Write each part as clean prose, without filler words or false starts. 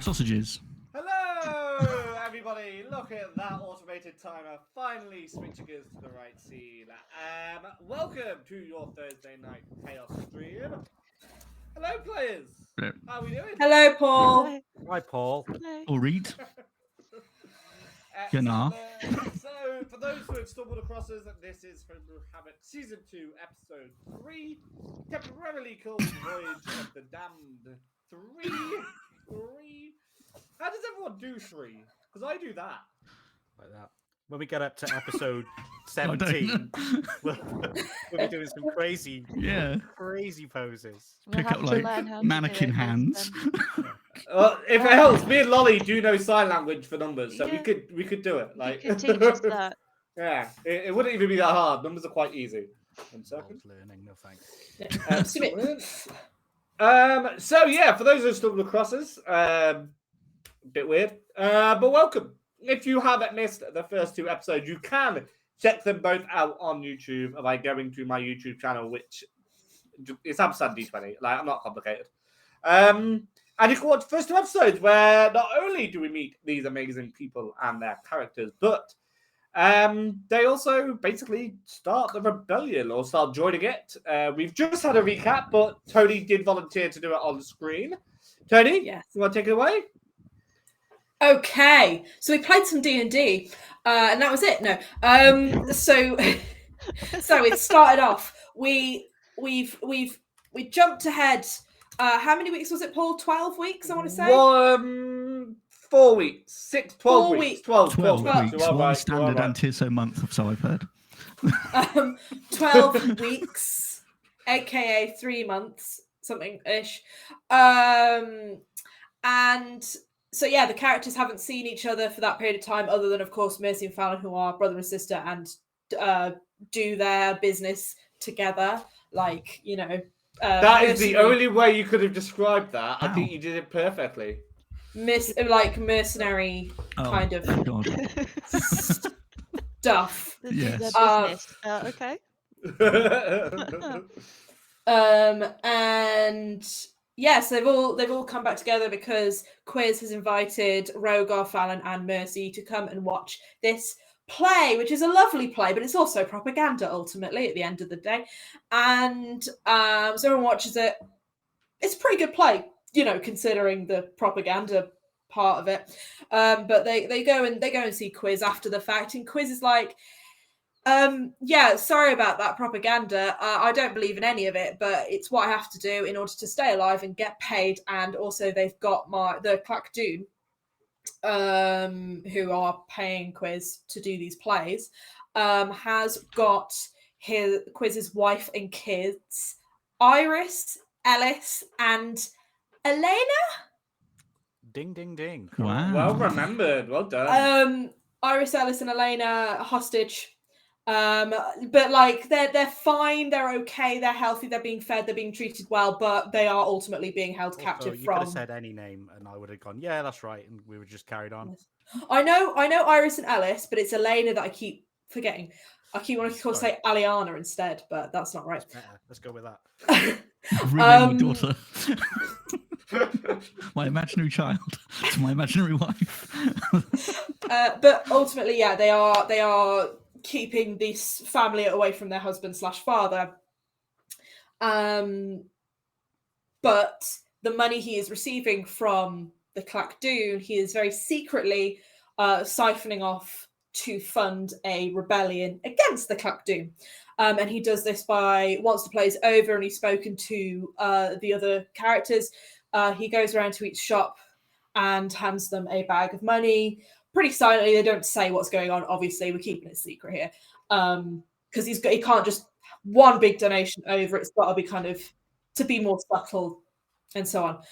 Sausages. Hello, everybody, look at that automated timer finally switching us to the right scene. Welcome to your Thursday night chaos stream. Hello, players. Hello. How are we doing? Hello, Paul. Hi, Paul. Or read. Excellent. So, for those who have stumbled across us, this is from Habit Season 2, Episode 3, temporarily called Voyage of the Damned. Three. How does everyone do 3? Because I do that. Like that. When we get up to episode 17, we'll be doing some crazy poses. Pick up like mannequin hands. Well, if it helps, me and Lolly do know sign language for numbers, so we could do it. Like, you could teach us that. Yeah, it wouldn't even be that hard. Numbers are quite easy. 1 second. Learning, no thanks. Excellent. So yeah, for those who stumbled across us, bit weird, but welcome. If you haven't missed the first 2 episodes, you can check them both out on YouTube by going to my YouTube channel, which is Ampersand D20. Like, I'm not complicated. And you can watch the first 2 episodes where not only do we meet these amazing people and their characters, but they also basically start the rebellion or start joining it. We've just had a recap, but Tony did volunteer to do it on the screen. Tony, Yes. You want to take it away? Okay, so we played some D&D, and that was it. No, so it started off. We've jumped ahead. How many weeks was it, Paul? 12 weeks, I want to say. 4 weeks, 6, 12 4 weeks, weeks. 12 weeks. You are One right, standard you are right. Antiso month, so I've heard. 12 weeks, aka 3 months, something-ish. And so, yeah, the characters haven't seen each other for that period of time, other than, of course, Mercy and Fallon, who are brother and sister, and do their business together. Like, you know. That is the only way you could have described that. I think you did it perfectly. Mercenary kind of stuff. Yes. Business. Okay. And yes, they've all come back together because Quiz has invited Rogar, Fallon, and Mercy to come and watch this play, which is a lovely play, but it's also propaganda ultimately at the end of the day. And so everyone watches it. It's a pretty good play, you know, considering the propaganda part of it. But they go and see Quiz after the fact, and Quiz is like, yeah, sorry about that propaganda. I don't believe in any of it, but it's what I have to do in order to stay alive and get paid. And also they've got the Clackdoon, who are paying Quiz to do these plays, has got Quiz's wife and kids, Iris, Ellis, and Elena. Ding, ding, ding. Wow. Well remembered. Well done. Iris, Ellis, and Elena hostage. But like they're fine, they're okay, they're healthy, they're being fed, they're being treated well, but they are ultimately being held captive You from. could have said any name, and I would have gone, yeah, that's right, and we would just carried on. I know Iris and Ellis, but it's Elena that I keep forgetting. I keep wanting to say Aliana instead, but that's not right. Let's go with that. Rename my daughter. My imaginary child to my imaginary wife. But ultimately, yeah, they are keeping this family away from their husband/father. But the money he is receiving from the Clackdoon, he is very secretly siphoning off to fund a rebellion against the Clackdoon. And he does this by, once the play is over and he's spoken to the other characters, he goes around to each shop and hands them a bag of money. Pretty silently, they don't say what's going on. Obviously, we're keeping it secret here. Because he can't just one big donation over. It's got to be kind of to be more subtle and so on.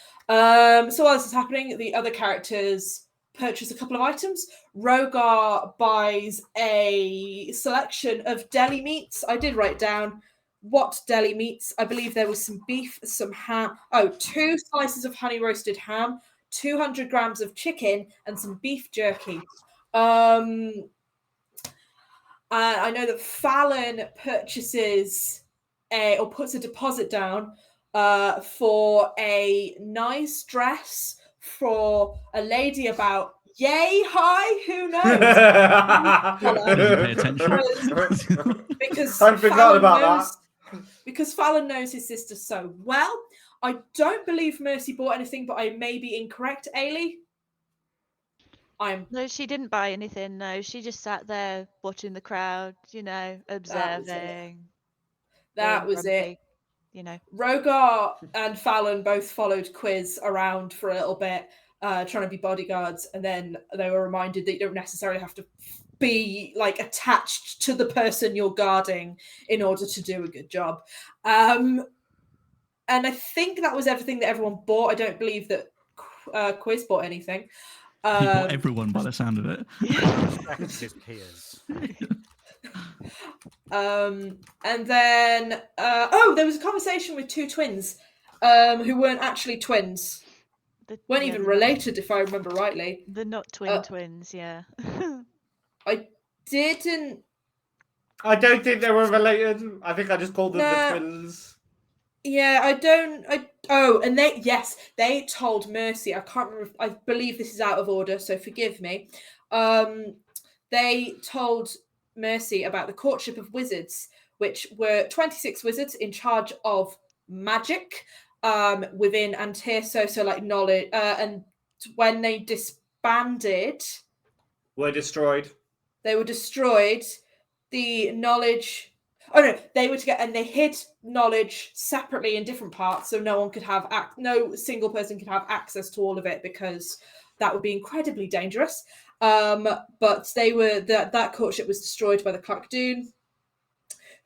So while this is happening, the other characters purchase a couple of items. Rogar buys a selection of deli meats. I did write down what deli meats. I believe there was some beef, some ham. 2 slices of honey roasted ham, 200 grams of chicken, and some beef jerky. I know that Fallon purchases or puts a deposit down for a nice dress for a lady about yay high, who knows? I didn't pay attention. Because I forgot Fallon about knows, that. Because Fallon knows his sister so well. I don't believe Mercy bought anything, but I may be incorrect, Ailey. No, she didn't buy anything. No, she just sat there watching the crowd, observing. That was it. Rogar and Fallon both followed Quiz around for a little bit, trying to be bodyguards, and then they were reminded that you don't necessarily have to be like attached to the person you're guarding in order to do a good job. And I think that was everything that everyone bought. I don't believe that Quiz bought anything. He bought everyone by the sound of it. His peers. And then there was a conversation with two twins who weren't actually twins. Weren't even related, if I remember rightly. They're not twins, yeah. I don't think they were related. I think I just called them the twins. Yeah, and they told Mercy. I can't remember. I believe this is out of order, so forgive me. They told Mercy about the courtship of wizards, which were 26 wizards in charge of magic within Antirso, so like knowledge. And when they disbanded, were destroyed. They were destroyed. The knowledge. Oh no, they were together and they hid knowledge separately in different parts, so no one could have no single person could have access to all of it because that would be incredibly dangerous. But they were that courtship was destroyed by the Clark-Doon,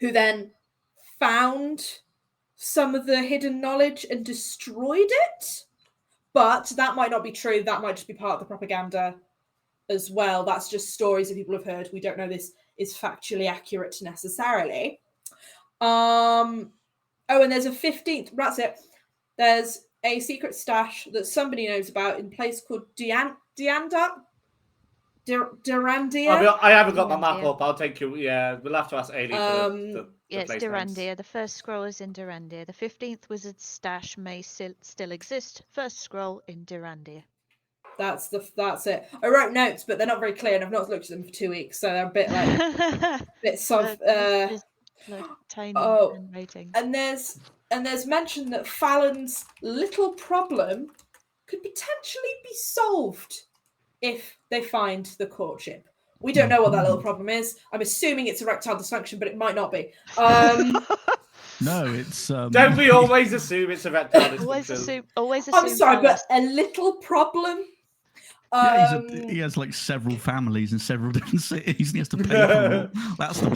who then found some of the hidden knowledge and destroyed it. But that might not be true. That might just be part of the propaganda as well. That's just stories that people have heard. We don't know this is factually accurate necessarily. And there's a 15th. That's it. There's a secret stash that somebody knows about in a place called Durandia. I haven't got my map up. I'll take you. Yeah, we'll have to ask Ailey for the it's place Durandia. names. The first scroll is in Durandia. The 15th wizard stash may still exist. First scroll in Durandia. That's it. I wrote notes, but they're not very clear, and I've not looked at them for 2 weeks, so they're a bit like bits of. Tiny rating. And there's mention that Fallon's little problem could potentially be solved if they find the courtship. We don't know what that little problem is. I'm assuming it's erectile dysfunction, but it might not be. No, it's. Don't we always assume it's erectile dysfunction? Always assume. I'm sorry, but a little problem. Yeah, he has like several families in several different cities, and he has to pay for them. That's the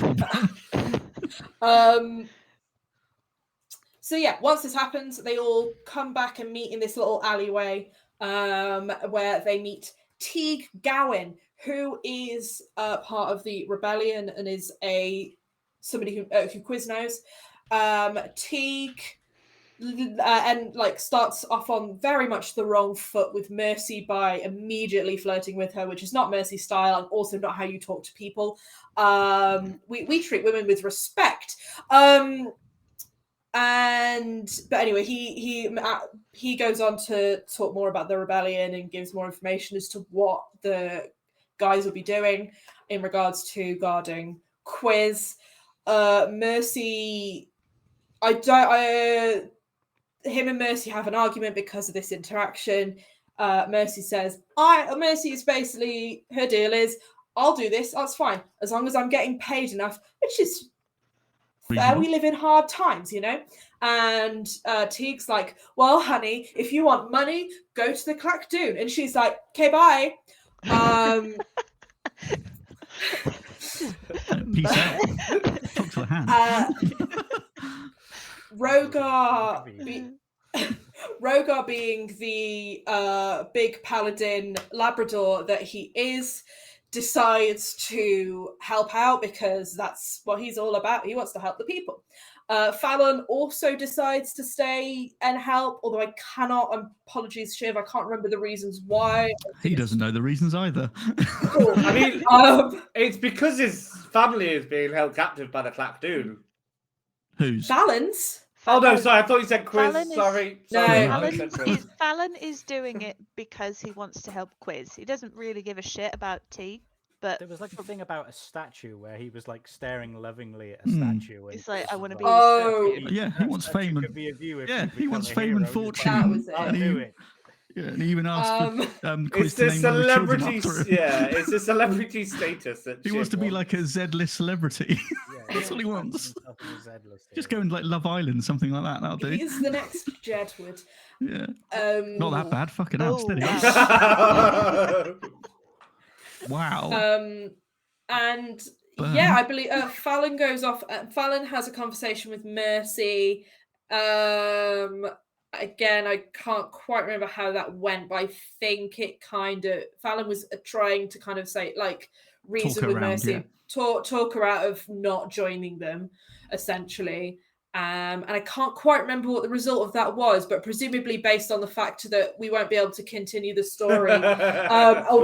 problem. So yeah, once this happens, they all come back and meet in this little alleyway where they meet Teague Gowan, who is part of the rebellion and is somebody who Quiz knows. Teague and like starts off on very much the wrong foot with Mercy by immediately flirting with her, which is not Mercy's style and also not how you talk to people. We treat women with respect. But anyway, he goes on to talk more about the rebellion and gives more information as to what the guys will be doing in regards to guarding Quiz. Mercy, him and Mercy have an argument because of this interaction. Mercy says, Mercy is basically, her deal is, I'll do this, that's fine, as long as I'm getting paid enough, which is fair, we live in hard times, And Teague's like, well, honey, if you want money, go to the Clark-Doon. And she's like, okay, bye. Peace out. Talk to the hand. Rogar being the big paladin Labrador that he is, decides to help out because that's what he's all about. He wants to help the people. Fallon also decides to stay and help, although apologies, Shiv, I can't remember the reasons why. He doesn't know the reasons either. Cool. I mean, it's because his family is being held captive by the Clark-Doon. Who's? Fallon's Oh no, sorry, I thought you said quiz. Fallon is- Sorry. No. Sorry, I Fallon said quiz. Fallon is doing it because he wants to help Quiz. He doesn't really give a shit about tea, but There was like a thing about a statue where he was like staring lovingly at a Hmm. statue. And it's like, I want to be Oh. the statue. Yeah, he wants fame and could be a view if yeah, you he wants become a fame and hero. He's like, fortune. That was it. I'll And do he, it. yeah, and he even asked for Quiz It's to the name one of his children celebrity. after him. Yeah, it's the celebrity status that He wants to be like a Z-list celebrity. Yeah, That's all he wants. himself as a Z-list Just hero. go into like Love Island, something like that. That'll do. He's the next Jedward. Yeah, not that bad. Fucking hell, Oh, steady. wow. Wow. And Burn. yeah, I believe Fallon goes off. Fallon has a conversation with Mercy. Again, I can't quite remember how that went, but I think it kind of Fallon was trying to kind of say like reason Talk with around, Mercy, yeah. talk her out of not joining them, essentially. And I can't quite remember what the result of that was, but presumably based on the fact that we won't be able to continue the story or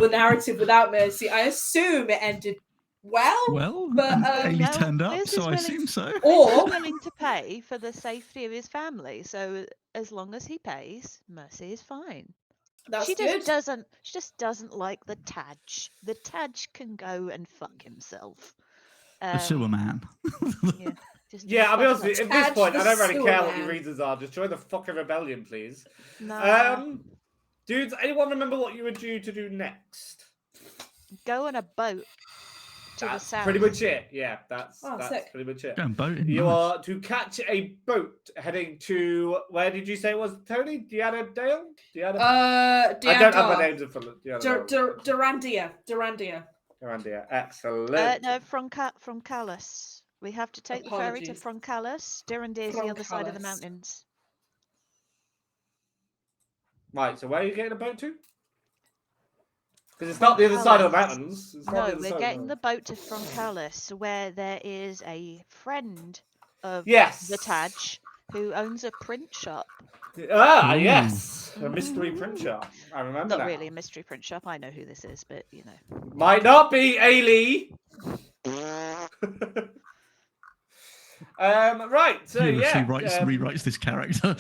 the narrative without Mercy, I assume it ended well. Well, but, Haley no, turned up, Liz so is I willing assume so. Or He's willing to pay for the safety of his family, so as long as he pays, Mercy is fine. that's she good. just doesn't like the Taj. The Taj can go and fuck himself. The sewer man. Yeah, just Yeah, I'll be honest fuck with you. At this Catch point, the I don't really sewer care what your man. reasons are. Just join the fucking rebellion, please. No, Dudes, anyone remember what you were due to do next? go on a boat to the That's south. pretty much it. Yeah, that's sick. pretty much it. Going boating. You nice. are to catch a boat heading to where did you say it was, Tony? Deanna Dale? Deanna? I don't have my names in front of Durandia. Derandia. Excellent. No, from Calais. We have to take the ferry to Apologies. Froncallis. Durandee is the other side of the Froncallis. mountains. Right, so where are you getting a boat to? Because it's not the other side of the mountains. It's not No, the other we're side getting of the boat to Froncallis, where there is a friend of Yes. the Taj who owns a print shop. Ah, Ooh. yes. A mystery print shop. I remember Not that. really a mystery print shop. I know who this is, but you know. Might not be Ailey. Right, so He yeah. rewrites this character.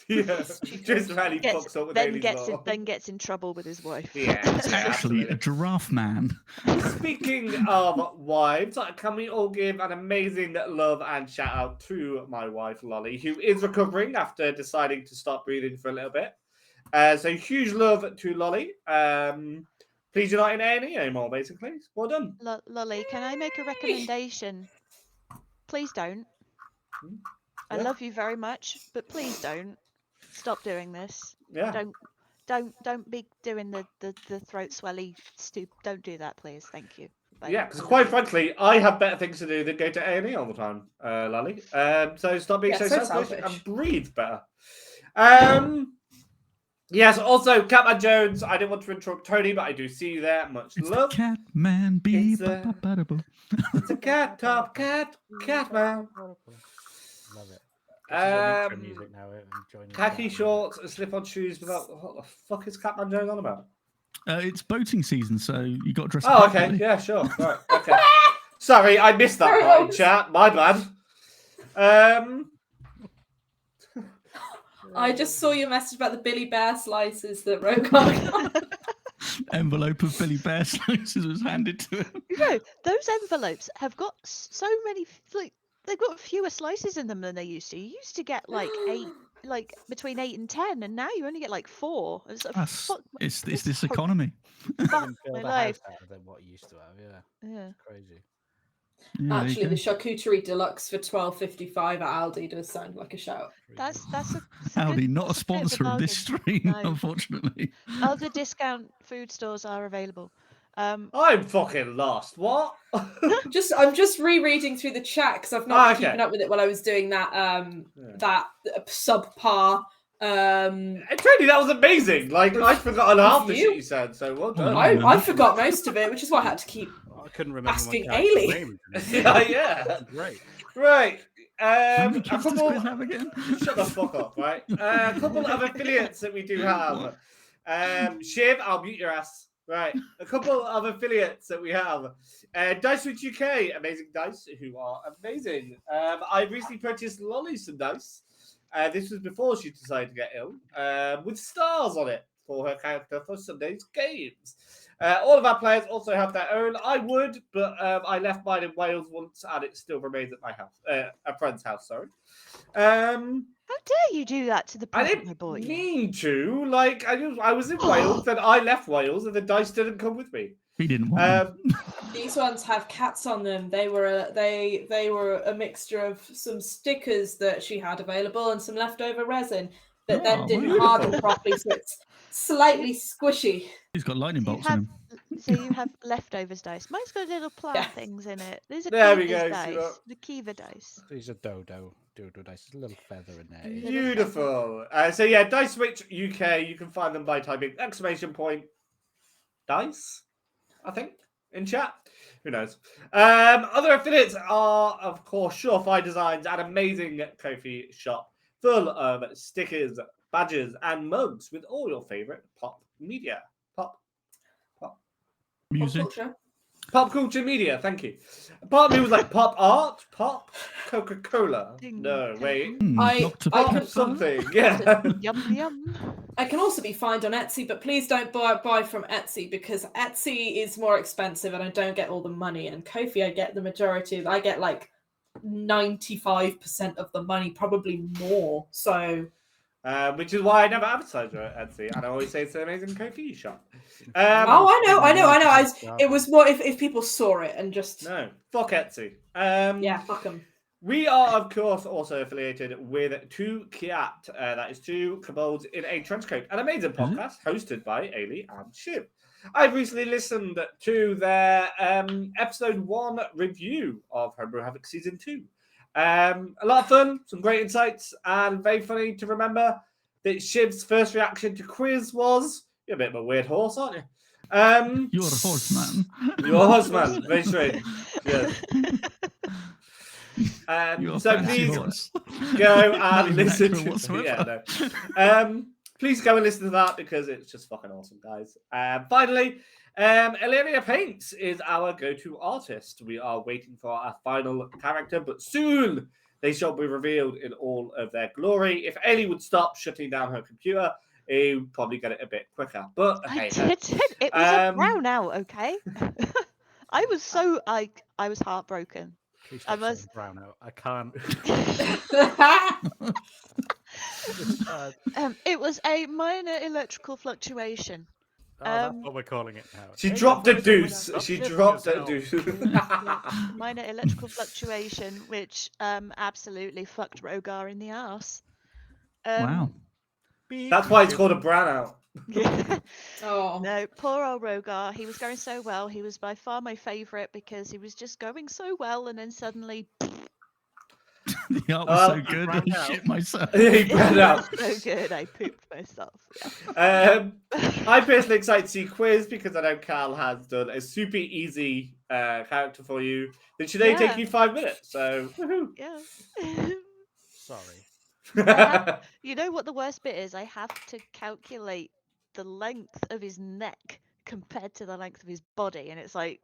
Yeah, just really fucks up with Ailey's law. Then gets in trouble with his wife. Yeah, It's actually a giraffe man. Speaking of wives, can we all give an amazing love and shout out to my wife, Lolly, who is recovering after deciding to stop breathing for a little bit. So huge love to Lolly. Please, you're not in A&E anymore, basically. Well done. Lolly, can I make a recommendation? Please don't. I Yeah. love you very much, but please don't. Stop doing this. Yeah. Don't be doing the throat swelly don't do that, please. Thank you. Bye. Yeah, because quite frankly, I have better things to do than go to A&E all the time, Lolly. So stop being so selfish and breathe better. Yes, also, Catman Jones, I didn't want to interrupt Tony, but I do see you there. Much It's love. the Catman. It's a cat top Catman. Love it. Intro music now. Khaki shorts and slip-on shoes without... What the fuck is Catman Jones on about? It's boating season, so you got dressed. Oh, okay. Yeah, sure. Right. Okay. Sorry, I missed that part in chat. My bad. I just saw your message about the Billy Bear slices that Rogar. Envelope of Billy Bear slices was handed to him. You know, those envelopes have got so many they've got fewer slices in them than they used to. You used to get like between 8 and 10, and now you only get like 4. It's like, It's this economy. Fuck my life. Out of what you used to have, Yeah. Crazy. Yeah, Actually, the charcuterie deluxe for $12.55 at Aldi does sound like a shout. That's a Aldi, good- not a that's bit of sponsor of this stream, No. unfortunately. Other discount food stores are available. I'm fucking lost. What? I'm just rereading through the chat because I've not been keeping up with it while I was doing that that subpar. Tony, that was amazing. Like, I'd forgotten half the shit you said, so well done. I forgot most of it, which is why I had to keep I couldn't remember asking my character's Ailey. name. Yeah. Great. Right. How many A kids does couple... Quiz have again? Shut the fuck up, right? A couple of affiliates that we do have. Shiv, I'll mute your ass. Right, a couple of affiliates that we have. Dice Switch UK, amazing dice, who are amazing. I recently purchased Lolly some dice. This was before she decided to get ill, with stars on it for her character for Sunday's games. All of our players also have their own. I would, but I left mine in Wales once, and it still remains at my house, a friend's house. Sorry. How dare you do that to the I present, my didn't boy? mean to. Like, I was in Wales, then I left Wales, and the dice didn't come with me. He didn't want them. These ones have cats on them. They were a mixture of some stickers that she had available and some leftover resin that then didn't beautiful. harden properly, so it's slightly squishy. He's got lightning bolts have- in him. So you have leftovers dice. Mine's got little plant Yeah. things in it. These are There we Kiva's go, dice. see that? The Kiva dice. These are dodo dice. There's a little feather in there. Beautiful. So yeah, Dice Switch UK. You can find them by typing !dice, I think, in chat. Who knows? Other affiliates are, of course, Surefire Designs, an amazing Ko-fi shop full of stickers, badges, and mugs with all your favorite pop media. Music. Pop culture media, thank you. Part of me was like pop art, pop Coca-Cola. No, wait. Pop something. Yeah. Yum yum. I can also be found on Etsy, but please don't buy from Etsy because Etsy is more expensive and I don't get all the money. And Ko-fi, I get the majority. I get like 95% of the money, probably more. So, which is why I never advertise at Etsy, and I always say it's an amazing Ko-fi shop. I know. It was more if people saw it and just No, fuck Etsy. yeah, fuck them. We are, of course, also affiliated with Two Kiat. That is Two Kobolds in a Trench Coat, an amazing podcast hosted by Ailey and Shiv. I've recently listened to their episode 1 review of Homebrew Havoc Season 2. A lot of fun, some great insights, and very funny to remember that Shiv's first reaction to quiz was, "You're a bit of a weird horse, aren't you?" You're a horse man. You're a horse man. Very strange. Yes. So please go and listen to please go and listen to that because it's just fucking awesome, guys. Finally, Illyria Paints is our go-to artist. We are waiting for our final character, but soon they shall be revealed in all of their glory. If Ailey would stop shutting down her computer, he would probably get it a bit quicker. But I didn't. It was a brownout, okay? I was heartbroken. I must brownout. I can't. It was a minor electrical fluctuation. That's what we're calling it now. She dropped a deuce. She dropped a deuce. Minor electrical fluctuation, which absolutely fucked Rogar in the arse. Wow. That's why it's called a brownout. Oh no, poor old Rogar. He was going so well. He was by far my favourite because he was just going so well, and then suddenly. The art was so good, I shit myself. He burned out. So good, I pooped myself. Yeah. I'm personally excited to see Quiz because I know Cal has done a super easy character for you that should only take you 5 minutes. So, woohoo. Yeah. Sorry. You know what the worst bit is? I have to calculate the length of his neck compared to the length of his body, and it's like,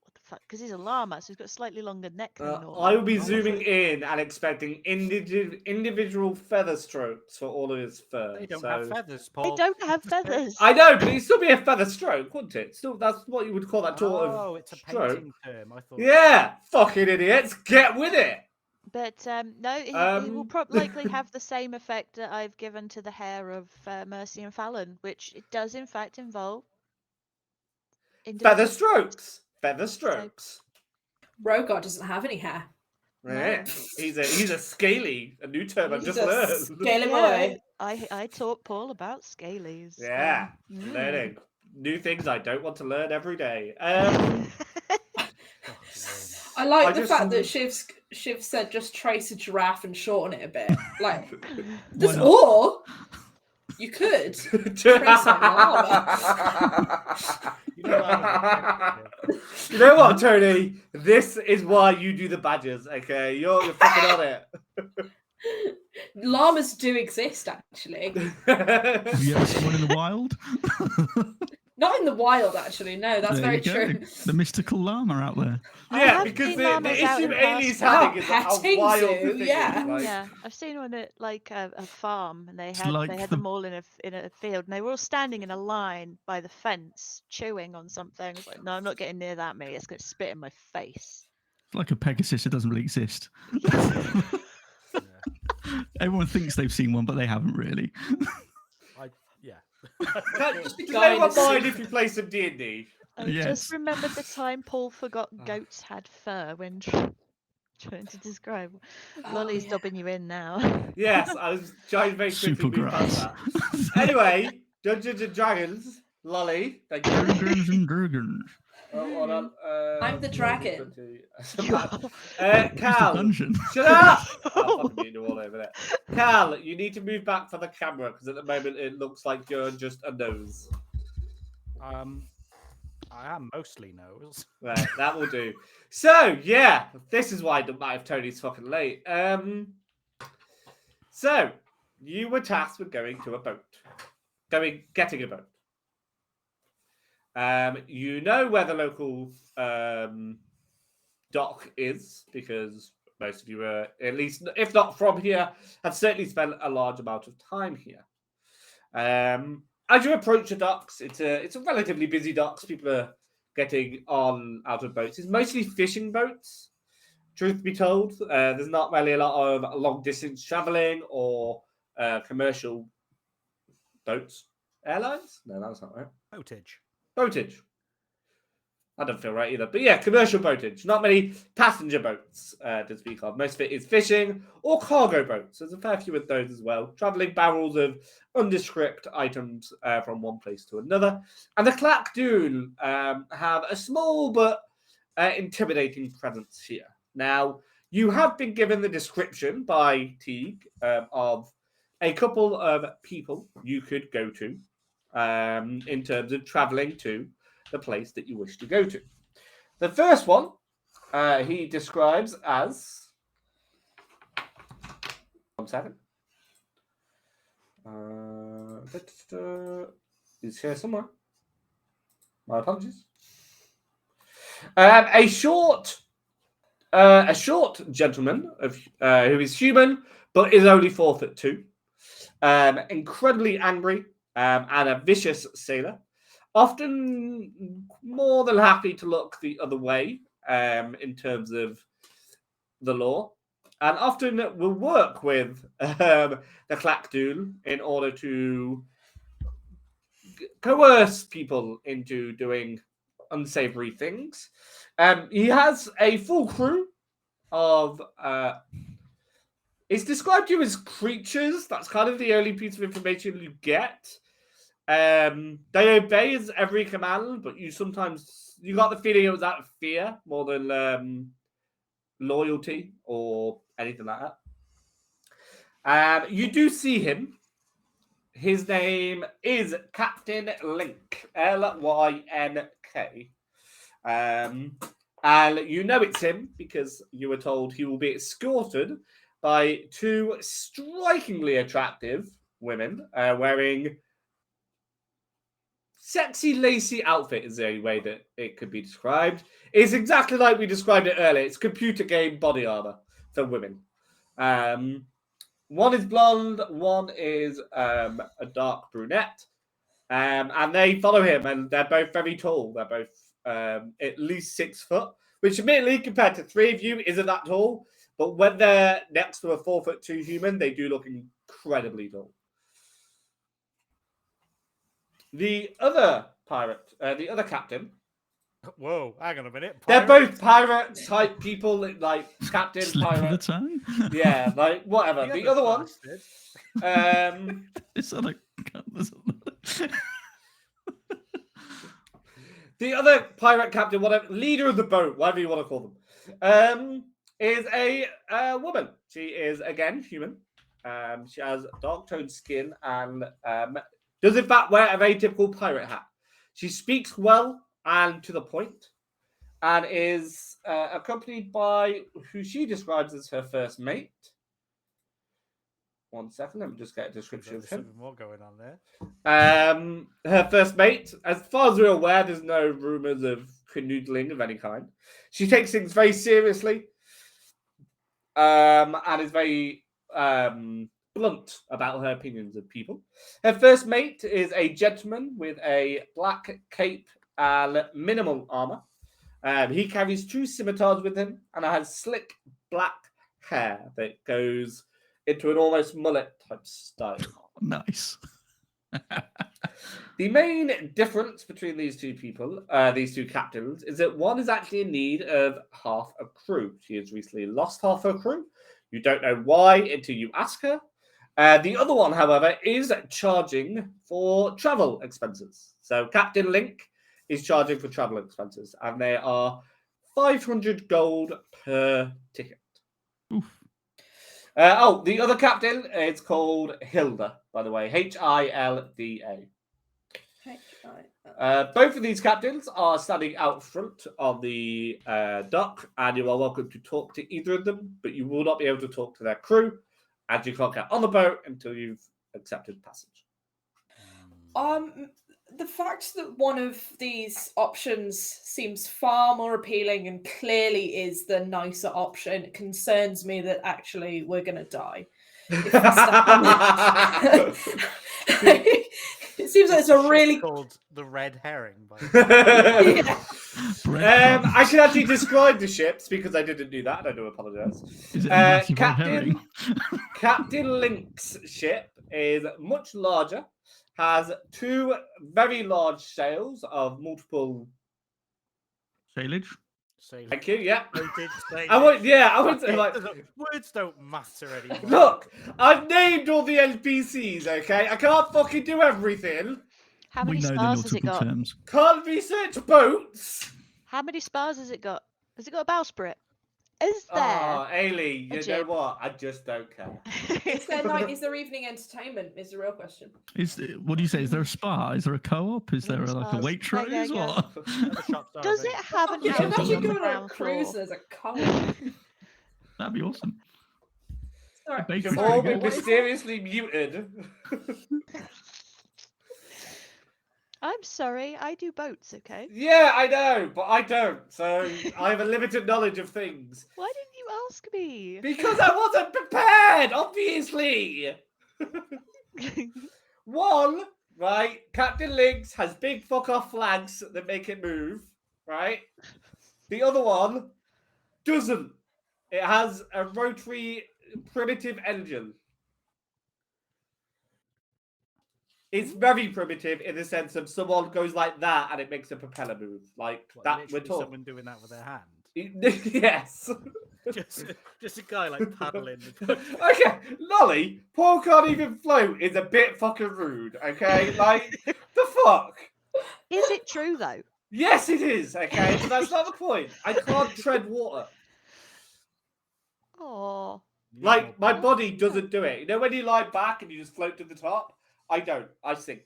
what the fuck? Because he's a llama, so he's got a slightly longer neck than normal. I will be zooming in and expecting individual feather strokes for all of his fur. They don't have feathers, Paul. They don't have feathers. I know, but it'd still be a feather stroke, wouldn't it? Still, that's what you would call that sort of Oh, it's a stroke. painting term. I thought. Yeah, fucking idiots, get with it. But no, he will likely have the same effect that I've given to the hair of Mercy and Fallon, which it does in fact involve feather strokes. Feather strokes. Rogar doesn't have any hair. Yeah. He's a scaly. A new term I've just learned. Scaly boy. I taught Paul about scalies. Yeah, learning new things I don't want to learn every day. I like the fact that Shiv said just trace a giraffe and shorten it a bit. Like, or you could trace a llama. You know what, Tony? This is why you do the badges, okay? You're fucking on it. Llamas do exist, actually. Have you ever seen one in the wild? Not in the wild, actually. No, that's very true. The mystical llama out there. Yeah, because the issue Ailey's having is how wild the thing is. Yeah, I've seen one at like a farm, and they had them all in a field, and they were all standing in a line by the fence, chewing on something. I was like, no, I'm not getting near that, mate. It's going to spit in my face. It's like a Pegasus. It doesn't really exist. Everyone thinks they've seen one, but they haven't really. Just anyone mind if you play some D&D? I just remembered the time Paul forgot goats had fur when trying to describe. Lolly's dobbing you in now. Yes, I was trying very quickly to move past that. Anyway, Dungeons and Dragons, Lolly. Thank you. Dungeons and Dragons. Oh, hold on. I'm the dragon. Cal, shut up! I'll fucking you all over there. Cal, you need to move back for the camera because at the moment it looks like you're just a nose. I am mostly nose. Right, that will do. So, yeah, this is why I don't mind if Tony's fucking late. So, you were tasked with going to a boat. Getting a boat. You know where the local dock is because most of you are, at least, if not from here, have certainly spent a large amount of time here. As you approach the docks, it's a relatively busy docks. People are getting on out of boats. It's mostly fishing boats, truth be told. There's not really a lot of long distance traveling or commercial boats. Airlines? No, that's not right. Boatage. I don't feel right either. But yeah, commercial boatage. Not many passenger boats to speak of. Most of it is fishing or cargo boats. There's a fair few of those as well. Travelling barrels of undescript items from one place to another. And the Clack Dune have a small but intimidating presence here. Now, you have been given the description by Teague of a couple of people you could go to in terms of traveling to the place that you wish to go to. The first one he describes as... One second. He's here somewhere. My apologies. A short gentleman who is human, but is only 4'2". Incredibly angry and a vicious sailor. Often more than happy to look the other way in terms of the law. And often will work with the Clack Dune in order to coerce people into doing unsavory things. He has a full crew of... it's described to you as creatures. That's kind of the only piece of information you get. They obey every command, but you got the feeling it was out of fear more than loyalty or anything like that. You do see him. His name is Captain Link, Lynk. And you know it's him because you were told he will be escorted by two strikingly attractive women wearing sexy, lacy outfit is the only way that it could be described. It's exactly like we described it earlier. It's computer game body armor for women. One is blonde, one is a dark brunette. And they follow him, and they're both very tall. They're both at least 6 foot, which admittedly, compared to 3 of you, isn't that tall. But when they're next to a 4'2" human, they do look incredibly tall. The other pirate, the other captain. Whoa, hang on a minute. They're both pirate type people, like captain, pirate. Yeah, like whatever. The other one. This other. The other pirate captain, whatever, leader of the boat, whatever you want to call them, is a woman. She is again human. She has dark toned skin and does in fact wear a very typical pirate hat. She speaks well and to the point, and is accompanied by who she describes as her first mate. 1 second. Let me just get a description of There's him. something more going on there. Her first mate, as far as we're aware, there's no rumours of canoodling of any kind. She takes things very seriously, and is very blunt about her opinions of people. Her first mate is a gentleman with a black cape and minimal armour. He carries 2 scimitars with him and has slick black hair that goes into an almost mullet type style. Nice. The main difference between these two people, these two captains, is that one is actually in need of half a crew. She has recently lost half her crew. You don't know why until you ask her. The other one, however, is charging for travel expenses. So Captain Link is charging for travel expenses, and they are 500 gold per ticket. Oof. The other captain is called Hilda, by the way. Hilda. Both of these captains are standing out front of the dock, and you are welcome to talk to either of them, but you will not be able to talk to their crew, and you can't get on the boat until you've accepted passage. The fact that one of these options seems far more appealing and clearly is the nicer option concerns me that actually we're going to die. If we step on it. It seems like it's a really called the red herring. By yeah. I can actually describe the ships because I didn't do that, and I do apologise. Captain Link's ship is much larger, has 2 very large sails of multiple sailage. Thank you. Yeah. I would say like words don't matter anymore. Look, I've named all the NPCs. Okay, I can't fucking do everything. How many spars has it got? Terms. Can't research boats. How many spars has it got? Has it got a bowsprit? Is there? Oh, Ailey, you know what? I just don't care. Is there evening entertainment? Is the real question. What do you say? Is there a spa? Is there a co-op? Is there like a Waitrose? What? Does it have an Yeah, house imagine on the going on a ground cruise floor? as a co-op. That'd be awesome. Sorry. You've all been mysteriously muted. I'm sorry, I do boats, okay? Yeah, I know, but I don't. So I have a limited knowledge of things. Why didn't you ask me? Because I wasn't prepared, obviously. One, right? Captain Lynx has big fuck off flags that make it move, right? The other one doesn't. It has a rotary primitive engine. It's very primitive in the sense of someone goes like that and it makes a propeller move. Like that we're talking. Someone doing that with their hand. Yes. Just a guy like paddling. Okay, Lolly, Paul can't even float is a bit fucking rude, okay? Like, the fuck? Is it true though? Yes, it is, okay? But that's not the point. I can't tread water. Oh. Like, my body doesn't do it. You know when you lie back and you just float to the top? I don't. I sink.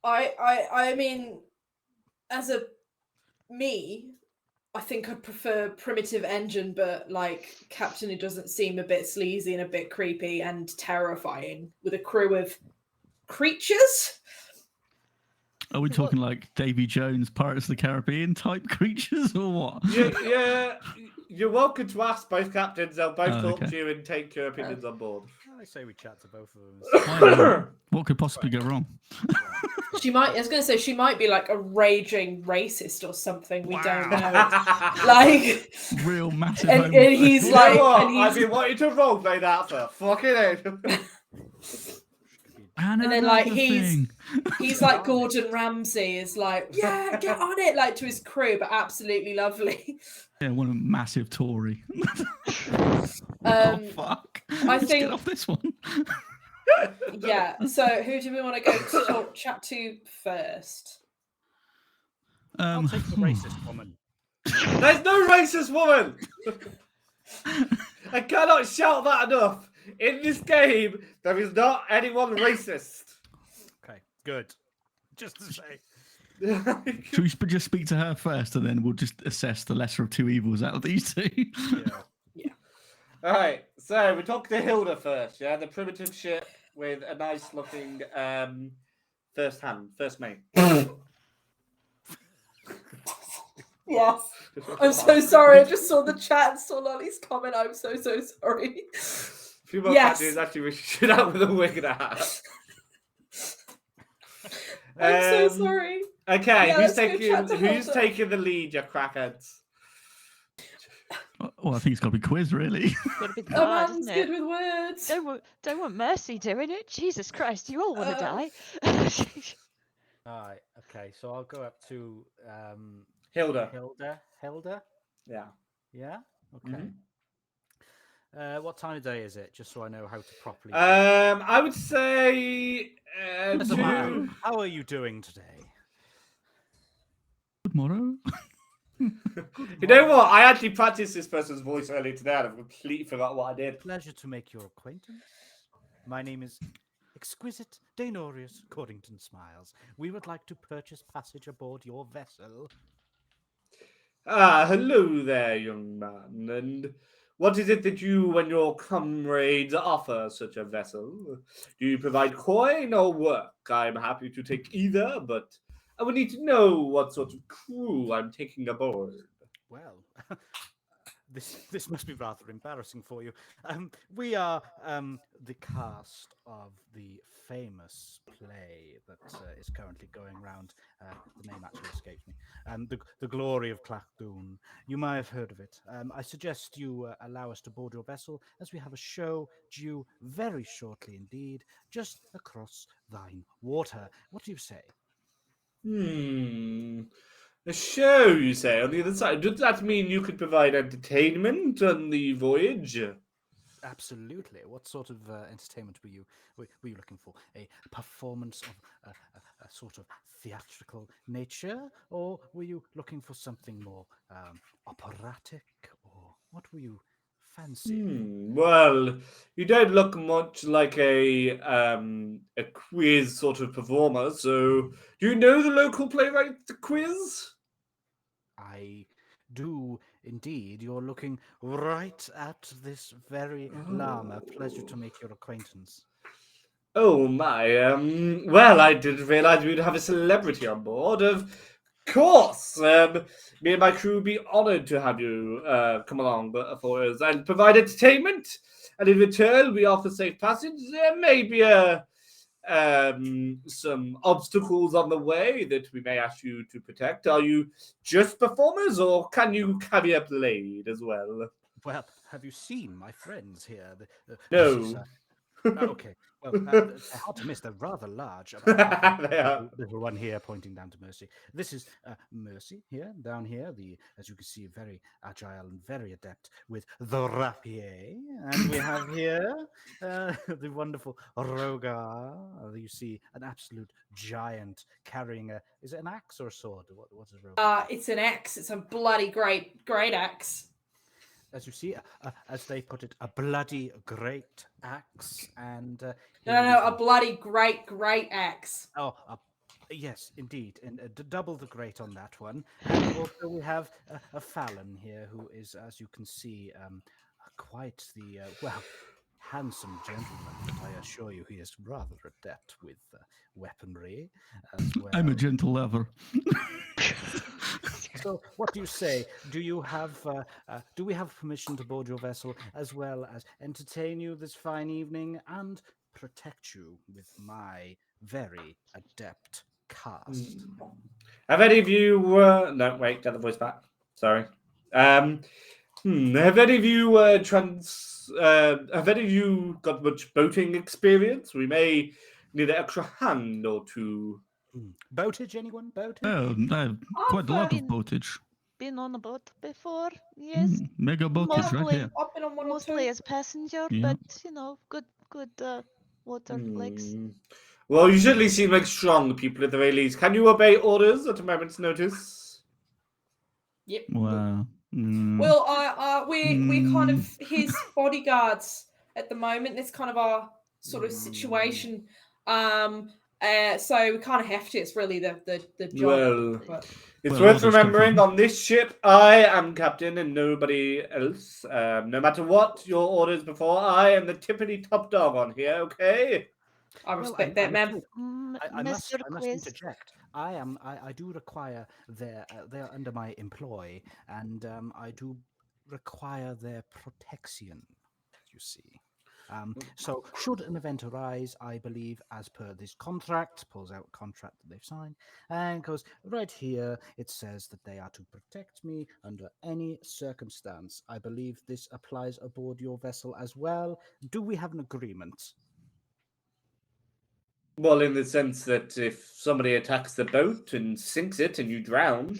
I mean, as a me, I think I'd prefer primitive engine, but like captain who doesn't seem a bit sleazy and a bit creepy and terrifying with a crew of creatures. Are we talking like Davy Jones, Pirates of the Caribbean type creatures, or what? Yeah, you're welcome to ask both captains. They'll both talk okay. to you and take your opinions on board. I say we chat to both of them. What could possibly go wrong? I was going to say, she might be like a raging racist or something. We don't know. Like, real massive. And he's like, I've been wanting to roleplay that for fucking age. And then like he's like Gordon Ramsay is like, yeah, get on it, like to his crew, but absolutely lovely. Yeah, one a massive Tory. Oh fuck! Let's think get off this one. Yeah. So who do we want to go to chat to first? I'll take the racist woman. There's no racist woman. I cannot shout that enough. In this game, there is not anyone racist. Okay, good. Just to say. Should we just speak to her first, and then we'll just assess the lesser of two evils out of these two? Yeah. All right, so we talked to Hilda first, yeah? The primitive ship with a nice looking first mate. Yes. I'm so sorry. I just saw the chat and saw Lolly's comment. I'm so sorry. A few more Yes. is actually we should out with a wig and a hat. I'm so sorry. Okay, Yeah, who's let's go chat to taking Hilda. the lead, you crackheads? Well, I think it's got to be quiz, really. Got to be the Oh, guard, man's isn't good it? with words. Don't want Mercy doing it. Jesus Christ, you all want to die. All right. Okay. So I'll go up to Hilda. Hilda. Yeah. Yeah. Okay. What time of day is it? Just so I know how to properly. I would say. Doesn't matter. How are you doing today? Good morrow. You know what? I actually practiced this person's voice earlier today and I've completely forgot what I did. Pleasure to make your acquaintance. My name is Exquisite Daenorius Cordington Smiles. We would like to purchase passage aboard your vessel. Ah, hello there, young man. And what is it that you and your comrades offer such a vessel? Do you provide coin or work? I'm happy to take either, but I would need to know what sort of crew I'm taking aboard. Well, this must be rather embarrassing for you. We are the cast of the famous play that is currently going round. The name actually escapes me. The Glory of Clackdoon. You might have heard of it. I suggest you allow us to board your vessel, as we have a show due very shortly indeed, just across thine water. What do you say? A show, you say, on the other side. Does that mean you could provide entertainment on the voyage? Absolutely. What sort of entertainment were you looking for? A performance of a sort of theatrical nature, or were you looking for something more operatic, or what were you fancying? Well, you don't look much like a quiz sort of performer. So, do you know the local playwright, The Quiz? I do indeed. You're looking right at this very llama. Pleasure to make your acquaintance. Oh my, well, I didn't realize we'd have a celebrity on board. Of course, me and my crew would be honored to have you come along for us and provide entertainment. And in return, we offer safe passage. There may be some obstacles on the way that we may ask you to protect. Are you just performers, or can you carry a blade as well? Well, have you seen my friends here? No. Okay. Well, they're hard to miss. They're rather large. They are. Little one here pointing down to Mercy. This is Mercy here, down here. As you can see, very agile and very adept with the rapier. And we have here the wonderful Rogar. You see an absolute giant carrying is it an axe or a sword? What is Rogar? It's an axe. It's a bloody great axe. As you see, as they put it, a bloody great axe, and no, a bloody great axe. Oh, yes, indeed, and double the great on that one. And also we have a Fallon here, who is, as you can see, quite the handsome gentleman. But I assure you, he is rather adept with weaponry as well. I'm a gentle lover. So, what do you say? Do you have? Do we have permission to board your vessel, as well as entertain you this fine evening and protect you with my very adept cast? Have any of you? No, wait, get the voice back. Sorry. Have any of you have any of you got much boating experience? We may need an extra hand or two. Boatage, anyone? Boatage? Oh, no, quite a lot of boatage. Been on a boat before, yes. Mega boatage right here. I've been on one Mostly as passenger, Yeah. but good water lakes. Well, you certainly seem like strong people at the very least. Can you obey orders at a moment's notice? Yep. Wow. Well, we're kind of his bodyguards at the moment. That's kind of our sort of situation. So we kind of have to. It's really the job. Well, but- it's Well, worth orders come remembering from- on this ship, I am captain and nobody else. No matter what your orders before, I am the tippity top dog on here. Okay. I respect that, man. I must Mr. Quiz. interject. I do require they're under my employ, and I do require their protection. You see. So should an event arise, I believe, as per this contract, pulls out a contract that they've signed, and goes right here. It says that they are to protect me under any circumstance. I believe this applies aboard your vessel as well. Do we have an agreement? Well, in the sense that if somebody attacks the boat and sinks it and you drown,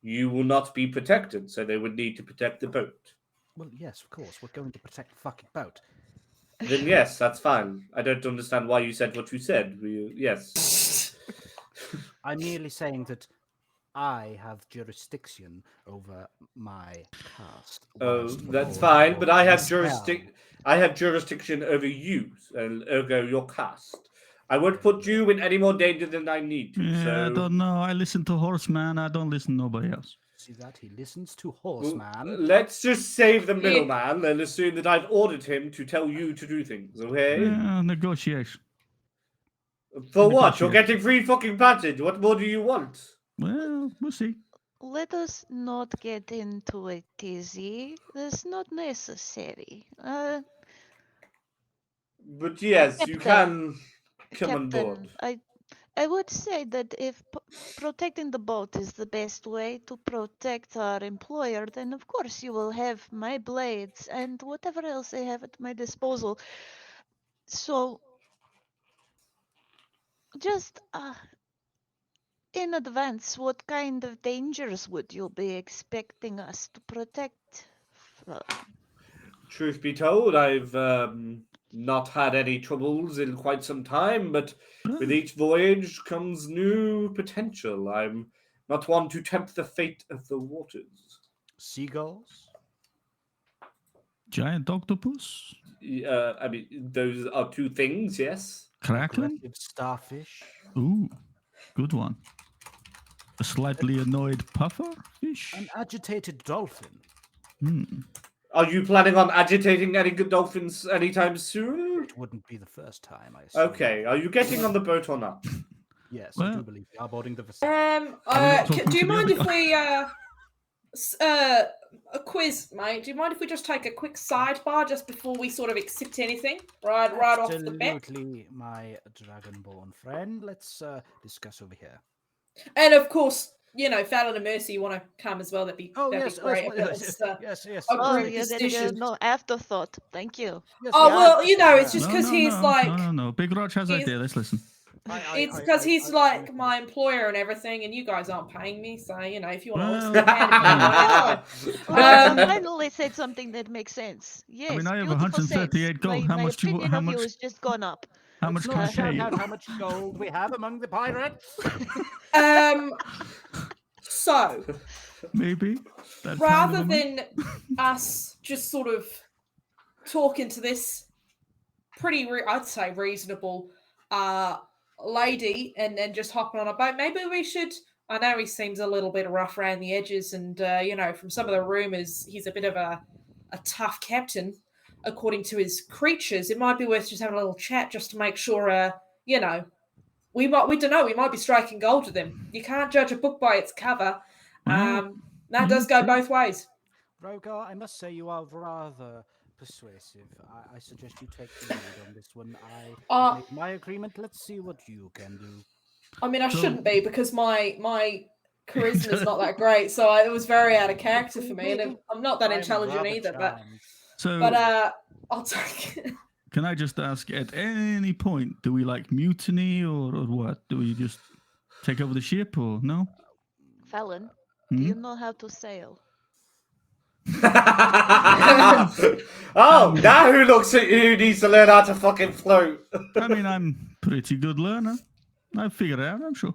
you will not be protected. So they would need to protect the boat. Well, yes, of course. We're going to protect the fucking boat. Then yes, that's fine. I don't understand why you said what you said. Yes. I'm merely saying that I have jurisdiction over my cast. Oh, whilst that's aboard fine. your But I have vessel. I have jurisdiction over you, and ergo your cast. I won't put you in any more danger than I need to. Yeah, so I don't know. I listen to Horseman. I don't listen to nobody else. See that? He listens to Well, Horseman. let's just save the middleman and assume that I've ordered him to tell you to do things. Okay? Yeah, negotiation. For what? You're Negotiate. getting free fucking passage. What more do you want? Well, we'll see. Let us not get into a tizzy. That's not necessary. But yes, you can come on board. Captain, I would say that if protecting the boat is the best way to protect our employer, then of course you will have my blades and whatever else I have at my disposal. So, just in advance, what kind of dangers would you be expecting us to protect from? Truth be told, I've not had any troubles in quite some time, but with each voyage comes new potential. I'm not one to tempt the fate of the waters. Seagulls? Giant octopus? I mean, those are two things, yes. Kraken? Aggressive starfish? Ooh, good one. A slightly annoyed puffer fish? An agitated dolphin? Hmm. Are you planning on agitating any good dolphins anytime soon? It wouldn't be the first time, I assume. Okay, are you getting on the boat or not? Yes, I Well- do believe we are boarding the vessel. not talking Do you to the mind other if we a quiz, mate? Do you mind if we just take a quick sidebar just before we sort of accept anything? Right off the bat. Absolutely, my dragonborn friend. Let's discuss over here. And of course, you know, Fallon and Mercy, you want to come as well. That'd be Oh, that'd yes, be great. yes, if it was, yes. a Oh, group you're gonna decision. go, no afterthought. Thank you. Yes, Oh yeah. well, you know, it's just No, because no, he's no, like No. Big Roach has he's- idea. Let's listen. it's because he's like my employer and everything, and you guys aren't paying me. So you know, if you want to listen Well, to hand, if you want to Well, Um, I finally said something that makes sense. Yes, I have beautiful 138 sense. gold. My, How my much do you- opinion how of you much- has just gone up. How much Let's can I not shout pay you? out how much gold we have among the pirates. So Maybe. That kind rather of money? than us just sort of talking to this pretty, I'd say, reasonable lady and just hopping on a boat, maybe we should. I know he seems a little bit rough around the edges, and you know, from some of the rumors, he's a bit of a tough captain, according to his creatures. It might be worth just having a little chat just to make sure, you know, we don't know, we might be striking gold with him. You can't judge a book by its cover. Well, That does go true. both ways. Rogar, I must say you are rather persuasive. I suggest you take the lead on this one. I made my agreement. Let's see what you can do. I mean, I So- shouldn't be because my charisma's not that great, so it was very out of character for me, and I'm not that I'm intelligent rather either. charmed. So, But I'll take it. can I just ask, at any point, do we like mutiny or what? Do we just take over the ship or no? Fallon, Hmm? do you know how to sail? Oh, now who looks at you needs to learn how to fucking float? I mean, I'm pretty good learner. I figure it out, I'm sure.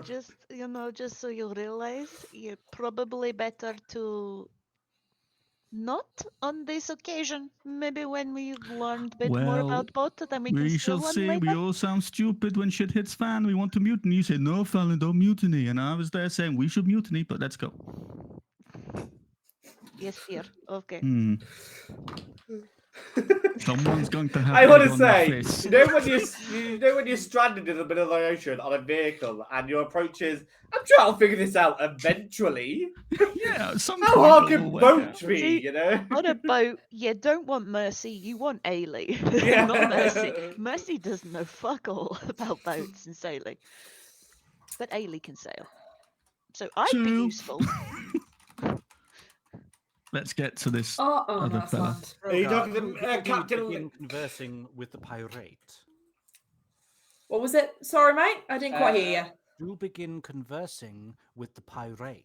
Just, you know, just so you realize, you're probably better to Not on this occasion. Maybe when we've learned a bit more Well, about both, then we can We steal shall one see. later. We all sound stupid when shit hits fan. We want to mutiny. You said, no, Fallon, don't mutiny. And I was there saying, we should mutiny, but let's go. Yes, dear. Okay. Someone's going to have I want egg to on their say, face. you know when you're stranded in the middle of the ocean on a vehicle and your approach is, I'm trying to figure this out eventually. Yeah, some How point hard it can will work boats out. be, See, you know? On a boat, you don't want Mercy, you want Ailey. Yeah. Not Mercy. Mercy doesn't know fuck all about boats and sailing. But Ailey can sail. So I'd be True. useful. Let's get to this Oh, other nice fella. land. Are you Rogar, talking to, do you Captain begin conversing with the pirate? What was it? Sorry, mate. I didn't quite hear you. Do begin conversing with the pirate.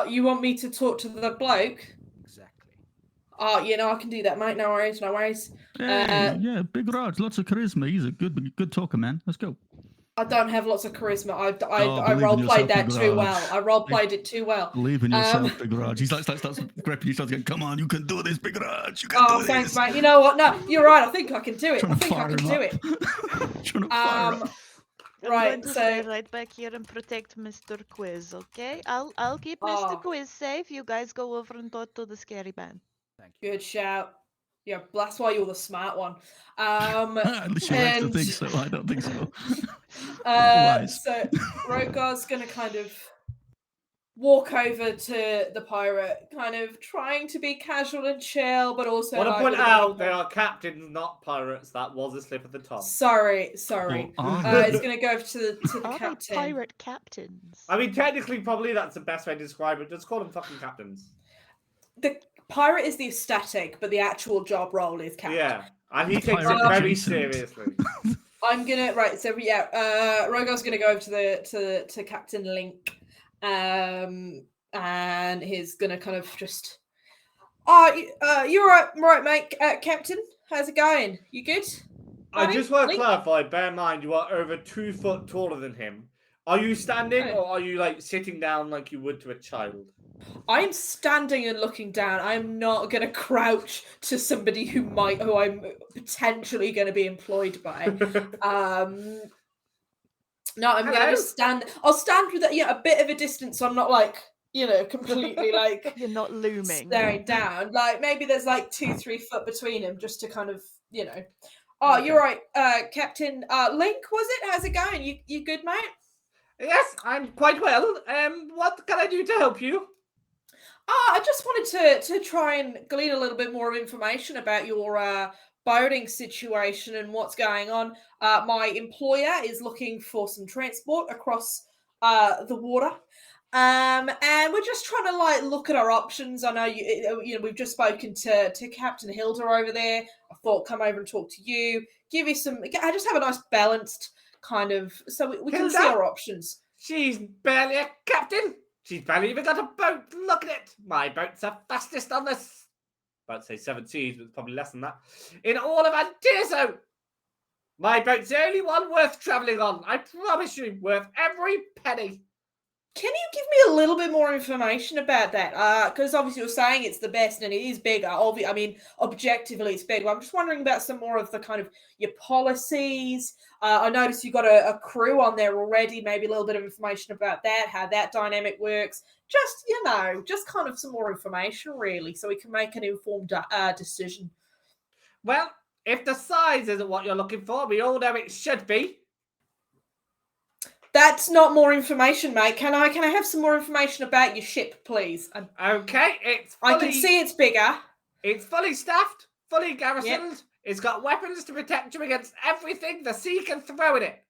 You want me to talk to the bloke? Exactly. I can do that, mate. No worries, no worries. Hey, yeah, Big Raj, lots of charisma. He's a good talker, man. Let's go. I don't have lots of charisma. I believe in role played yourself, that Big too Raj. well. I role played it too well. Believe in yourself, Big Raj. He's like starts gripping you, starts going, come on, you can do this, Big Raj. You can do Thanks, this. mate. You know what? No, you're right. I think I can do it. Trying I to think I fire can him do up. it. Trying to fire up. I'm Right, going to so stay right back here and protect Mr. Quiz, okay? I'll keep Mr. Quiz safe. You guys go over and talk to the scary man. Thank you. good shout. Yeah, that's why you're the smart one. She likes to think so. I don't think so. So Rogar's gonna kind of walk over to the pirate, kind of trying to be casual and chill, but also I want to like, point with a bit of out they are captains, not pirates. That was a slip of the tongue. Sorry. Or are It's they? gonna go over to the Are they captain. pirate captains? I mean, technically, probably that's the best way to describe it. Just call them fucking captains. The pirate is the aesthetic, but the actual job role is captain. Yeah, and he The takes it pirate very adjacent. seriously. I'm gonna Rogar's gonna go over to Captain Link, and he's gonna kind of just, you're right, mate. Captain, how's it going? You good? I buddy? just want to Link? clarify. Bear in mind, you are over 2 foot taller than him. Are you standing Oh. or are you like sitting down like you would to a child? I am standing and looking down. I am not going to crouch to somebody who I'm potentially going to be employed by. No, I'm going to just stand. I'll stand with a bit of a distance. So I'm not like, completely like You're not looming. staring down. Like maybe there's like 2-3 foot between them, just to kind of, Oh, Okay. you're right, Captain Link. Was it? How's it going? You good, mate? Yes, I'm quite well. What can I do to help you? I just wanted to try and glean a little bit more information about your boating situation and what's going on. My employer is looking for some transport across the water, and we're just trying to like look at our options. I know we've just spoken to Captain Hilda over there. I thought come over and talk to you, give you some. I just have a nice balanced kind of, so we can see Hilda? our options. She's barely a captain. She's barely even got a boat. Look at it. My boat's the fastest on this. About to say 7 seas, but it's probably less than that. In all of Antiso. My boat's the only one worth travelling on. I promise you, worth every penny. Can you give me a little bit more information about that? Because obviously you're saying it's the best and it is bigger. I mean, objectively it's big. I'm just wondering about some more of the kind of your policies. I noticed you got a crew on there already. Maybe a little bit of information about that, how that dynamic works. Just, just kind of some more information really, so we can make an informed decision. Well, if the size isn't what you're looking for, we all know it should be. That's not more information, mate. Can I have some more information about your ship, please? Okay, I can see it's bigger. It's fully staffed, fully garrisoned. Yep. It's got weapons to protect you against everything the sea can throw at it.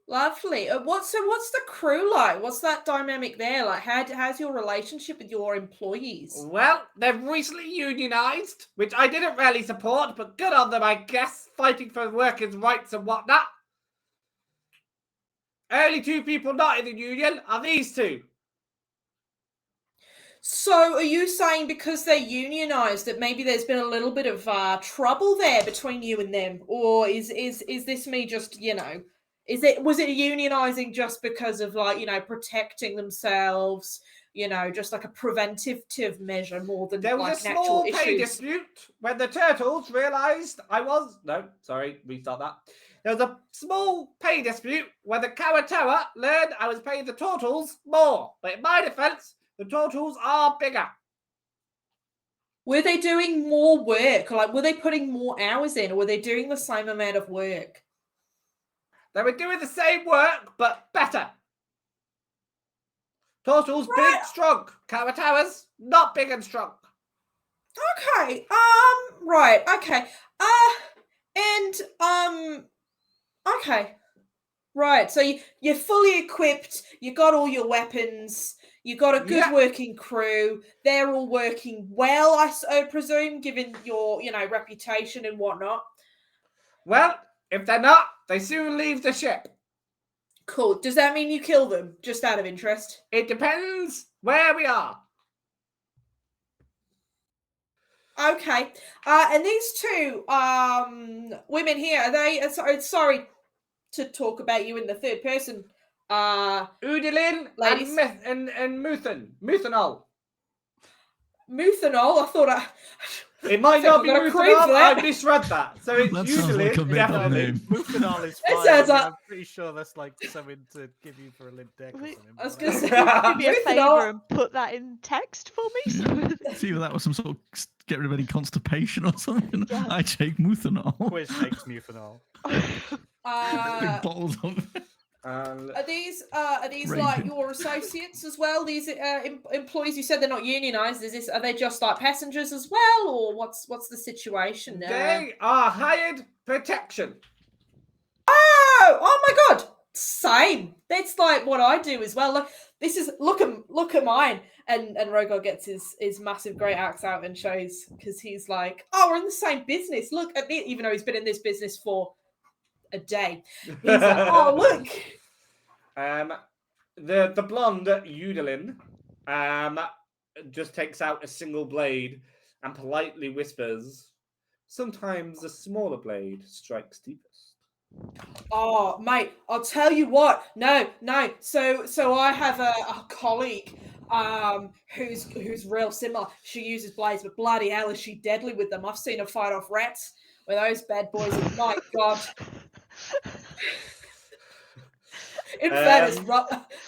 Lovely. What's the crew like? What's that dynamic there? Like, how's your relationship with your employees? Well, they've recently unionised, which I didn't really support, but good on them, I guess, fighting for workers' rights and whatnot. Only 2 people not in the union are these 2. So, are you saying because they're unionised that maybe there's been a little bit of trouble there between you and them, or is this me just was it unionising just because of like protecting themselves, just like a preventative measure more than There was like a an actual small pay issue. dispute when the turtles realised restart that. There was a small pay dispute when the Kawatoa learned I was paying the turtles more. But in my defence, the turtles are bigger. Were they doing more work? Like, were they putting more hours in, or were they doing the same amount of work? They were doing the same work, but better. Turtles big, strong. Kawatoas not big and strong. Okay. Right. Okay. Okay. Right. So you're fully equipped. You got all your weapons. You got a good working crew. They're all working well, I presume, given your reputation and whatnot. Well, if they're not, they soon leave the ship. Cool. Does that mean you kill them? Just out of interest. It depends where we are. Okay. And these two women here, are they? Sorry to talk about you in the third person. Udalin ladies. and Muthanol. Muthanol? I thought it might not be Muthanol. I misread that. So it's Udalin. Like definitely. Muthanol is fine. Sounds like... I'm pretty sure that's like something to give you for a limp dick or something. I was going to say, do me a favour and put that in text for me. See if that was some sort of get rid of any constipation or something. Yeah. I take Muthanol. Quiz takes Muthanol. Big bottles of it. Are these like your associates as well? These employees, you said they're not unionized. Are they just like passengers as well, or what's the situation there? They are hired protection. Oh my god, same. That's like what I do as well. Look at mine. And Rogor gets his massive great axe out and shows, because he's like, we're in the same business. Look at me, even though he's been in this business for a day. He's like, look. The blonde Udalin just takes out a single blade and politely whispers, "Sometimes a smaller blade strikes deepest." Oh, mate, I'll tell you what. No. So I have a colleague who's real similar. She uses blades, but bloody hell is she deadly with them. I've seen her fight off rats with those bad boys. And my god. In fairness,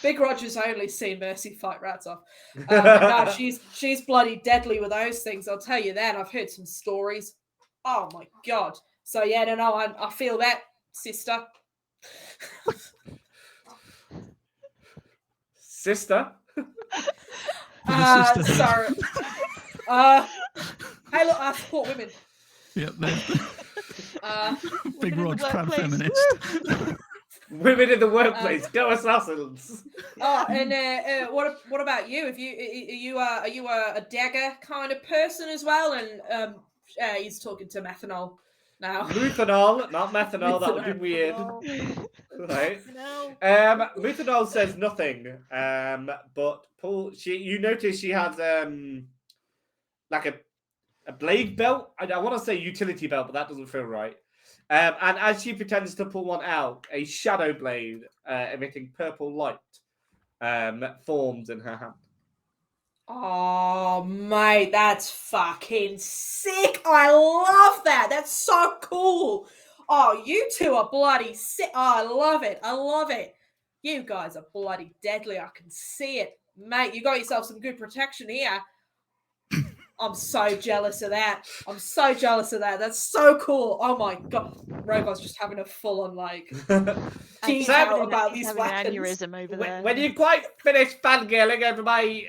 Big Roger's only seen Mercy fight rats off. No, she's bloody deadly with those things. I'll tell you that. I've heard some stories. Oh my god. So yeah, no, I feel that, sister. Sister. Sorry. Hey, look, I support women. Yep. Big Rog, proud feminist. Women in the workplace, go assassins. And what about you? Are you a dagger kind of person as well? And he's talking to Methanol now. Muthanol, not methanol. That would be weird. Right. No. Muthanol says nothing. But Paul, you notice she has like a blade belt. I want to say utility belt, but that doesn't feel right. And as she pretends to pull one out, a shadow blade emitting purple light forms in her hand. Oh, mate, that's fucking sick. I love that. That's so cool. Oh, you two are bloody sick. Oh, I love it. You guys are bloody deadly. I can see it. Mate, you got yourself some good protection here. I'm so jealous of that. That's so cool. Oh my god. Robot's just having a full-on geek out about these weapons. An aneurysm over there. When you quite finish fangirling over my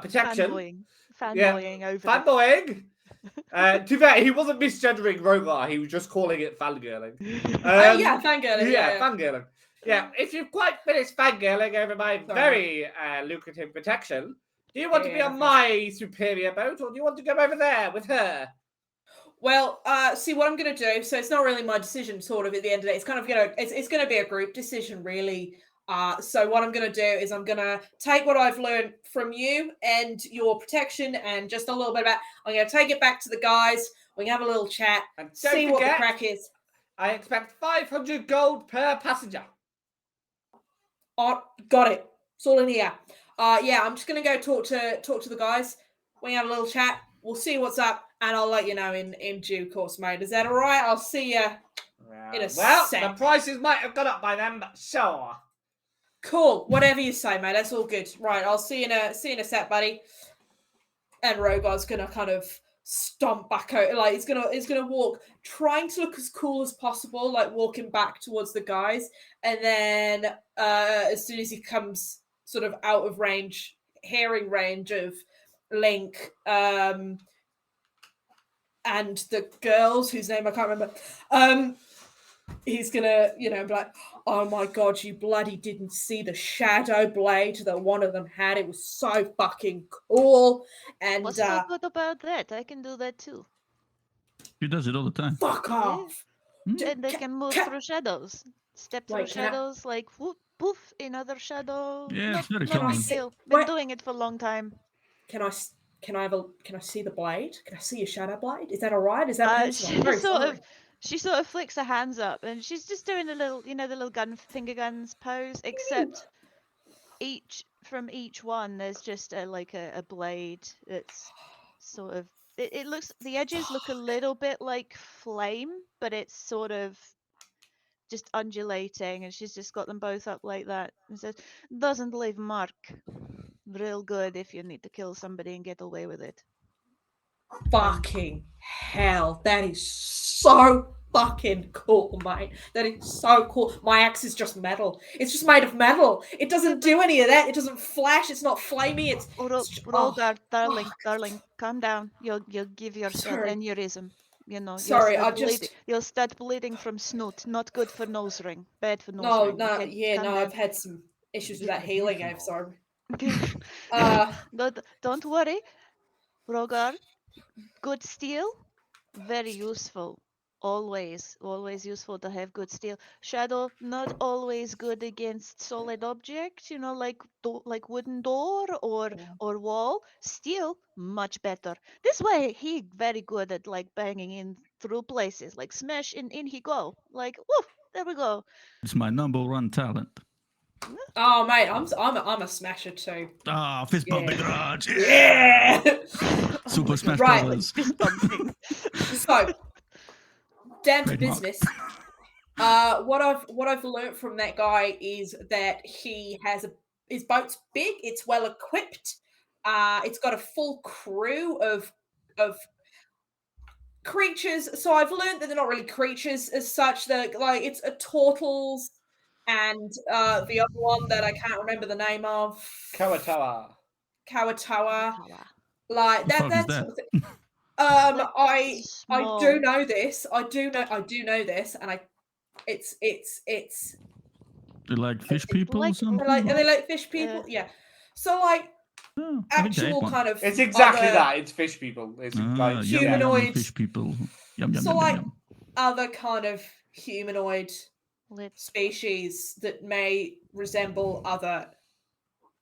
protection. Fanboying over fanboying. To that, he wasn't misgendering Rogar. He was just calling it fangirling. Fangirling. Yeah, fangirling. Yeah, if you've quite finished fangirling over my very lucrative protection, do you want to be on my superior boat, or do you want to go over there with her? Well, see what I'm going to do. So it's not really my decision, sort of. At the end of the day, it's kind of it's going to be a group decision, really. So what I'm going to do is I'm going to take what I've learned from you and your protection, and just a little bit about. I'm going to take it back to the guys. We can have a little chat, and see what the crack is. I expect 500 gold per passenger. Oh, got it. It's all in here. Yeah, I'm just gonna go talk to the guys. We have a little chat. We'll see what's up, and I'll let you know in due course, mate. Is that all right? I'll see you in a sec. The prices might have gone up by then, but sure. Cool. Whatever you say, mate. That's all good. Right. I'll see you in a sec, buddy. And Rogar's gonna kind of stomp back out, like he's gonna walk, trying to look as cool as possible, like walking back towards the guys, and then as soon as he comes sort of out of hearing range of Link and the girls whose name I can't remember, he's gonna, be like, oh my god, you bloody didn't see the shadow blade that one of them had. It was so fucking cool. And what's so good about that? I can do that too. He does it all the time. Fuck off. And they can move through shadows. Step through shadows, like whoop, poof, another shadow. Yeah, it's very no common. big deal. Been doing it for a long time. Can I see the blade? Can I see your shadow blade? Is that all right? Is that she sort of flicks her hands up, and she's just doing a little, the little finger guns pose, except from each one there's just a blade that's sort of, it looks, the edges look a little bit like flame, but it's sort of just undulating, and she's just got them both up like that and says, doesn't leave mark. Real good if you need to kill somebody and get away with it. Fucking hell, that is so fucking cool, mate. That is so cool. My axe is just metal. It's just made of metal. It doesn't do any of that. It doesn't flash. It's not flamey. It's Rogar, darling, calm down. You'll give yourself aneurysm. Sorry, you'll start bleeding from snoot. Not good for nose ring. Bad for nose ring. No, I've had some issues with that healing. I'm sorry. Don't worry, Rogar. Good steel, very useful. Always useful to have good steel. Shadow, not always good against solid objects, like wooden door or wall. Steel, much better. This way, he very good at banging in through places, like smash in he go. Woof, there we go. It's my number one talent. Oh mate, I'm a smasher too. Fist bumping garage. Yeah. Super Smash Brothers. Fist bumping. So, down to business. What I've learned from that guy is that his boat's big. It's well equipped. It's got a full crew of creatures. So I've learned that they're not really creatures as such. They're it's a turtles. And the other one that I can't remember the name of, Kawatawa. Like that. I do know this. I do know this, and it's. They like fish people or something? Are they like fish people? Yeah. So actual kind of. It's exactly that. It's fish people. It's like humanoid fish people. Yum, yum, so yum. Other kind of humanoid species that may resemble other,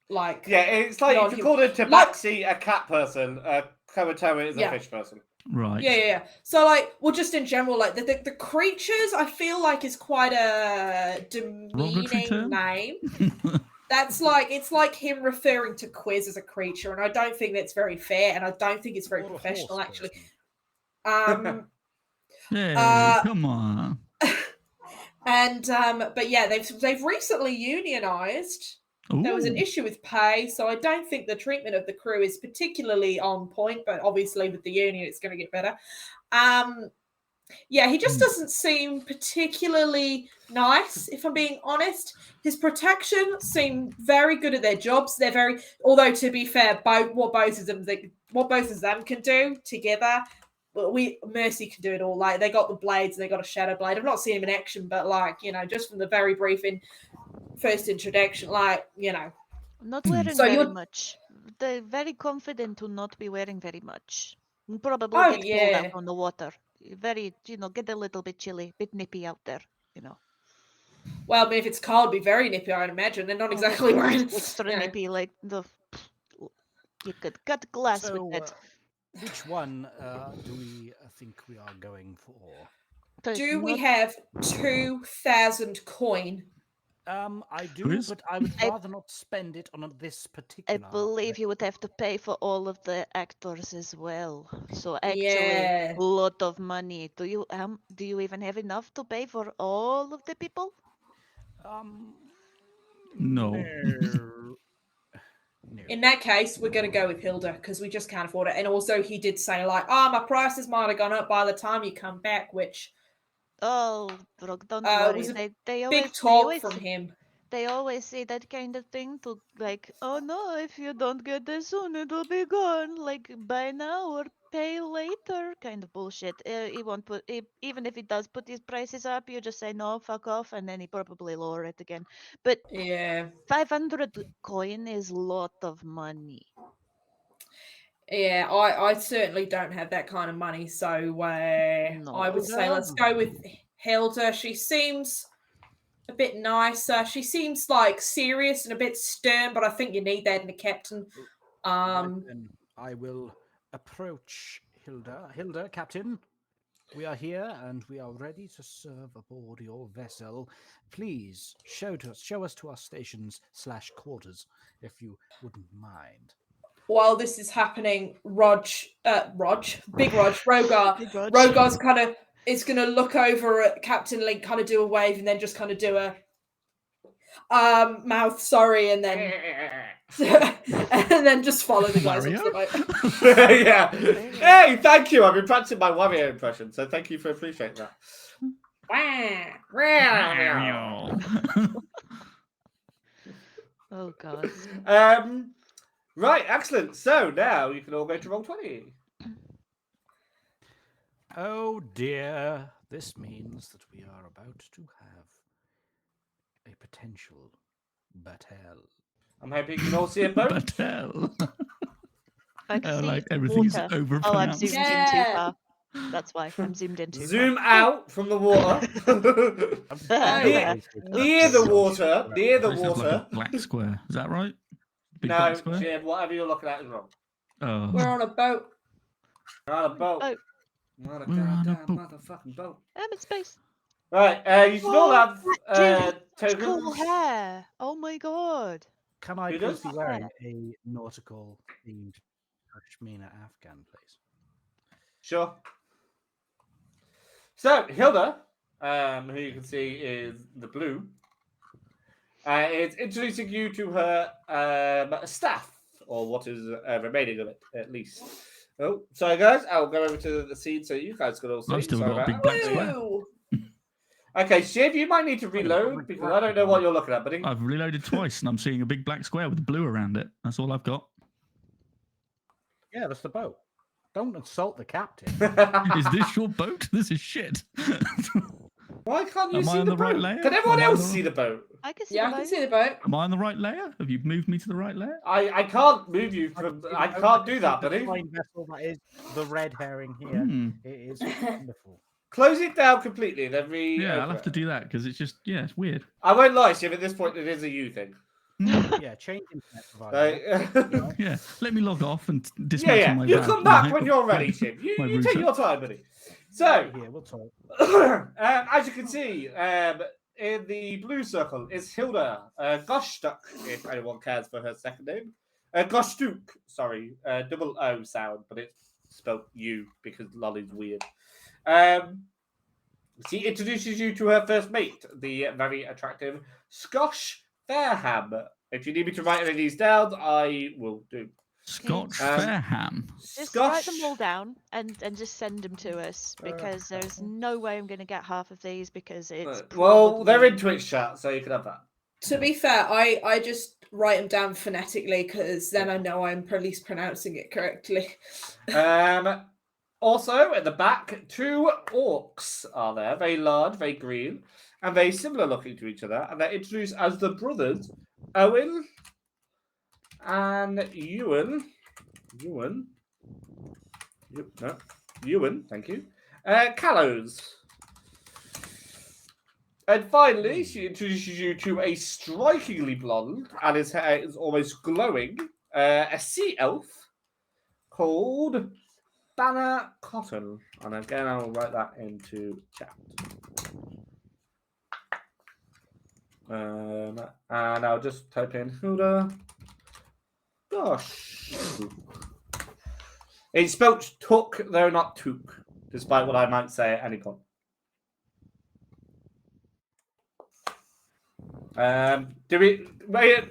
it's like if you called a tabaxi a cat person, a Kawatoa is a fish person. Right. Yeah. So just in general, the creatures, I feel like is quite a demeaning name. That's it's like him referring to Quiz as a creature, and I don't think that's very fair, and I don't think it's very professional actually. Yeah, come on. And but yeah, they've recently unionized. Ooh. There was an issue with pay, so I don't think the treatment of the crew is particularly on point, but obviously with the union it's going to get better. He just doesn't seem particularly nice, if I'm being honest. His protection seem very good at their jobs. They're very, although to be fair, what both of them can do together, Mercy can do it all. They got the blades and they got a shadow blade. I've not seen him in action, but just from the very brief first introduction, not wearing very much. They're very confident to not be wearing very much. Probably get pulled out on the water. Very, get a little bit chilly, bit nippy out there, Well, if it's cold, it'd be very nippy, I'd imagine. They're not exactly wearing extra nippy, you could cut glass with it. Which one do we think we are going for? Do we have 2,000 coin I do, Quiz? but I would rather not spend it on this I particular. believe you would have to pay for all of the actors as well. So actually, Yeah. a lot of money. Do you even have enough to pay for all of the people? No. No. In that case, we're going to go with Hilda because we just can't afford it. And also, he did say, like, oh, my prices might have gone up by the time you come back, which Oh, Brooke, don't worry. was a They big always talk from him. they always say that kind of thing to like, oh no, if you don't get this soon, it'll be gone. Like buy now or pay later, kind of bullshit. He won't even if he does put his prices up, you just say no, fuck off, and then he probably lower it again. But Yeah. 500 coin is a lot of money. Yeah, I certainly don't have that kind of money. So I would say let's go with Hilda. She seems a bit nicer. She seems like serious and a bit stern, but I think you need that in a captain. Right then, I will approach Hilda. Hilda, Captain, we are here and we are ready to serve aboard your vessel. Please show us to our stations/quarters, if you wouldn't mind. While this is happening, Big Rog, Rogar, Big Rog. Rogar's kind of is going to look over at Captain Link, kind of do a wave, and then just kind of do a mouth sorry, and then and then just follow the guys onto the boat. Yeah. Hey, thank you. I've been practicing my Wario impression, so thank you for appreciating that. Oh god. Right, excellent. So now you can all go to Roll20. Oh dear, this means that we are about to have a potential battle. I'm hoping you can all see a boat. Battelle. I can see like everything's water. overpronounced. Oh, I'm zoomed in too Yeah. far. That's why I'm zoomed in too Zoom far. out from the water. Near the water. Near the This is like water. a black square. Is that right? Big No, black square? Jim, whatever you're looking at is wrong. Oh. We're on a boat. We're on a boat. Oh. We're on a We're on a goddamn boat. motherfucking boat. I'm in space. Right, you can all have Dude, that's cool tokens. hair. Oh my god. Can I Who please does? be wearing a nautical themed Pashmina Afghan, please? Sure. So, Hilda, who you can see is the blue, is introducing you to her staff, or what is remaining of it, at least. Oh, sorry, guys. I'll go over to the scene so you guys can all see. I've still Sorry got a about big that. black square. Woo! Okay, Shiv, you might need to reload because I don't know what you're looking at, buddy. I've reloaded twice and I'm seeing a big black square with blue around it. That's all I've got. Yeah, that's the boat. Don't insult the captain. Is this your boat? This is shit. Why can't you Am I see on the the right boat? layer? Can everyone Am I on else the see the boat? I can see Yeah, I the can boat. see the boat. Am I on the right layer? Have you moved me to the right layer? I can't move you from. I can't do that, buddy. The fine vessel that is the red herring here. Hmm. It is wonderful. Close it down completely, then Yeah, I'll have to do that because it's just, yeah, it's weird. I won't lie, Shiv. At this point, it is a you thing. Yeah, change internet provider. Like, Yeah, let me log off and dismantle my You van. come back when you're ready, Shiv. My You take router. your time, buddy. So, Here, we'll talk. as you can see, in the blue circle is Hilda Goshtuk, if anyone cares for her second name. Goshtuk, sorry, double O sound, but it's spelled U because Lolly's weird. She introduces you to her first mate, the very attractive Scotch Fairham. If you need me to write any of these down, I will do. Scotch Fairham. Just write them all down and just send them to us because there's no way I'm going to get half of these because it's Well, they're in probably- Twitch chat, so you can have that. To be fair, I just write them down phonetically because then I know I'm at least pronouncing it correctly. Also, at the back, two orcs are there, very large, very green, and very similar looking to each other. And they're introduced as the brothers Owen and Ewan. Ewan, thank you. Callows. And finally, she introduces you to a strikingly blonde, and his hair is almost glowing, a sea elf called Banner Cotton. And again, I'll write that into chat. And I'll just type in Hilda. Gosh. It's spelled took, though not took, despite what I might say at any point. Do we?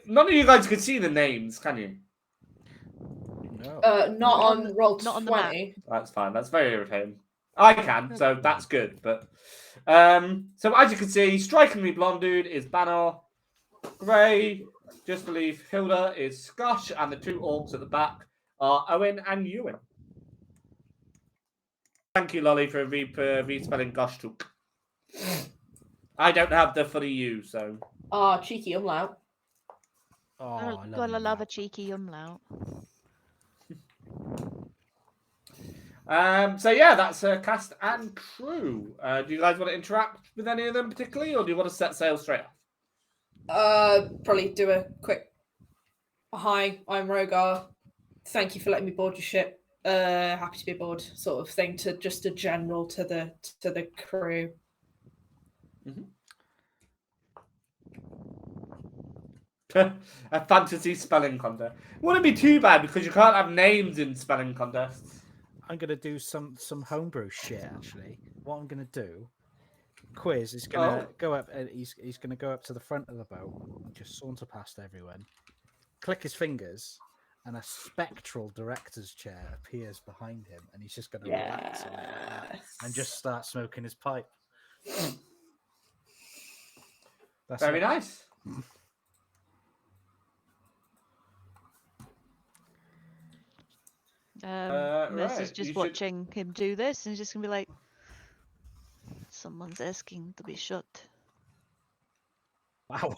None of you guys can see the names, can you? No. Not on roll not on the map. 20. That's fine. That's very irritating. I can, so that's good. But so as you can see, strikingly blonde dude is Banner. Grey, just believe Hilda is Scosh, and the two orcs at the back are Owen and Ewan. Thank you, Lolly, for respelling Goshtuk. I don't have the funny U, so. Ah, cheeky umlaut. Oh, Gotta love a cheeky umlaut. So yeah, that's cast and crew. Do you guys want to interact with any of them particularly, or do you want to set sail straight off? Probably do a quick. Hi, I'm Rogar. Thank you for letting me board your ship. Happy to be aboard, sort of thing. To just a general to the crew. Mm-hmm. A fantasy spelling contest. Wouldn't be too bad because you can't have names in spelling contests. I'm gonna do some homebrew shit actually. What I'm gonna do, Quiz is gonna go up and he's gonna go up to the front of the boat and just saunter past everyone, click his fingers, and a spectral director's chair appears behind him, and he's just gonna relax on it like that and just start smoking his pipe. That's Very it. nice. Nurse is right, just you should- watching him do this, and he's just gonna be like, "Someone's asking to be shot." Wow.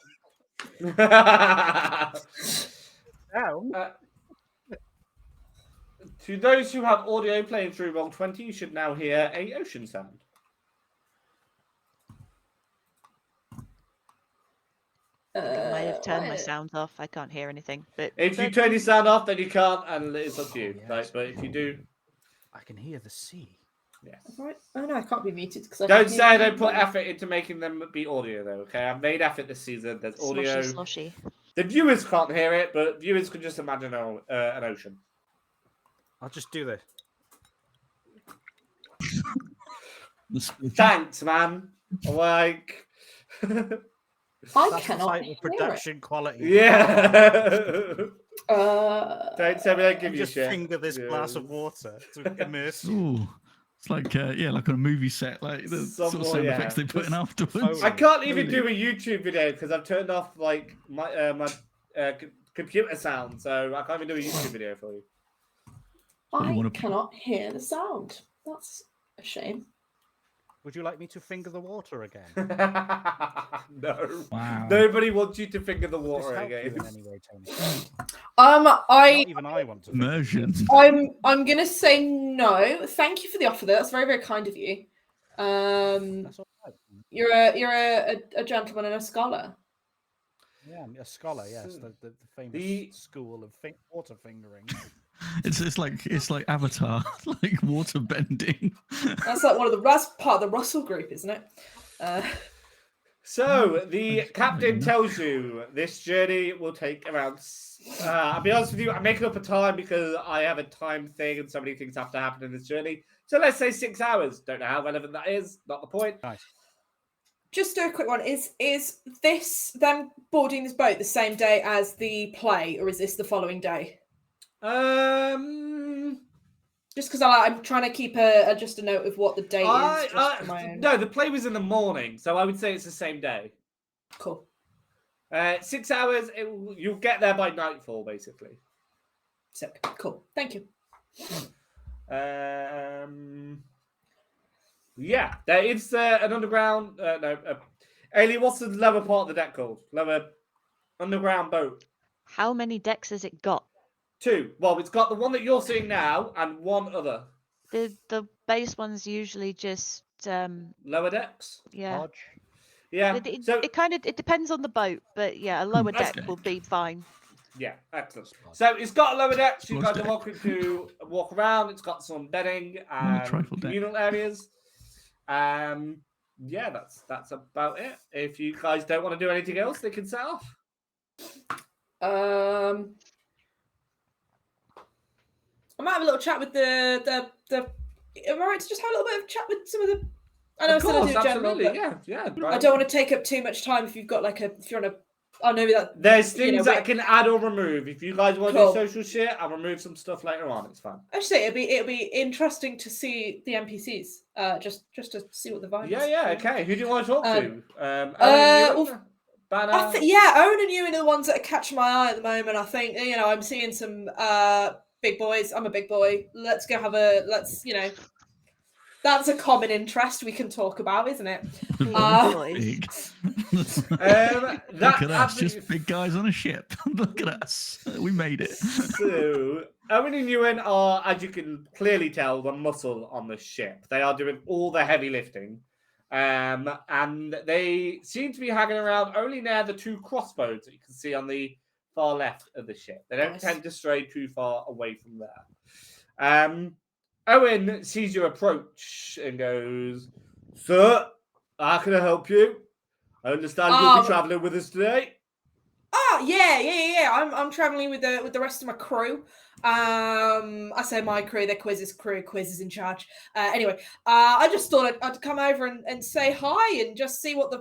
To those who have audio playing through Roll20, you should now hear a ocean sound. I might have turned my sound off. I can't hear anything. But If you turn your sound off, then you can't, and it's up to you. yes. Right? But if you do, I can hear the sea. yes. Right. Oh no, I can't be muted because Don't say I don't put effort into making them be audio, though. Okay, I've made effort this season. There's audio. sloshy. The viewers can't hear it, but viewers can just imagine an ocean. I'll just do this. Thanks, man. Like, I That's cannot the hear production quality. yeah. it. Don't tell me I give you Just shit. finger this glass Yeah. of water to immerse you. Ooh, it's like like on a movie set, like the sort of sound effects they put in afterwards. I can't even do a YouTube video because I've turned off like my computer sound, so I can't even do a YouTube video for you. I cannot hear the sound. That's a shame. Would you like me to finger the water again? No. Wow. Nobody wants you to finger the Does this water help you again. in any way, Tony? Not even I want to. Immersion. I'm gonna say no. Thank you for the offer, though. That's very, very kind of you. That's all right. You're a gentleman and a scholar. Yeah, I'm a scholar. Yes, the famous school of water fingering. It's like Avatar, like water bending. That's like that's part of the Russell group, isn't it? So the captain tells you this journey will take around. I'll be honest with you, I'm making up a time because I have a time thing and so many things have to happen in this journey. So let's say 6 hours. Don't know how relevant that is. Not the point. Nice. Just do a quick one. Is this them boarding this boat the same day as the play, or is this the following day? Just because I'm trying to keep just a note of what the date is. Just for my own. No, the play was in the morning, so I would say it's the same day. Cool. 6 hours. You'll get there by nightfall, basically. Sick. Cool. Thank you. Yeah, there is an underground. Ailey, what's the lower part of the deck called? Lower underground boat. How many decks has it got? 2. Well, it's got the one that you're seeing now and one other. The base one's usually just Lower decks. yeah. Hodge. Yeah. It depends on the boat, but yeah, a lower deck will be fine. Yeah, excellent. So it's got a lower deck. So you guys are Deck. welcome to walk around. It's got some bedding and trifle deck. communal areas. yeah, that's about it. If you guys don't want to do anything else, they can set off. I might have a little chat with the. Am I right to just have a little bit of chat with some of the? I know Of I said I course, do general, absolutely, but yeah. I don't want to take up too much time. If you've got like if you're on a, oh maybe that. There's things you know, that I can add or remove. If you guys want Cool. to do social shit, I'll remove some stuff later on. It's fine. I say it'll be interesting to see the NPCs. Just to see what the vibe is. Yeah. Okay. Who do you want to talk to? Owen and Ewan? Banner? Owen and Ewan are the ones that are catching my eye at the moment. I think I'm seeing some big boys. I'm a big boy. Let's go have a That's a common interest we can talk about, isn't it? Big. Look at us, just big guys on a ship. Look at us. We made it. So, Owen and Ewan are, as you can clearly tell, the muscle on the ship. They are doing all the heavy lifting. And they seem to be hanging around only near the two crossbows that you can see on the far left of the ship. They don't tend to stray too far away from there. Owen sees you approach and goes, "Sir, how can I help you? I understand you'll be traveling with us today." Oh yeah. I'm traveling with the rest of my crew. I say my crew, they're Quiz's crew. Quiz is in charge. Anyway, I just thought I'd come over and say hi and just see what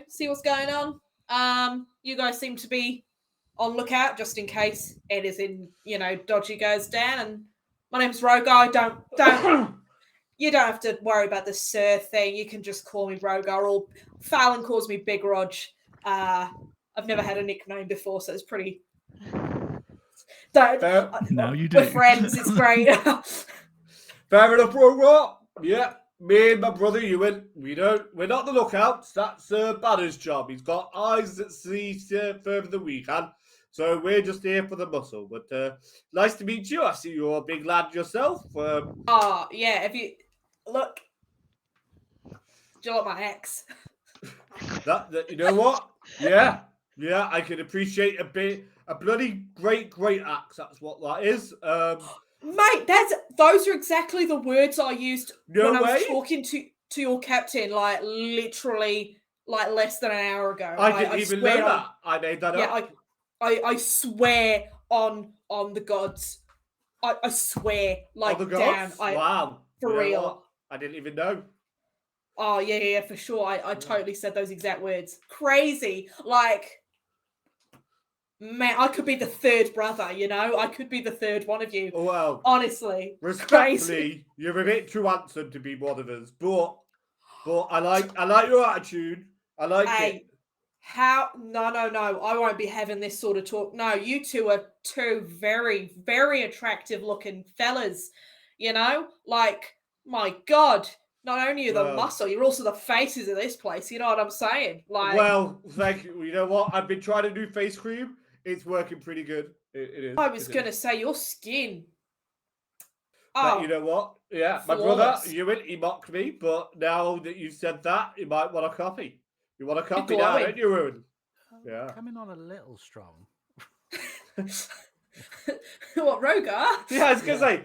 see what's going on. You guys seem to be on lookout just in case anything dodgy goes down. And my name's Rogar. Don't you don't have to worry about the sir thing. You can just call me Rogar. Or Fallon calls me Big Rog. I've never had a nickname before, so it's pretty. Now you do. We're friends. It's great. Fair enough, Rogar. Yeah, me and my brother Ewan. We're not the lookouts. That's Banner's job. He's got eyes that see further than we can. So we're just here for the muscle. But nice to meet you. I see you're a big lad yourself. Yeah. If you look, do you like my ex? That you know what? Yeah. I can appreciate a bloody great axe. That's what that is. Mate, those are exactly the words I used when I was talking to your captain, like literally, like less than an hour ago. I didn't even know that. I made that up. I swear on the gods. I swear, like, on the gods? Wow, for real. What? I didn't even know. Oh yeah, for sure. I totally said those exact words. Crazy, like. Man, I could be the third brother, I could be the third one of you. Well, honestly, respectfully, you're a bit too handsome to be one of us. But I like your attitude. I like it. How? No. I won't be having this sort of talk. No, you two are two very, very attractive looking fellas. Like, my God. Not only are the muscle, you're also the faces of this place. You know what I'm saying? Like, well, thank you. You know what? I've been trying to do face cream. It's working pretty good. It is. I was going to say your skin. But you know what? Yeah, my brother, Ewan, he mocked me. But now that you've said that, you might want a copy. You want a copy now, don't you, Ewan? Yeah. Coming on a little strong. What, Rogar? Yeah, I was going to say,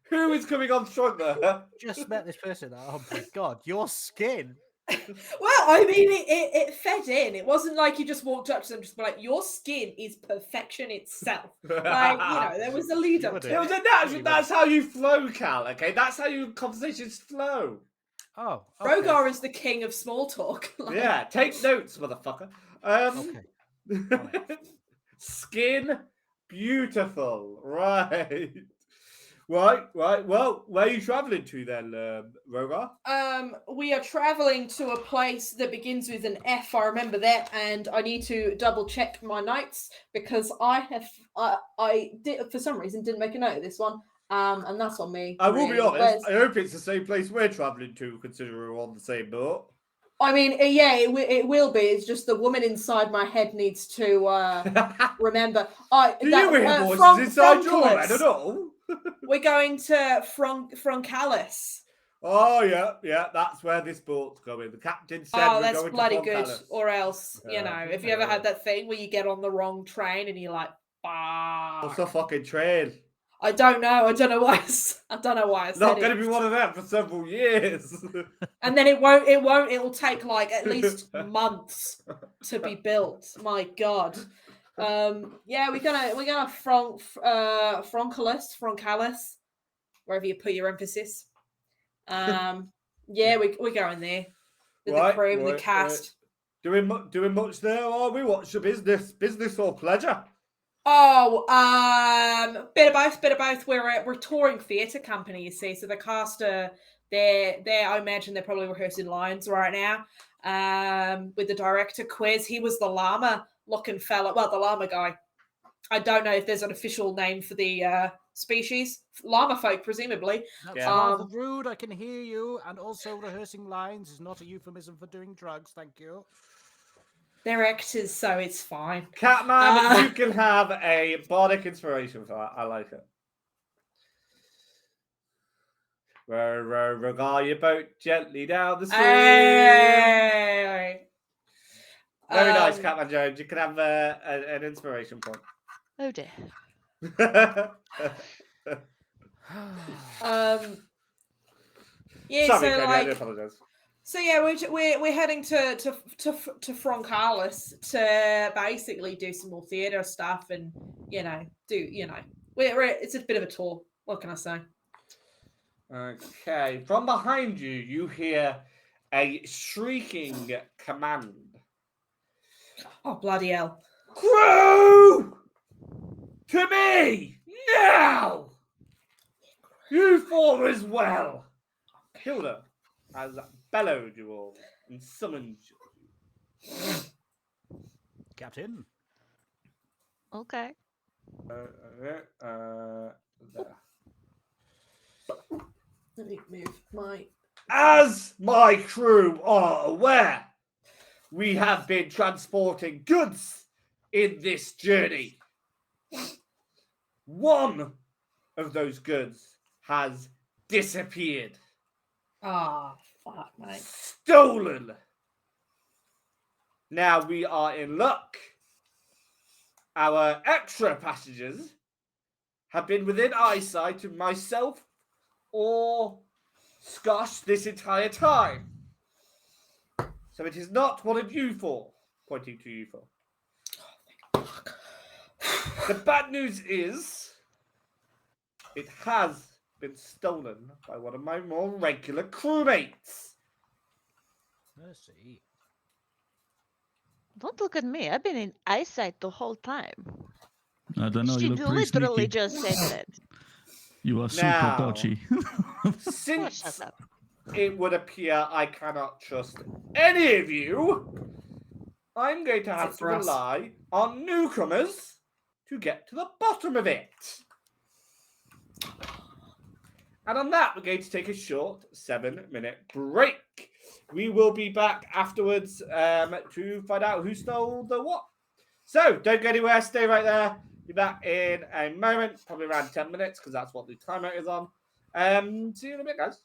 who is coming on stronger? Just met this person. Oh my God, your skin. Well, I mean, it fed in. It wasn't like you just walked up to them and just be like, your skin is perfection itself. Like, there was a lead up to it. It was a natural. That's how you flow, Cal, okay? That's how your conversations flow. Oh, okay. Rogar is the king of small talk. Like... Yeah, take notes, motherfucker. Okay. Skin, beautiful. Right. Right. Well, where are you travelling to then, Rogar? We are travelling to a place that begins with an F. I remember that, and I need to double check my notes because I did for some reason didn't make a note of this one. And that's on me. I will be honest. I hope it's the same place we're travelling to, considering we're on the same boat. I mean, yeah, it will be. It's just the woman inside my head needs to remember. Do you hear voices inside your head at all? We're going to Froncalis. Oh yeah, that's where this boat's going. The captain said we're that's going bloody to good. Froncalis. Or else, if you ever had that thing where you get on the wrong train and you're like, bah. What's a fucking train? I don't know. I don't know why. I don't know why I said Not it. going to be one of them for several years. And then it won't. It'll take like at least months to be built. My God. Yeah, we're gonna froncalis, wherever you put your emphasis. Yeah, we're going there with the crew and the cast. Doing much there, are we? What's your business or pleasure? Oh, bit of both. We're touring theatre company, you see. So the cast are they're I imagine they're probably rehearsing lines right now. With the director Quiz, he was the llama looking fella. Well, the llama guy. I don't know if there's an official name for the species. Llama folk, presumably. That's rather rude. I can hear you, and also rehearsing lines is not a euphemism for doing drugs. Thank you. They're actors, so it's fine. Catman, you can have a bardic inspiration for that. I like it. Row your boat gently down the stream. Hey. Very nice, Catman Jones. You can have an inspiration point. Oh dear. Yeah. Sorry, so Cody, like, I do apologize. So yeah, we're heading to Froncalis to basically do some more theatre stuff and it's a bit of a tour. What can I say? Okay, from behind you, you hear a shrieking command. Oh bloody hell! Crew, to me now. You four as well. Hilda has bellowed you all and summoned you. Captain. Okay. There. Let me move my. As my crew are aware, we have been transporting goods in this journey. One of those goods has disappeared. Ah, fuck, mate. Stolen. Now we are in luck. Our extra passengers have been within eyesight of myself or Scosh this entire time. So it is not one of you four, pointing to you four. The bad news is it has been stolen by one of my more regular crewmates. Mercy. Don't look at me. I've been in eyesight the whole time. I don't know. She You look pretty literally sneaky. just said that. You are super Now, dodgy. Oh, Since shut up. it would appear I cannot trust any of you, I'm going to have to rely on newcomers to get to the bottom of it. And on that, we're going to take a short 7-minute break. We will be back afterwards to find out who stole the what. So don't go anywhere. Stay right there. Be back in a moment, probably around 10 minutes, because that's what the timer is on. See you in a bit, guys.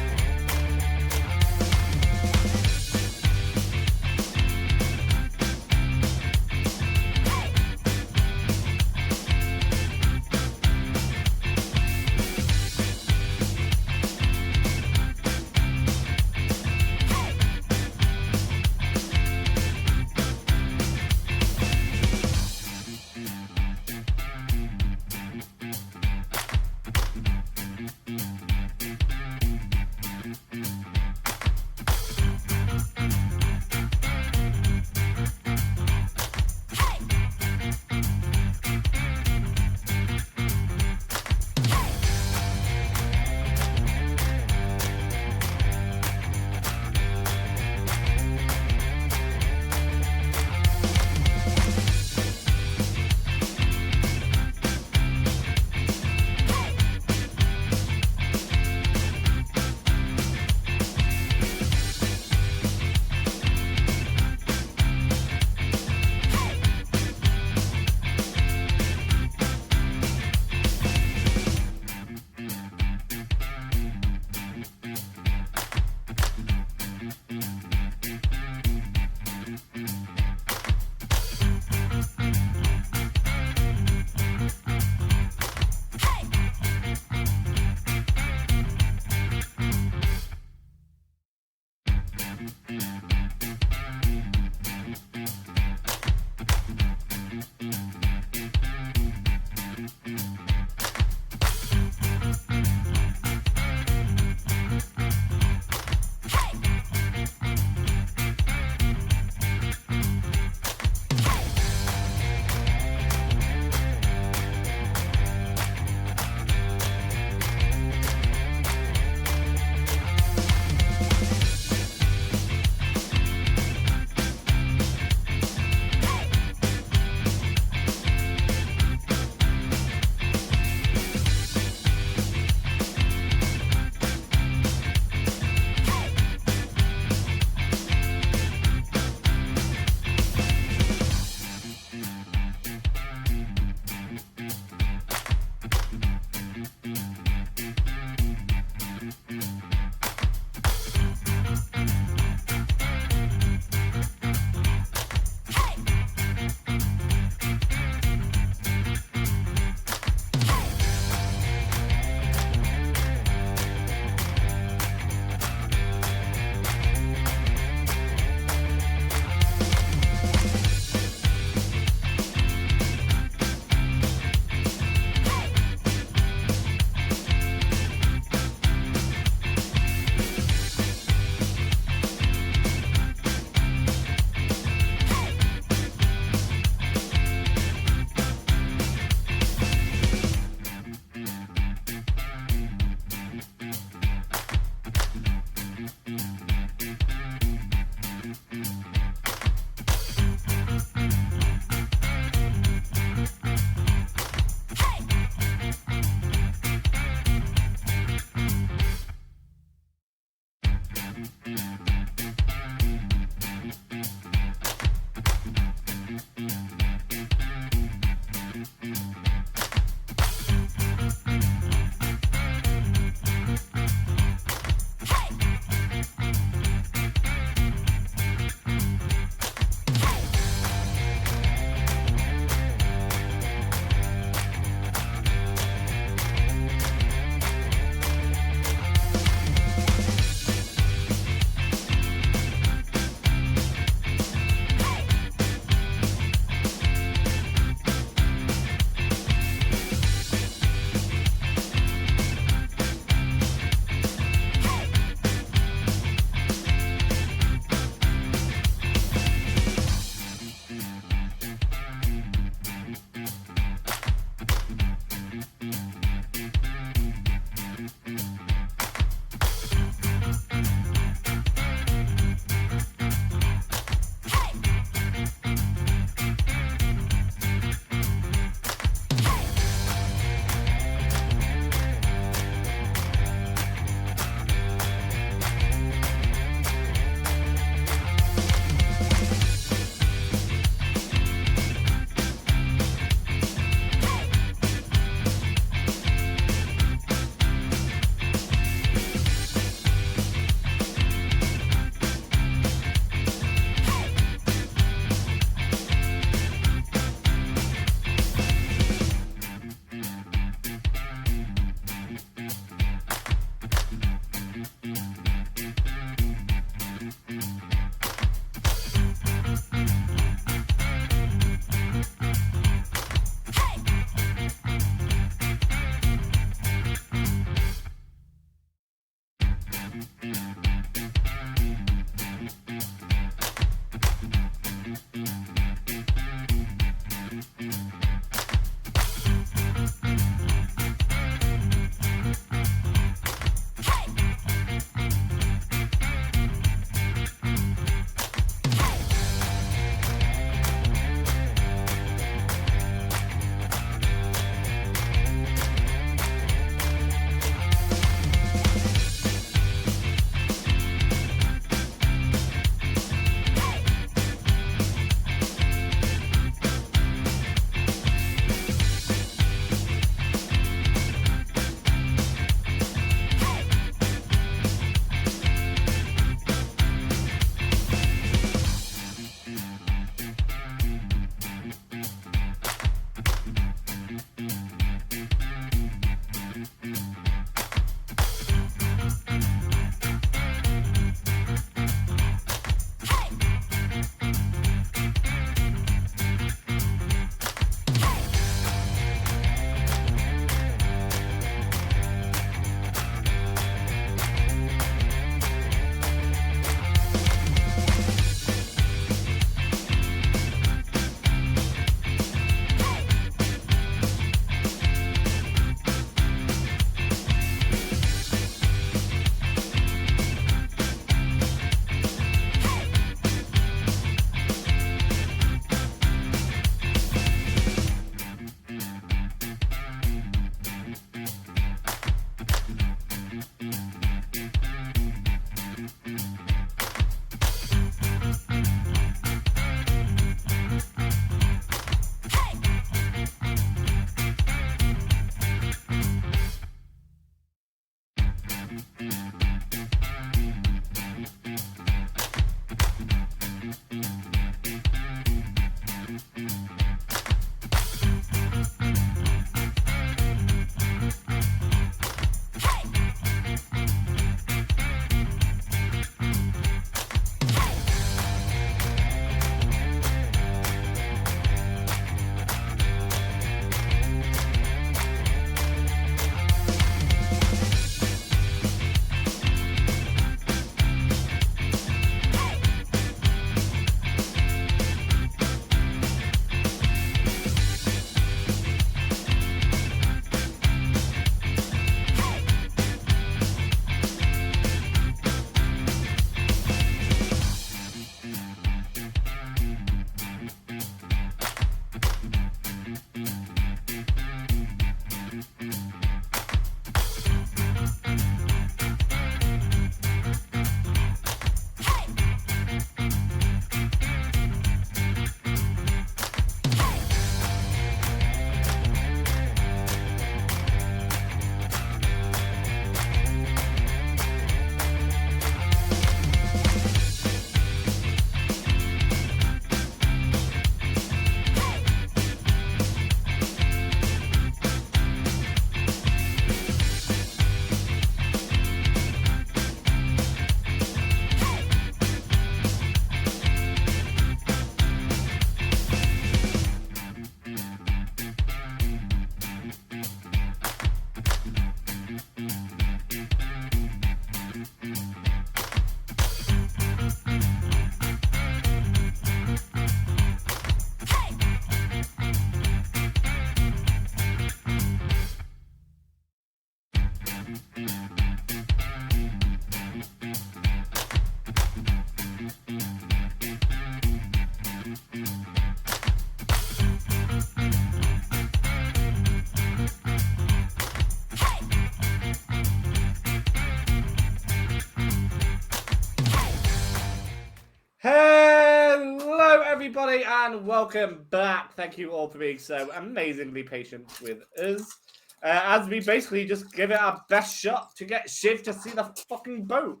everybody, and welcome back. Thank you all for being so amazingly patient with us. As we basically just give it our best shot to get Shiv to see the fucking boat.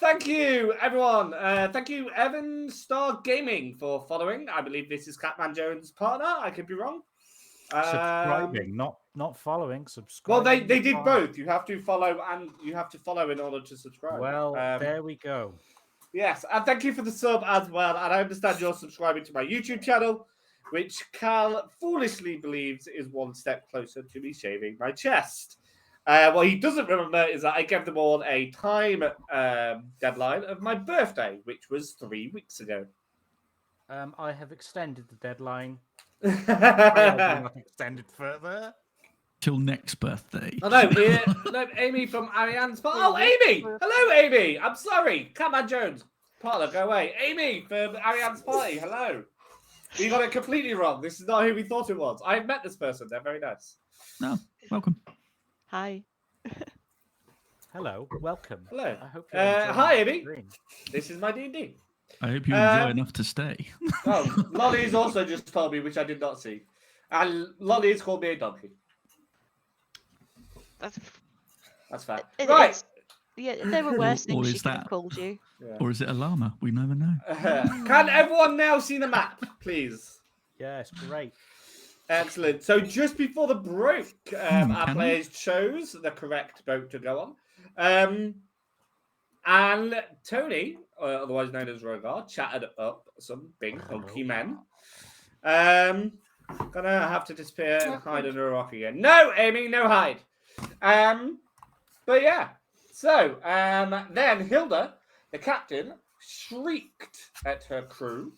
Thank you, everyone. Thank you, Evan Star Gaming, for following. I believe this is Catman Jones' partner. I could be wrong. Subscribing, not following. Well, Subscribing. they did both. You have to follow, and you have to follow in order to subscribe. Well, there we go. Yes, and thank you for the sub as well. And I understand you're subscribing to my YouTube channel, which Cal foolishly believes is one step closer to me shaving my chest. What he doesn't remember is that I gave them all a time deadline of my birthday, which was 3 weeks ago. I have extended the deadline. I have not extended further. Till next birthday. Oh, no, Amy from Ariane's party. Oh, Amy! Hello, Amy! I'm sorry. Catman Jones. Partner, go away. Amy from Ariane's party. Hello. We got it completely wrong. This is not who we thought it was. I've met this person. They're very nice. No, welcome. Hi. Hello, welcome. Hello. I hope you're enjoying hi, the Amy. stream. This is my D&D. I hope you enjoy enough to stay. Oh, Lolly's also just told me, which I did not see. And Lolly's called me a donkey. That's fair. Right. Yeah, there were worse Or things is she could have that- called you. Yeah. Or is it a llama? We never know. Can everyone now see the map, please? Yes, great. Excellent. So just before the break, our can players chose the correct boat to go on. And Tony, otherwise known as Rogar, chatted up some big hunky men. Gonna have to disappear and hide under a rock again. No, Amy, no hide. But yeah. So then Hilda, the captain, shrieked at her crew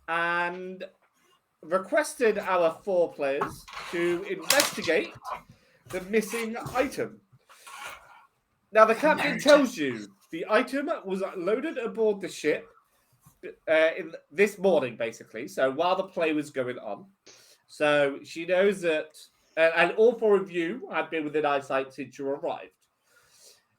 and requested our 4 players to investigate the missing item. Now, the captain tells you the item was loaded aboard the ship this morning, basically. So while the play was going on. So she knows that, and all 4 of you have been within eyesight since you arrived.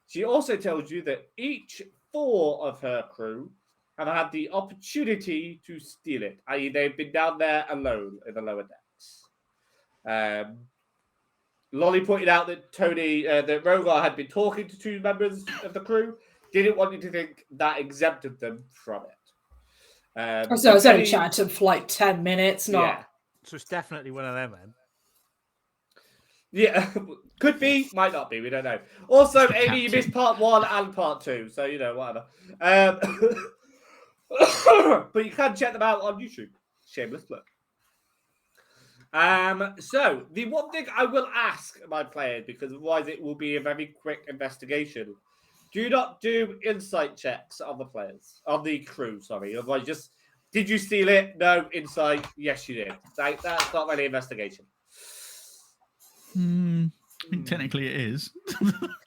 She also tells you that each 4 of her crew have had the opportunity to steal it, i.e. they've been down there alone in the lower decks. Lolly pointed out that that Rogar had been talking to 2 members of the crew, didn't want you to think that exempted them from it. So I was only chatting to him for like 10 minutes, not... Yeah. So it's definitely one of them then. Yeah, could be, might not be, we don't know. Also, It's the Amy, you captain. missed part 1 and part 2, so, you know, whatever. But you can check them out on YouTube. Shameless plug. So, the one thing I will ask my players, because otherwise it will be a very quick investigation, do not do insight checks on the players, on the crew, sorry. Otherwise, just, did you steal it? No, insight, yes you did. That's not really investigation. I think technically it is.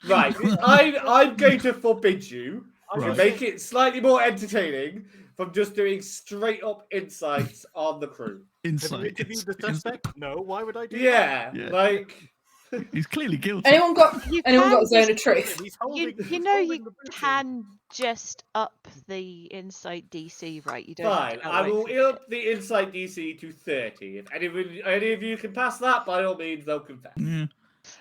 Right, I'm going to forbid you to Right. make it slightly more entertaining from just doing straight up insights on the crew. Have you Insight. interviewed the It's- suspect? No, why would I do that? Yeah, Yeah. like He's clearly guilty. Anyone got You anyone got can zone of just- truth? He's holding, You he's know holding you the boot in. can just up the insight DC, right? You don't. fine. I will up the insight DC to 30. If any of you can pass that, by all means, they'll confess. Yeah.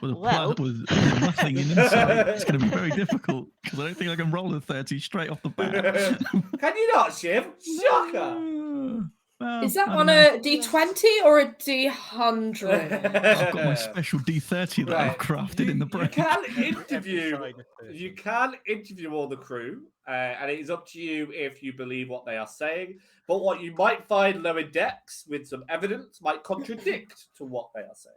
With, Well. with nothing in insight, it's going to be very difficult because I don't think I can roll a 30 straight off the bat. Can you not, Shiv? Shocker! Well, Is that I on don't know. a D20 or a D100? I've got my special D30 that I've Right. crafted in the You brain. can Every interview. side of 30. You can interview all the crew, and it is up to you if you believe what they are saying. But what you might find lower decks with some evidence might contradict to what they are saying.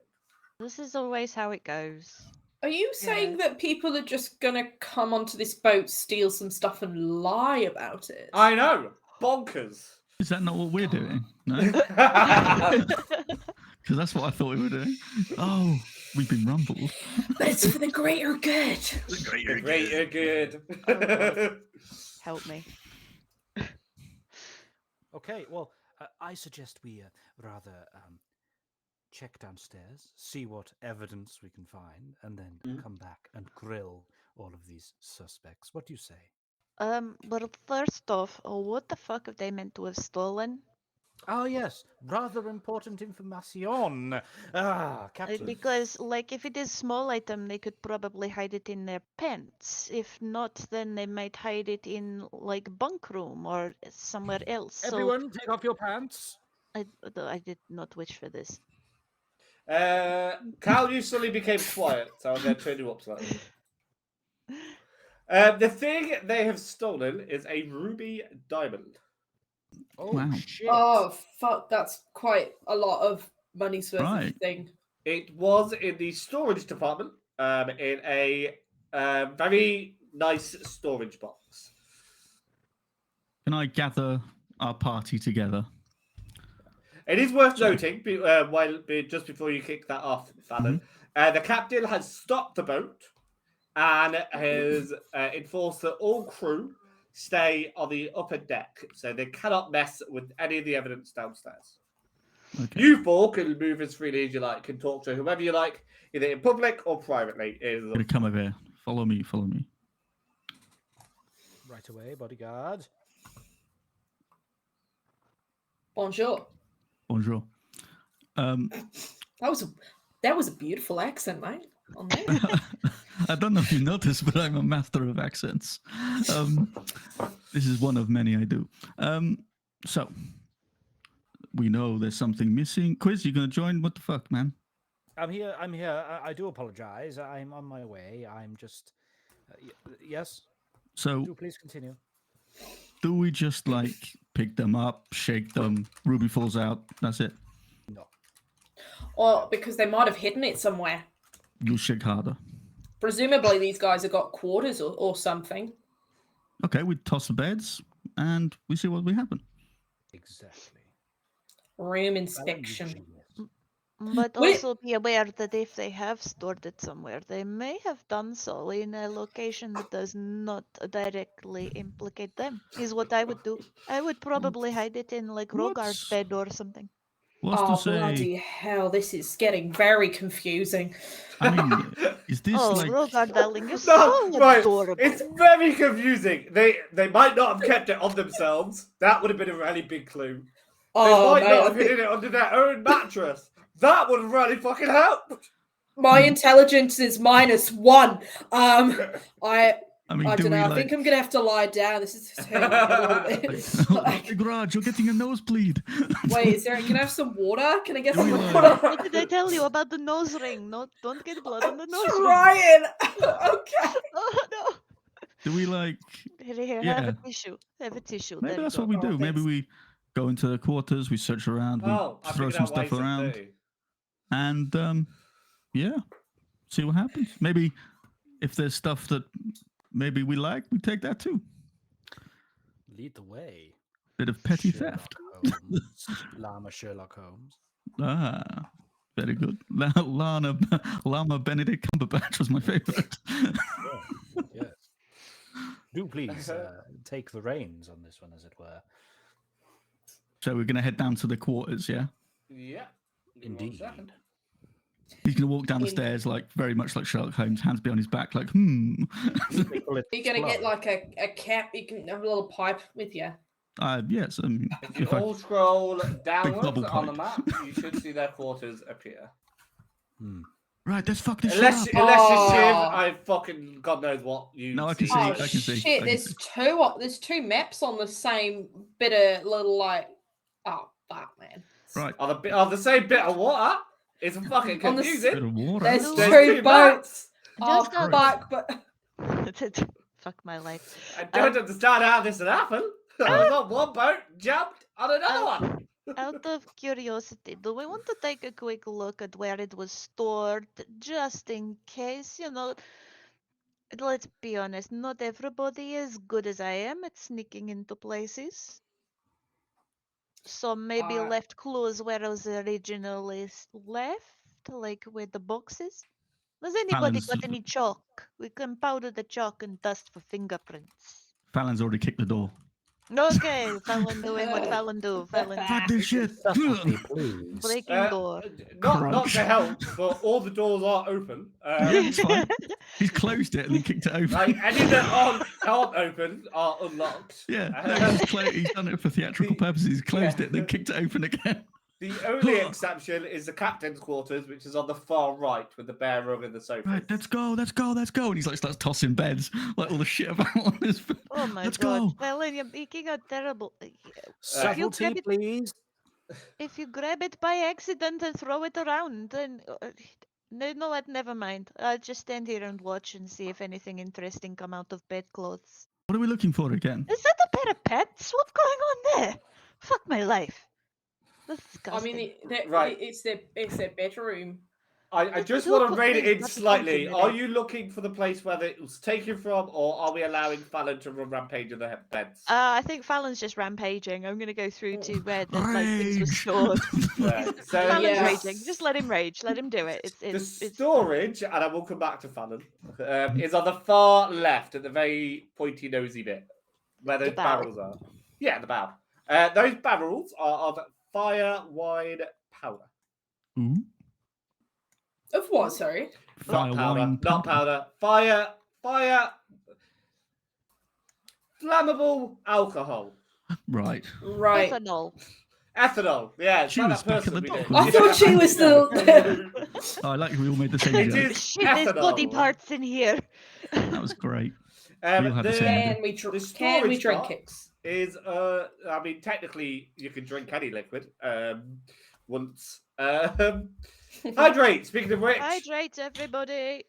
This is always how it goes. Are you saying that people are just gonna come onto this boat, steal some stuff, and lie about it? I know, bonkers. Is that not what we're doing? No? Right. Because that's what I thought we were doing. Oh, we've been rumbled. But it's for the greater good. Greater good. Help me. Okay, well, I suggest we rather check downstairs, see what evidence we can find, and then come back and grill all of these suspects. What do you say? Well, first off, what the fuck have they meant to have stolen? Oh yes, rather important information. Captain. Because, like, if it is small item, they could probably hide it in their pants. If not, then they might hide it in, like, bunk room or somewhere else. So Everyone, take off your pants. I did not wish for this. Cal, you suddenly became quiet, so I'm going to turn you up slightly. The thing they have stolen is a ruby diamond. Oh Wow. shit! Oh fuck, that's quite a lot of money's worth of Right. thing. It was in the storage department, in a very nice storage box. Can I gather our party together? It is worth noting, just before you kick that off, Fallon, the captain has stopped the boat and has enforced that all crew stay on the upper deck, so they cannot mess with any of the evidence downstairs. Okay. You four can move as freely as you like, can talk to whoever you like, either in public or privately. I'm gonna come over here. Follow me. Follow me. Right away, bodyguard. Bonjour. Bonjour. That was a beautiful accent, mate. On there. I don't know if you noticed, but I'm a master of accents. This is one of many I do. So we know there's something missing. Quiz, you gonna join? What the fuck, man? I'm here. I do apologize. I'm on my way. I'm just. Yes. So Do please continue. do we just like pick them up, shake them, Ruby falls out, that's it? No. Or because they might have hidden it somewhere. You shake harder. Presumably these guys have got quarters or something. Okay, we toss the beds and we see what will happen. Exactly. Room inspection. But Wait. also be aware that if they have stored it somewhere, they may have done so in a location that does not directly implicate them, is what I would do. I would probably hide it in, like, Rogar's bed or something. What's Oh, to say? bloody hell, this is getting very confusing. I mean, is this Oh, like Rogar, darling, you're No, so right. adorable. It's very confusing. They might not have kept it on themselves. That would have been a really big clue. Oh, They might mate, not I have think hidden it under their own mattress. That would have really fucking helped. my intelligence is -1. I mean, I do don't we know. I like think I'm gonna have to lie down. This is hurting me a little bit. Like, Garage, you're getting a nosebleed. wait, can I have some water? Can I get Do some we water? What did I tell you about the nose ring? No, don't get blood on the nose ring. Trying. Okay. Oh, no. Do we like Here, Yeah. have a tissue. Have a tissue. maybe There that's you what we go. do. Oh, Maybe thanks. we go into the quarters, we search around, we Oh, I throw figured some out why stuff he's around, 30. and yeah, see what happens. Maybe if there's stuff that maybe we like, we take that too. Lead the way. Bit of petty Sherlock theft. Holmes. Llama Sherlock Holmes. Ah, very good. Llama Benedict Cumberbatch was my favorite. Yes. Do please take the reins on this one, as it were. So we're gonna head down to the quarters, yeah? Yeah. Give me 1 Indeed. second. He's gonna walk down the stairs like very much like Sherlock Holmes, hands behind his back, like You're gonna get like a cap. You can have a little pipe with you. Yes. If you If I, all scroll downwards bubble on the pipe. map, you should see their quarters appear. right, let's fuck this Unless shit you up. Shiv, Oh. I fucking God knows what you. No, I can see. Oh I can see. shit! I can There's see. there's two maps on the same bit of little like. Oh fuck, man. Right, On the same bit of water. It's fucking On the confusing. bit of water. There's There's two two boats. Oh Just got- fuck! But Fuck my life. I don't understand how this had happened. I was on one boat, jumped on another one. Out of curiosity, do we want to take a quick look at where it was stored, just in case, let's be honest, not everybody is good as I am at sneaking into places. So maybe Uh, left clues where it was originally left, like with the boxes. Does anybody Fallon's- got any chalk? We can powder the chalk and dust for fingerprints. Fallon's already kicked the door. Okay, Fallon doing what Fallon do. Fallon Fuck this shit. Subtlety, please. breaking door. Not to Crunch. help, but all the doors are open. Yeah, it's fine. He's closed it and then kicked it open. Like any that aren't open are unlocked. Yeah, no, he's done it for theatrical purposes. He's closed yeah. it, then kicked it open again. The only exception is the captain's quarters, which is on the far right with the bear rug and the sofa. Right, let's go. And he's like starts tossing beds, like all the shit about on his bed. Oh my Let's god. go. Fallon, you're making a terrible. Subtlety, it- please. If you grab it by accident and throw it around, then. No, never mind. I'll just stand here and watch and see if anything interesting come out of bedclothes. What are we looking for again? Is that a pair of pets? What's going on there? Fuck my life. That's disgusting. I mean, Right. it's their bedroom. I just want to rein it in slightly. Are you looking for the place where it was taken from, or are we allowing Fallon to run rampage in the beds? I think Fallon's just rampaging. I'm going to go through to where the things were stored. Right. So Fallon's yes. raging. Just let him rage. Let him do it. the storage, and I will come back to Fallon, is on the far left at the very pointy nosy bit where those bow. barrels are. Yeah, the bow. Those barrels are of fire wide powder. Ooh. Of what? Sorry. Fire Not powder. wine Not powder. Fire. Flammable alcohol. Right. Right. Ethanol. Yeah, it's She like was that back at the person we dock, did. wasn't I thought she was still. Oh, I like we all made the same It joke. is Shit, there's body ethanol. parts in here. That was great. We all had the same Can we the can we storage drink it? box is I mean technically you can drink any liquid once hydrate. Speaking of which, Hydrate, everybody.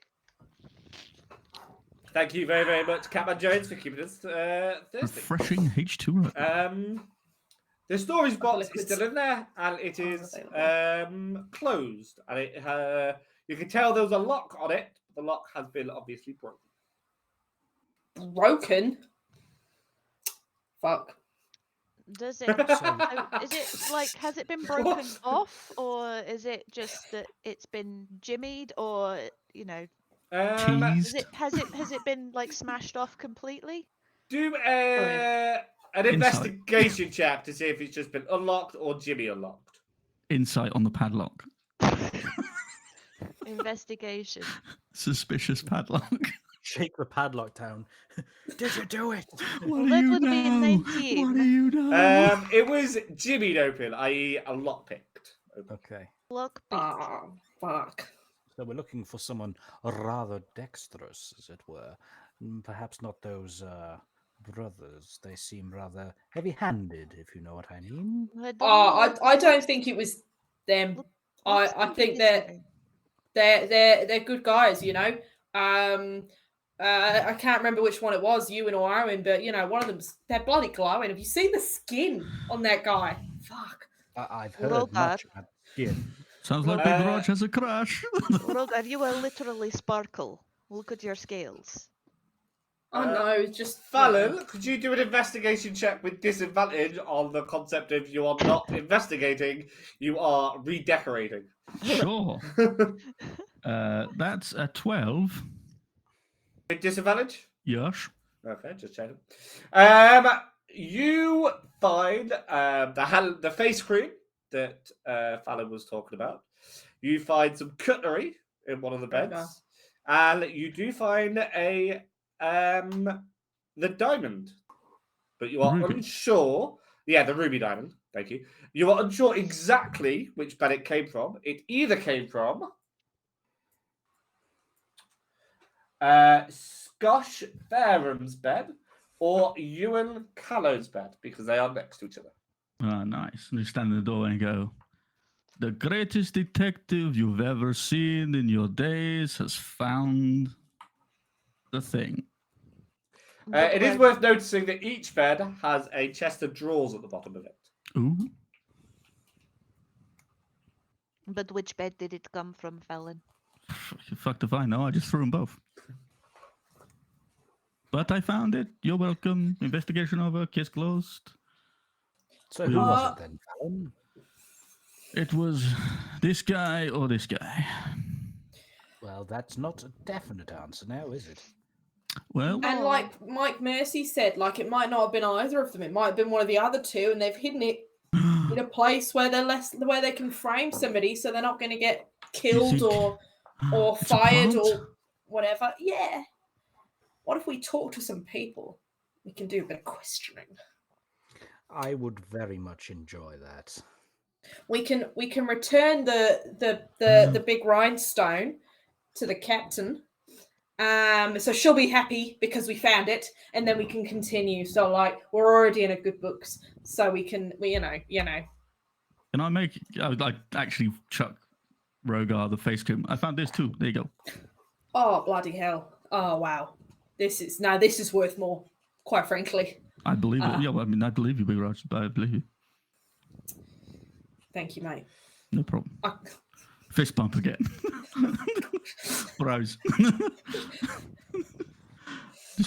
thank you very, very much, Catman Jones, for keeping us thirsty. Refreshing H2O. The storage box is liquids. still in there, and it is available. closed. And it you can tell there was a lock on it. But the lock has been obviously broken. Broken. Fuck. Does it? Is it like? Has it been broken off, or is it just that it's been jimmied, or you know? Teased. Has it been like smashed off completely? Do yeah. an investigation check to see if it's just been unlocked or Jimmy unlocked. Insight on the padlock. Investigation. Suspicious padlock. Shake the padlock down. Did you do it? What that do you would be know? 19. What do you know? It was Jimmy'd open, i.e. a lockpicked. Okay. Look. Ah, fuck. So we're looking for someone rather dexterous, as it were. Perhaps not those brothers. They seem rather heavy-handed, if you know what I mean. I don't think it was them. I think they're good guys. You know. I can't remember which one it was, Ewan or Aaron, but you know, one of them's they're bloody glowing. Have you seen the skin on that guy? Fuck. I've heard Rogar. much about skin. Sounds like Big Rog has a crash. Rogar, you are literally sparkle. Look at your scales. Oh no, it's just Fallon, could you do an investigation check with disadvantage on the concept of you are not investigating, you are redecorating? Sure. That's a 12. With disadvantage? Yes. Okay, just checking. You find the face cream that Fallon was talking about. You find some cutlery in one of the beds, and you do find the diamond, but you are Ruby. unsure. Yeah, the ruby diamond. Thank you. You are unsure exactly which bed it came from. It either came from Scosh Fairham's bed or Ewan Callow's bed, because they are next to each other. Ah, nice. And you stand in the doorway and go, the greatest detective you've ever seen in your days has found the thing. It is worth noticing that each bed has a chest of drawers at the bottom of it. Ooh. But which bed did it come from, Fallon? Fucked if I know. I just threw them both. But I found it. You're welcome. Investigation over. Case closed. So who was it then, Fallon? It was this guy or this guy. Well, that's not a definite answer now, is it? Well, And like Mike Mercy said, like it might not have been either of them. It might have been one of the other two, and they've hidden it in a place where where they can frame somebody, so they're not going to get killed or it's a fired plant? or whatever. Yeah. What if we talk to some people? We can do a bit of questioning. I would very much enjoy that. We can return the big rhinestone to the captain. So she'll be happy because we found it, and then we can continue. So like we're already in a good books, so we you know. Can I make? I would like actually chuck Rogar the face cream. I found this too. There you go. Oh bloody hell! Oh wow, this is worth more. Quite frankly. I believe it. Yeah, well, I mean, I believe you, Big Raj. I believe you. Thank you, mate. No problem. Fist bump again. Bros.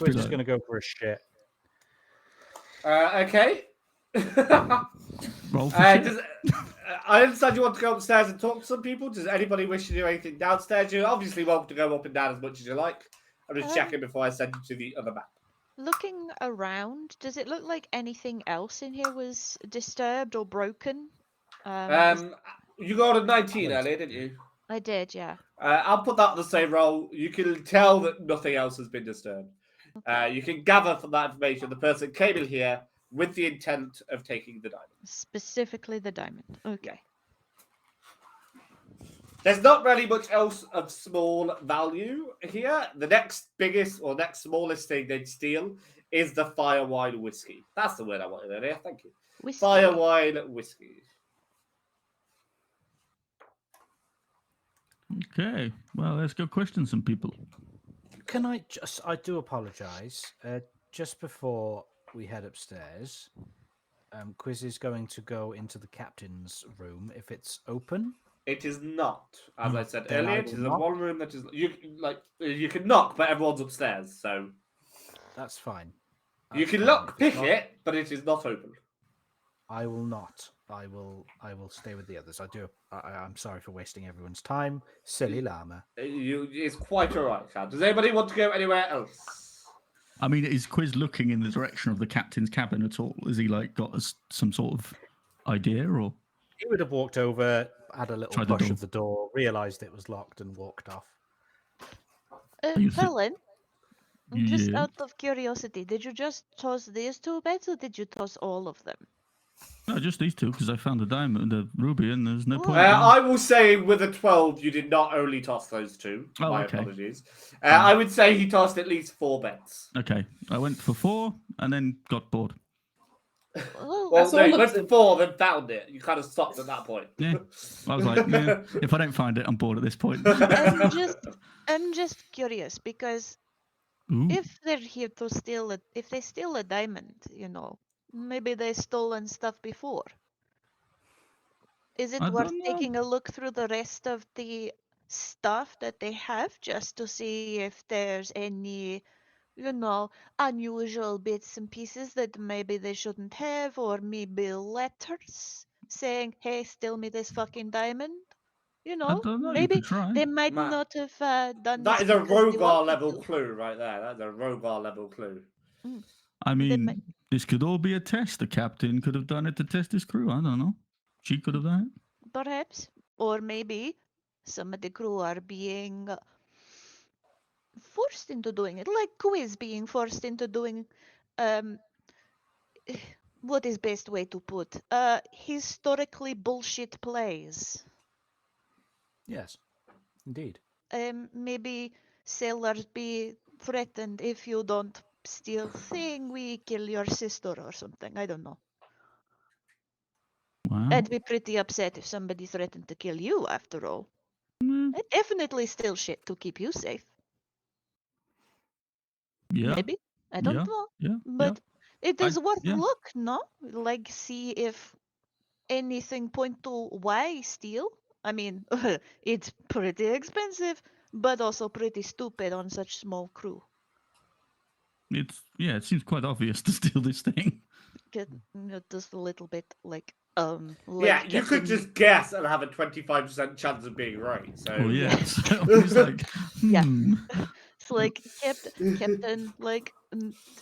We're just going to go for a shit. Okay. Roll for shit. I understand you want to go upstairs and talk to some people. Does anybody wish to do anything downstairs? You're obviously welcome to go up and down as much as you like. I'm just checking before I send you to the other map. Looking around, does it look like anything else in here was disturbed or broken? You got a 19 earlier, didn't you? I did, yeah. I'll put that on the same roll. You can tell that nothing else has been disturbed. Okay. You can gather from that information the person came in here with the intent of taking the diamond. Specifically the diamond. Okay. There's not really much else of small value here. The next biggest or next smallest thing they'd steal is the fire wine whiskey. That's the word I wanted earlier. Thank you. Whiskey. Fire wine whiskey. Okay. Well, let's go question some people. Can I do apologize. Just before we head upstairs, Quiz is going to go into the captain's room if it's open. It is not, as I said Then earlier. I It is will a knock. one room that is you can knock, but everyone's upstairs, so That's fine. you That's can fine. lock If pick it's not, it, but it is not open. I will not. I will stay with the others. I'm sorry for wasting everyone's time. Silly llama. It's quite alright, Chad. Does anybody want to go anywhere else? I mean, is Quiz looking in the direction of the captain's cabin at all? Has he like got some sort of idea or? He would have walked over, had a little Tried the push door. of the door, realised it was locked, and walked off. you thi- Helen, just Yeah. out of curiosity, did you just toss these two beds or did you toss all of them? No, just these two because I found the diamond, the ruby, and there's no Oh. point. I will say with a 12, you did not only toss those two. Oh, My okay. apologies. I would say he tossed at least 4 bets. Okay, I went for 4 and then got bored. Oh, Well, That's no, all you of went for them. 4, then found it. You kind of stopped at that point. Yeah. I was like, if I don't find it, I'm bored at this point. I'm just curious because Ooh, if they're here to steal if they steal a diamond, maybe they stolen stuff before. Is it I worth don't know. taking a look through the rest of the stuff that they have just to see if there's any, unusual bits and pieces that maybe they shouldn't have, or maybe letters saying, "Hey, steal me this fucking diamond." I don't know. You Maybe could try. they might Matt, not have done That this is a because they Rogar wanted level to. clue right there. That's a Rogar level clue. I They mean, might- this could all be a test. The captain could have done it to test his crew. I don't know. She could have done it. Perhaps, or maybe some of the crew are being forced into doing it, like Quiz being forced into doing what is best way to put historically bullshit plays. Yes, indeed. Maybe sailors be threatened if you don't steal thing, we kill your sister or something. I don't know. Wow. I'd be pretty upset if somebody threatened to kill you after all. Mm, I'd definitely steal shit to keep you safe. yeah. Maybe. I don't Yeah. know. Yeah. But it is worth yeah. look, no? Like see if anything point to why steal. I mean, it's pretty expensive, but also pretty stupid on such small crew. It seems quite obvious to steal this thing. Just a little bit like Yeah, you could Captain- just guess and have a 25% chance of being right. So Oh yeah. So I was like, Yeah. It's like Captain, like,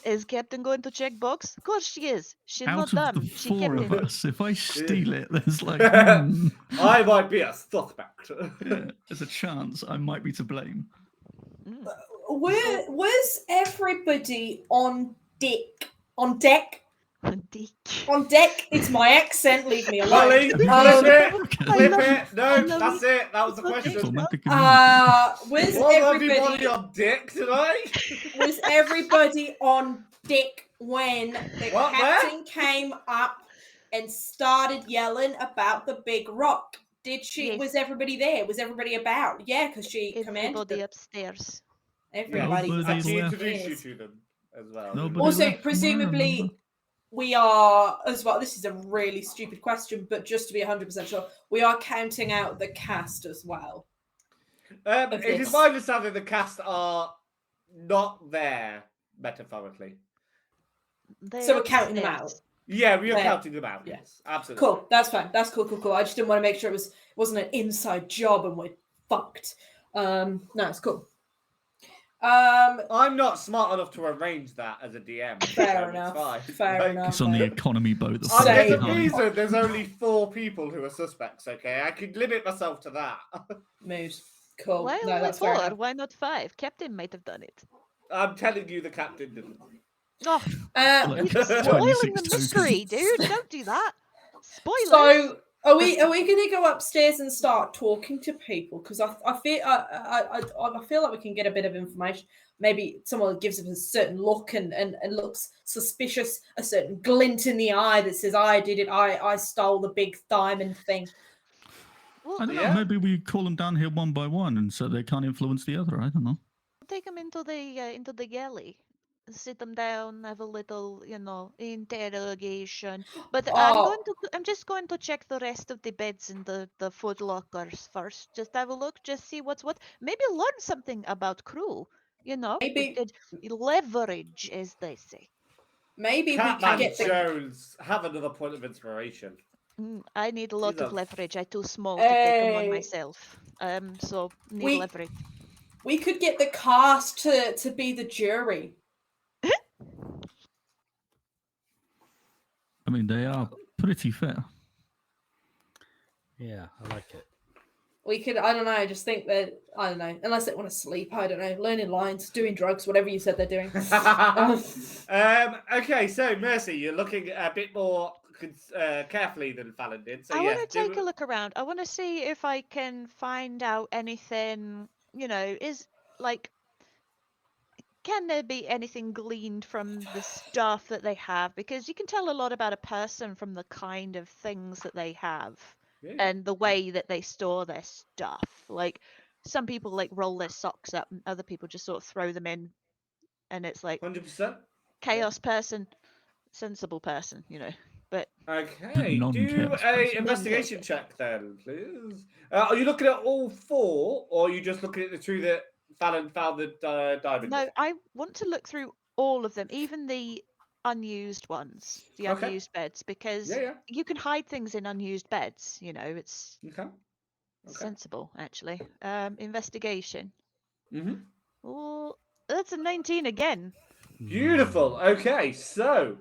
is Captain going to check box? Of course she is. She's not Out of dumb. the She four of Captain. us, if I steal it, there's like, I might be a suspect. yeah, there's a chance I might be to blame. Mm. Was everybody on deck? On deck? Dick. On deck? It's my accent. Leave me alone. Ollie, Have you Um, flip love it. No, I love that's it. That was the question. Diplomatic immunity. Was Was everybody everybody on dick tonight? was everybody on deck when the What, captain came up and started yelling about the big rock? Did she? Yes. Was everybody there? Was everybody about? Yeah, because she commanded Everybody them. upstairs. Everybody was Nobody And she left. introduced you upstairs. to them as well. Nobody Also, left from what I remember. presumably, we are as well. This is a really stupid question, but just to be 100% sure, we are counting out the cast as well. of It is this. my understanding the cast are not there, metaphorically. They're So we're counting them upstairs. out. Yeah, we are There. counting them out. Yeah. Yes, absolutely. Cool. That's fine. That's cool. I just didn't want to make sure it wasn't an inside job and we're fucked. No, it's cool. I'm not smart enough to arrange that as a DM. Fair so enough. It's fine. Fair enough. It's on the economy boat that Say- falls There's a behind. reason there's only 4 people who are suspects, okay? I could limit myself to that. Mood. Cool. Why No, only that's fair 4? enough. Why not 5? Captain might have done it. I'm telling you the captain didn't. Oh, Like, you're spoiling 26 the mystery, tokens. dude. Don't do that. Spoilers. So are we gonna go upstairs and start talking to people? Because I feel like we can get a bit of information. Maybe someone gives us a certain look and looks suspicious, a certain glint in the eye that says, I did it, I stole the big diamond thing. Well, I don't know. Yeah. Maybe we call them down here one by one, and so they can't influence the other. I don't know. take them into the galley. Sit them down, have a little, interrogation. But Oh. I'm just going to check the rest of the beds in the food lockers first. Just have a look, just see what's what. Maybe learn something about crew. Maybe- leverage, as they say. Maybe we can Catman get the Jones, have another point of inspiration. I need a lot of Jesus. leverage. I'm too small to take them on Hey. myself. So need We- leverage. we could get the cast to be the jury. I mean, they are pretty fair. Yeah, I like it. We could, I don't know, I just think that, I don't know, unless they want to sleep, I don't know, learning lines, doing drugs, whatever you said they're doing. Okay, so Mercy, you're looking a bit more carefully than Fallon did. So I yeah, want to take a look around. I want to see if I can find out anything, is like, can there be anything gleaned from the stuff that they have? Because you can tell a lot about a person from the kind of things that they have Yeah. and the way that they store their stuff. Like, some people like roll their socks up and other people just sort of throw them in, and it's like 100%. chaos person, sensible person, But Okay, do Non-chaos a person. investigation check then, please. Are you looking at all 4, or are you just looking at the 2 that Fallon found the diamond? no, I want to look through all of them, even the unused ones, the Okay. unused beds, because Yeah. you can hide things in unused beds. It's Okay. sensible, actually. Investigation. Mm-hmm. Oh, that's a 19 again. Beautiful. Okay, so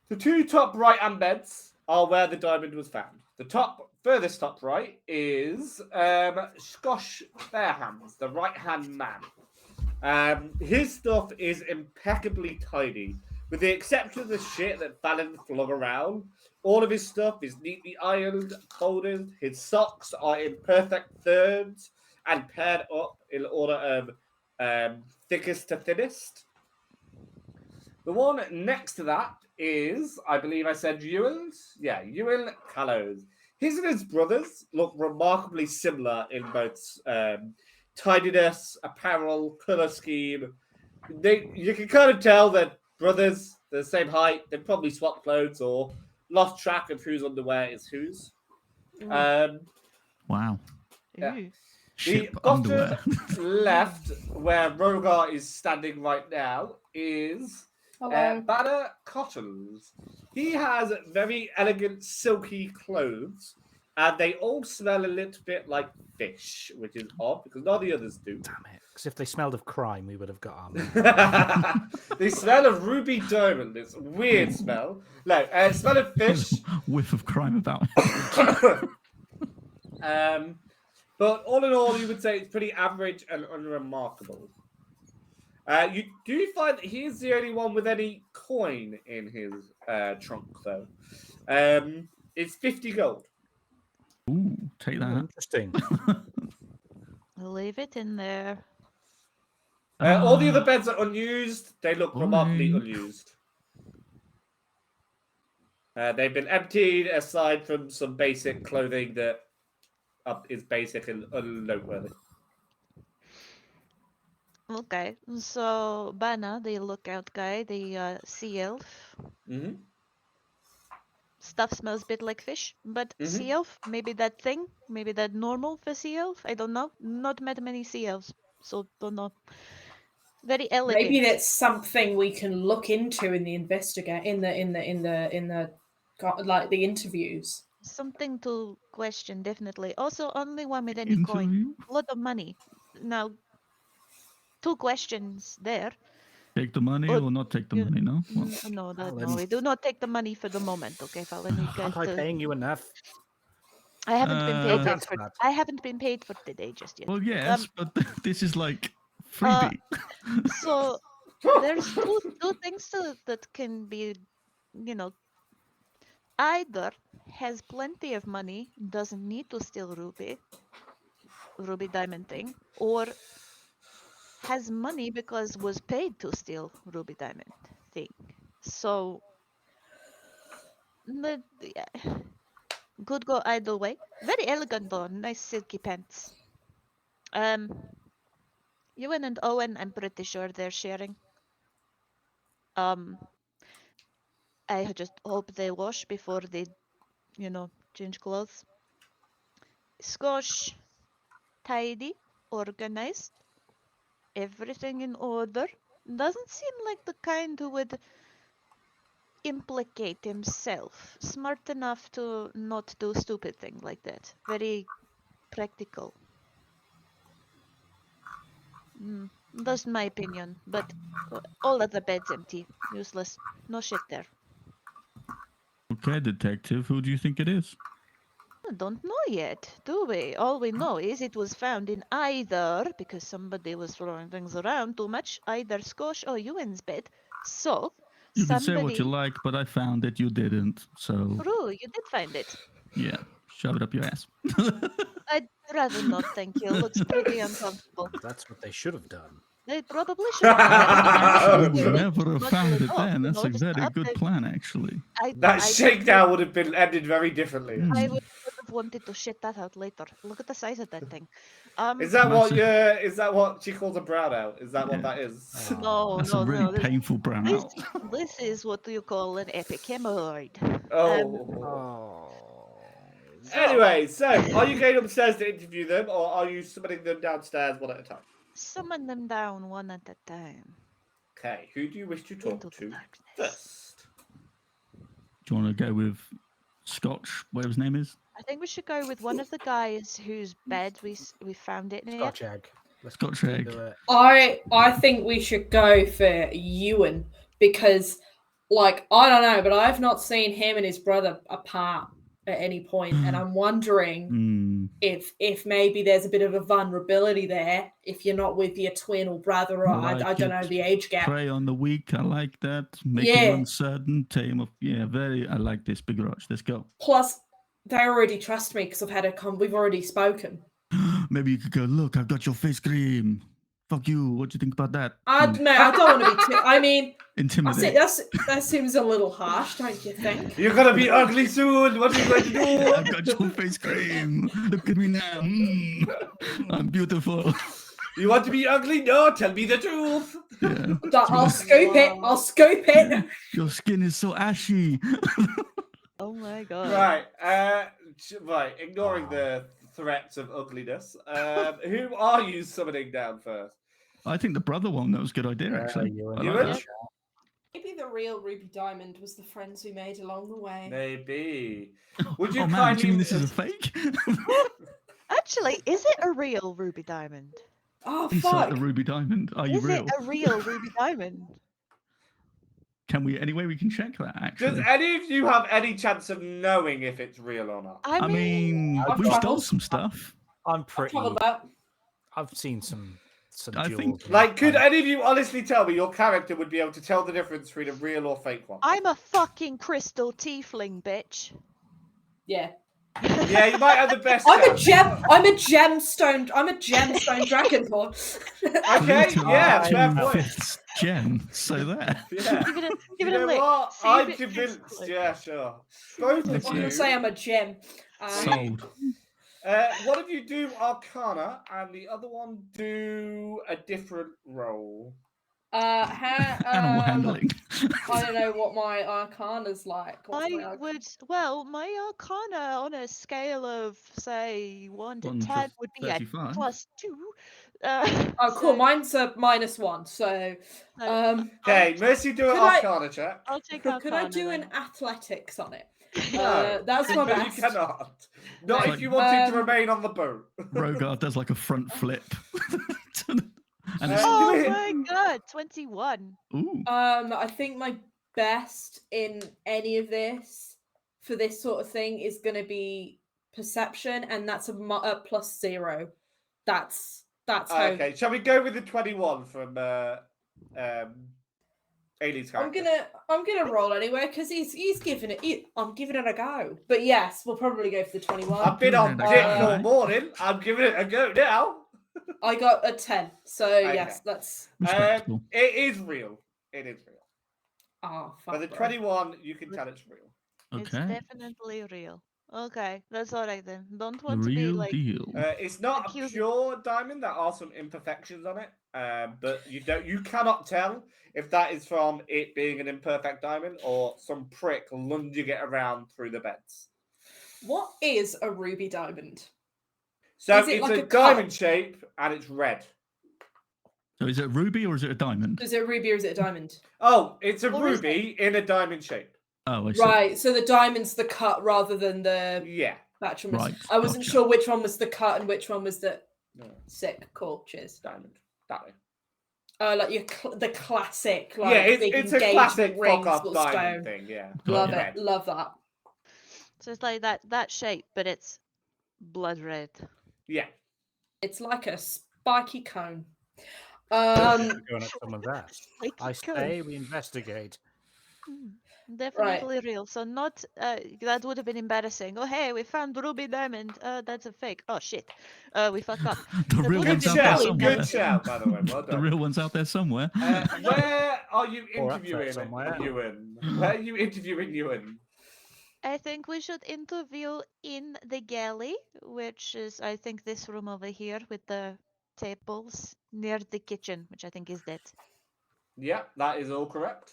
the 2 top right-hand beds are where the diamond was found. The furthest top right is Skosh Fairhands, the right-hand man. His stuff is impeccably tidy, with the exception of the shit that Fallon flung around. All of his stuff is neatly ironed, folded. His socks are in perfect thirds and paired up in order of thickest to thinnest. The one next to that is, I believe I said Ewell's? Yeah, Ewell Callows. His and his brothers look remarkably similar in both tidiness, apparel, colour scheme. You can kind of tell that brothers, they're the same height. They probably swapped clothes or lost track of whose underwear is whose. Wow. Yeah. Ooh. Ship The bottom underwear. left, where Rogar is standing right now, is Hello. Banner Cottons. He has very elegant, silky clothes and they all smell a little bit like fish, which is odd because none of the others do. Damn it! Because if they smelled of crime, we would have got our money. They smell of ruby diamond. It's a weird smell. No, smell of fish. Whiff of crime about. But all in all, you would say it's pretty average and unremarkable. You find that he is the only one with any coin in his trunk, though. It's 50 gold. Ooh, take that. Interesting. Leave it in there. All the other beds are unused. They look remarkably Boing. unused. They've been emptied aside from some basic clothing that is basic and unnoteworthy. Okay, so Bana, the lookout guy, the sea elf. Mm-hmm. Stuff smells a bit like fish, but sea elf, maybe that thing, maybe that normal for sea elf. I don't know. Not met many sea elves, so don't know. Very elegant. Maybe that's something we can look into in the like the interviews. Something to question, definitely. Also, only one with any coin. Interview? A lot of money. Now, 2 questions there. Take the money But or not take the you- money, no? Well, No, we do not take the money for the moment, okay, Fallon? You guys Aren't I do- paying you enough? I haven't been paid yet That's for. bad. I haven't been paid for today just yet. well, yes, but this is like freebie. So there's two things that can be, either has plenty of money, doesn't need to steal ruby diamond thing, or has money because was paid to steal ruby diamond thing. So yeah, could go either way. Very elegant though, nice silky pants. Ewan and Owen, I'm pretty sure they're sharing. I just hope they wash before they, change clothes. Skosh, tidy, organized, everything in order. Doesn't seem like the kind who would implicate himself. Smart enough to not do stupid thing like that. Very practical. That's my opinion, but all of the beds empty. Useless. No shit there. Okay, detective, who do you think it is? I don't know yet, do we? All we know is it was found in either, because somebody was throwing things around too much, either Skosh or Ewan's bed. So, You can somebody... say what you like, but I found it, you didn't. So, True, you did find it. yeah, shove it up your ass. I'd rather not, thank you. Looks pretty uncomfortable. That's what they should have done. They probably should have. We would never have Buckle found it it up, then. That's a just very up good it. plan, actually. That shakedown would have been ended very differently. I would have wanted to shit that out later. Look at the size of that thing. Is that what Massive. is that what she calls a brown out? Is that what that is? No, That's no, a really no. painful brown This, out. this is what you call an epic hemorrhoid. Oh. Oh. Anyway, so are you going upstairs to interview them, or are you summoning them downstairs one at a time? Summon them down one at a time. Okay, who do you wish to talk Into the to darkness. first? Do you want to go with Scotch, whatever his name is? I think we should go with one of the guys whose bed we found it near. Scotch egg. Let's Scotch do egg. it. I think we should go for Ewan because, like, I don't know, but I've not seen him and his brother apart at any point, and I'm wondering if maybe there's a bit of a vulnerability there if you're not with your twin or brother, or I don't know the age gap. Prey on the weak, I like that. Make Yeah. it uncertain, tame of I like this, Big Rush. Let's go. Plus, they already trust me because I've had we've already spoken. Maybe you could go, look, I've got your face cream. Fuck you. What do you think about that? No, I don't want to be I mean, Intimidate. that seems a little harsh, don't you think? You're gonna be ugly soon. What are you going to do? I've got your face cream. Look at me now. I'm beautiful. You want to be ugly? No, tell me the truth. Yeah. I'll scoop it. I'll scoop it. Your skin is so ashy. Oh my god. Right. Ignoring the threats of ugliness, who are you summoning down first? I think the brother one, that was a good idea, actually. You I and like Ewan? that. Maybe the real Ruby Diamond was the friends we made along the way. Maybe. Would you Oh man, kindly... do you mean this is a fake? Actually, is it a real ruby diamond? Oh, Insert fuck. the ruby diamond. Are you Is real? it a real ruby diamond? Can we? Anyway, we can check that. Actually, Does any of you have any chance of knowing if it's real or not? I mean, I've we stole travelled. some stuff. I'm I've pretty. travelled about. I've seen some I jewels. think- and Like, could I'm- any of you honestly tell me your character would be able to tell the difference between a real or fake one? I'm a fucking crystal tiefling, bitch. Yeah. Yeah, you might have the best I'm a chance. I'm a gemstone dragonborn. Okay, Literally yeah, fair 2/5 gem. So there. Yeah. Give it a, You give it know a lick. what? See if I'm it tastes convinced. like- Yeah, sure. Both That's of I'm you. gonna say I'm a gem. Sold. One of you do Arcana, and the other one do a different role. Animal handling. I don't know what my Arcana's like. What's my I Arcana? would, well, my arcana on a scale of, say, 1 to 1 to 10 would be a 35. +2. Oh, cool. so- Mine's a -1. So, so Okay, Mercy, do an Could I- Arcana check. I'll take could I arcana do then. an athletics on it? No, That's my but best. you cannot. Not Right. if you wanted to remain on the boat. Rogar does like a front flip. And it's, Oh do it. my god, 21. ooh, I think my best in any of this for this sort of thing is going to be perception, and that's a +0. That's how. Okay, shall we go with the 21 from Ailey's I'm character? gonna roll anyway because he's giving it. I'm giving it a go. But yes, we'll probably go for the 21. I've been on Uh, dick all morning. I'm giving it a go now. I got a 10. So yes, that's. respectable. It is real. It is real. Oh fuck. But the bro. 21, you can tell it's real. It's Okay. definitely real. Okay, that's alright then. Don't The want to be real like. deal. It's not a Accusing- pure diamond. There are some imperfections on it, but you cannot tell if that is from it being an imperfect diamond or some prick lunging it around through the beds. What is a ruby diamond? So Is it it's like a a diamond cup? shape and it's red. So is it a ruby or is it a diamond? Is it a ruby or is it a diamond? Oh, it's a Or is ruby in a diamond shape. Oh, I see. Right. So the diamond's the cut rather than the Yeah. actual. Right, I wasn't gotcha. sure which one was the cut and which one was the No, sick. Cool. Cheers. diamond. That way. Like the classic. Like, Yeah, big it's a engagement classic ring fuck off sort of diamond stone. thing. Yeah. Love Red. it. Love that. So it's like that shape, but it's blood red. Yeah. It's like a spiky cone. Going at some of that. Like I you could. say we investigate. Definitely real. So not that would have been embarrassing. Oh hey, we found ruby diamond. That's a fake. Oh shit. We fucked up. The That real would have one's Good out been there shout. really somewhere. Good shout, by the way. Well The done. real one's out there somewhere. Where are you Or up there interviewing somewhere. Ewan? Where are you interviewing Ewan? I think we should interview in the galley, which is I think this room over here with the tables near the kitchen, which I think is that. Yeah, that is all correct.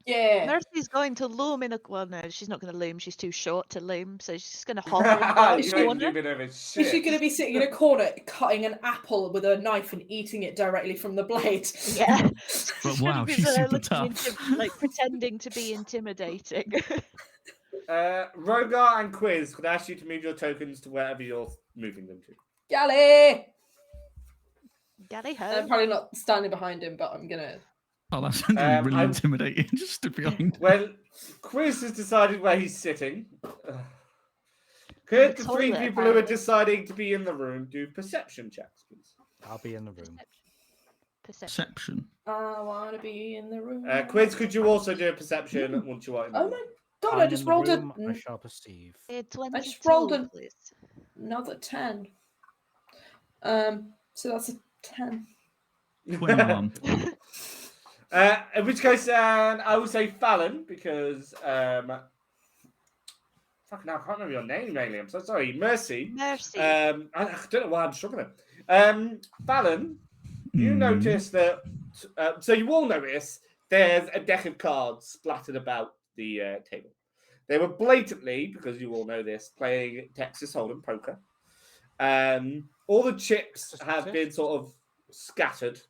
Yeah. Mercy's going to loom in a. Well, no, she's not going to loom. She's too short to loom, so she's just going to hover in the Is you ain't corner. leaving over Is shit. she going to be sitting in a corner cutting an apple with a knife and eating it directly from the blade? Yeah. But wow, she's super tough. Like pretending to be intimidating. Rogar and Quiz could ask you to move your tokens to wherever you're moving them to. Galley! Galley I'm ho. probably not standing behind him, but I'm going to. Oh, that's going to be really I'm- intimidating. Just stood behind. Well, Quiz has decided where he's sitting. Could The the three toilet, people who are apparently. deciding to be in the room do perception checks, please? I'll be in the room. Perception. Perception. I want to be in the room. Quiz, could you also do a perception once you are in the Oh room? my god, I'm I in just the rolled room, I a, shall perceive. 22, rolled a- please. another 10. So that's a 10. 21. In which case, I will say Fallon because fucking hell, I can't remember your name, Ailey. I'm so sorry. Mercy. Mercy. I don't know why I'm struggling. Fallon, you Hmm. notice that. So you all notice there's a deck of cards splattered about the table. They were blatantly, because you all know this, playing Texas Hold'em poker. All the chips have been sort of scattered.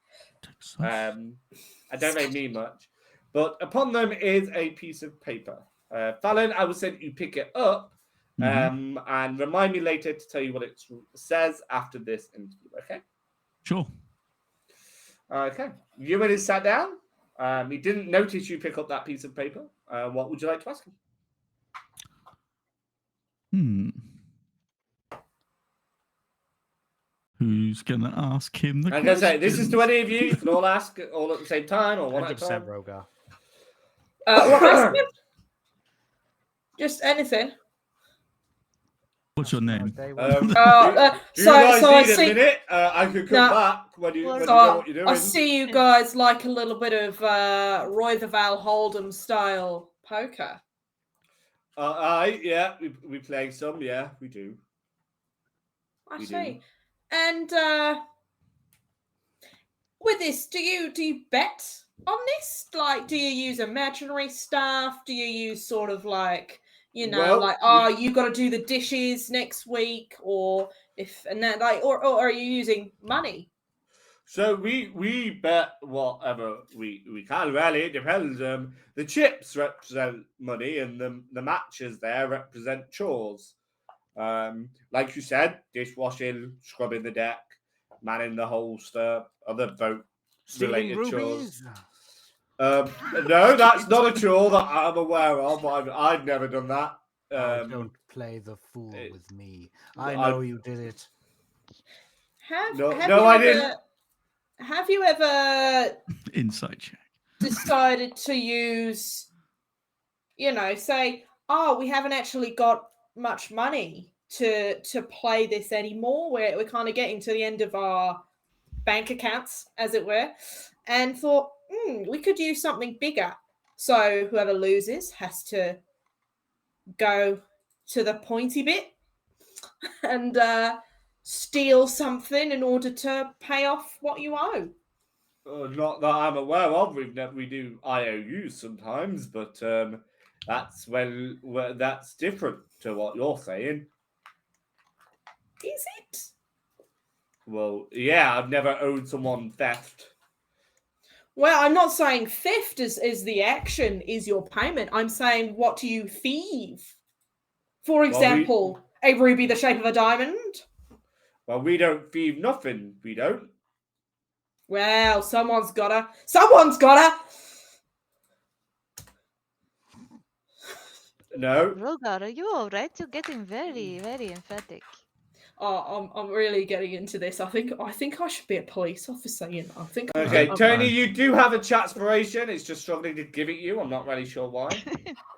I don't really mean much. but upon them is a piece of paper. Fallon, I will send you pick it up and remind me later to tell you what it says after this interview, okay? Sure. Okay. Ewan is sat down. He didn't notice you pick up that piece of paper. What would you like to ask him? Who's going to ask him the I'm questions? going to say, this is to any of you. You can all ask all at the same time or one at a 100% time. Rogar. What question? Just anything. What's your name? Do you so guys I need a see. minute? I could come back when you So know what you're doing. I see you guys like a little bit of Roy the Val Hold'em style poker. Yeah, we play some. Yeah, we do. I We see. do. And with this, do you bet on this? Like, do you use imaginary stuff? Do you use sort of like, you know, Well, you got to do the dishes next week, or or are you using money? So we bet whatever we can. Really, it depends. The chips represent money, and the matches there represent chores. Like you said, dishwashing, scrubbing the deck, manning the holster, other boat Stealing related chores. rubies? No, that's not a chore that I'm aware of. I've never done that. Don't play the fool with me. I know you did it. I didn't. Have you ever Inside check. decided to use, you know, say, oh, we haven't actually got much money to play this anymore. We're kind of getting to the end of our bank accounts, as it were, and thought, we could use something bigger. So whoever loses has to go to the pointy bit and steal something in order to pay off what you owe. Not that I'm aware of. We do IOUs sometimes, but that's that's different to what you're saying. Is it? Well, yeah, I've never owed someone theft. Well, I'm not saying theft is the action, is your payment. I'm saying, what do you thieve? For example, a ruby the shape of a diamond? Well, we don't thieve nothing. We don't. Well, someone's gotta. Someone's gotta! No. Rogar, are you alright? You're getting very, very emphatic. Oh, I'm really getting into this. I think I should be a police officer, you know. I think. Okay, Tony, you do have a chatspiration. It's just struggling to give it you. I'm not really sure why.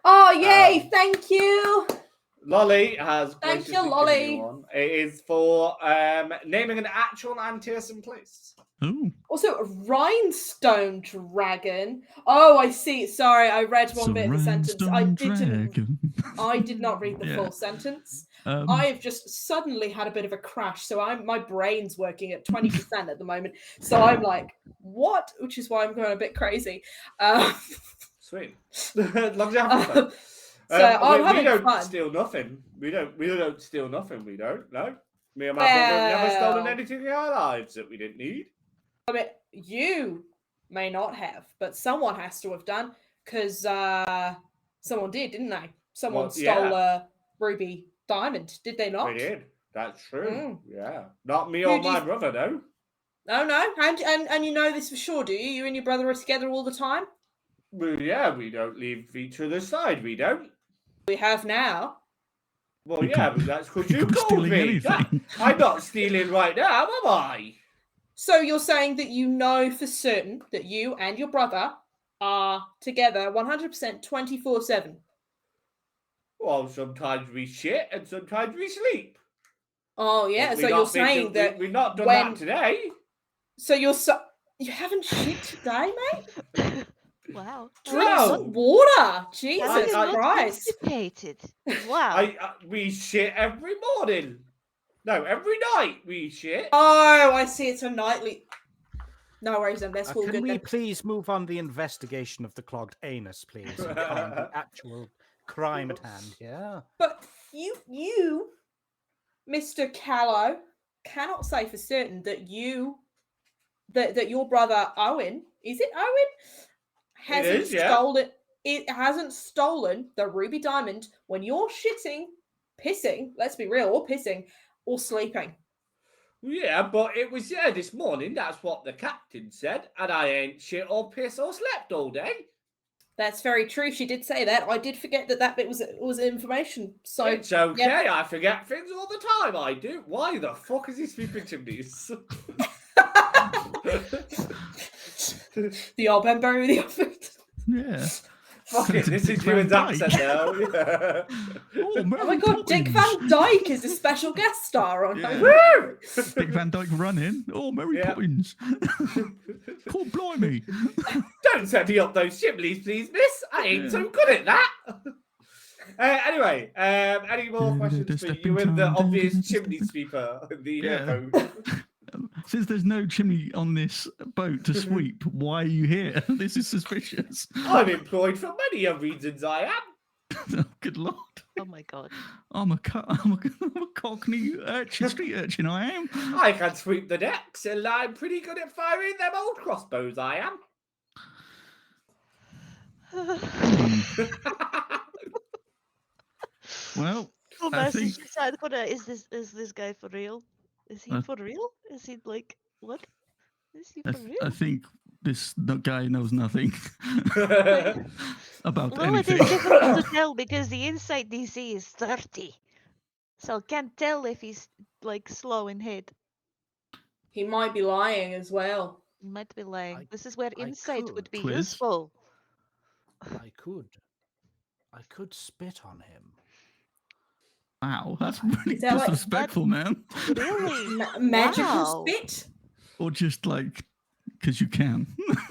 Oh, yay! Thank you! Lolly has Thank you, graciously Lolly. given you one. It is for naming an actual Antierson place. Oh. Also, a rhinestone dragon. Oh, I see. Sorry, I read one bit of the sentence. I did not read the full sentence. I have just suddenly had a bit of a crash, so my brain's working at 20% at the moment. So I'm like, what? Which is why I'm going a bit crazy. Sweet. As long as you're having fun. We don't steal nothing. We don't steal nothing. We don't. No. Me and my brother have never stolen anything in our lives that we didn't need. I mean, you may not have, but someone has to have done, because someone did, didn't they? Someone stole a ruby diamond, did they not? They did. That's true. Yeah. Not me or my brother, though. Oh, no? And you know this for sure, do you? You and your brother are together all the time? Well, yeah, we don't leave each other's side. We don't. We have now. Well, yeah, but that's because you called me. I'm not stealing right now, am I? So you're saying that you know for certain that you and your brother are together 100% 24/7? Well, sometimes we shit and sometimes we sleep. Oh, yeah. So you're saying that we've not done that today. So you haven't shit today, mate? Wow. Drink some water. Jesus Christ. Wow. We shit every morning. No, every night we shit. Oh, I see. It's a nightly. No worries, then. That's all good. Can we please move on the investigation of the clogged anus, please? And the actual crime at hand, yeah? But you, Mr. Callow, cannot say for certain that your brother Owen, is it Owen, hasn't stolen. It hasn't stolen the ruby diamond when you're shitting, pissing. Let's be real, or pissing, or sleeping. Yeah, but it was this morning. That's what the captain said, and I ain't shit or piss or slept all day. That's very true. She did say that. I did forget that bit was information. So it's okay. Yeah. I forget things all the time. I do. Why the fuck is he sweeping chimneys? The old bamboo in the office. Yeah. Fuck it, this is Ewan's accent now. Yeah. Oh my god, Dick Van Dyke is a special guest star on Woo! Dick Van Dyke running. Oh, Mary Poppins. Cool, blimey. Don't set me up those chimneys, please, miss. I ain't so good at that. Anyway, any more questions for you and the obvious chimney sweeper in the boat? Since there's no chimney on this boat to sweep, why are you here? This is suspicious. I'm employed for many reasons, I am. Oh, good lord. Oh my god. I'm a cockney street urchin, I am. I can sweep the decks, and I'm pretty good at firing them old crossbows, I am. Well, I think... is this guy for real? Is he for real? Is he like, what? Is he for real? I think this guy knows nothing about anything. It is difficult to tell because the insight DC is 30. So I can't tell if he's like slow in head. He might be lying as well. He might be lying. This is where insight would be Quiz. useful. I could spit on him. Wow, that's really disrespectful, man. Really? Magical spit? Or just like, because you can.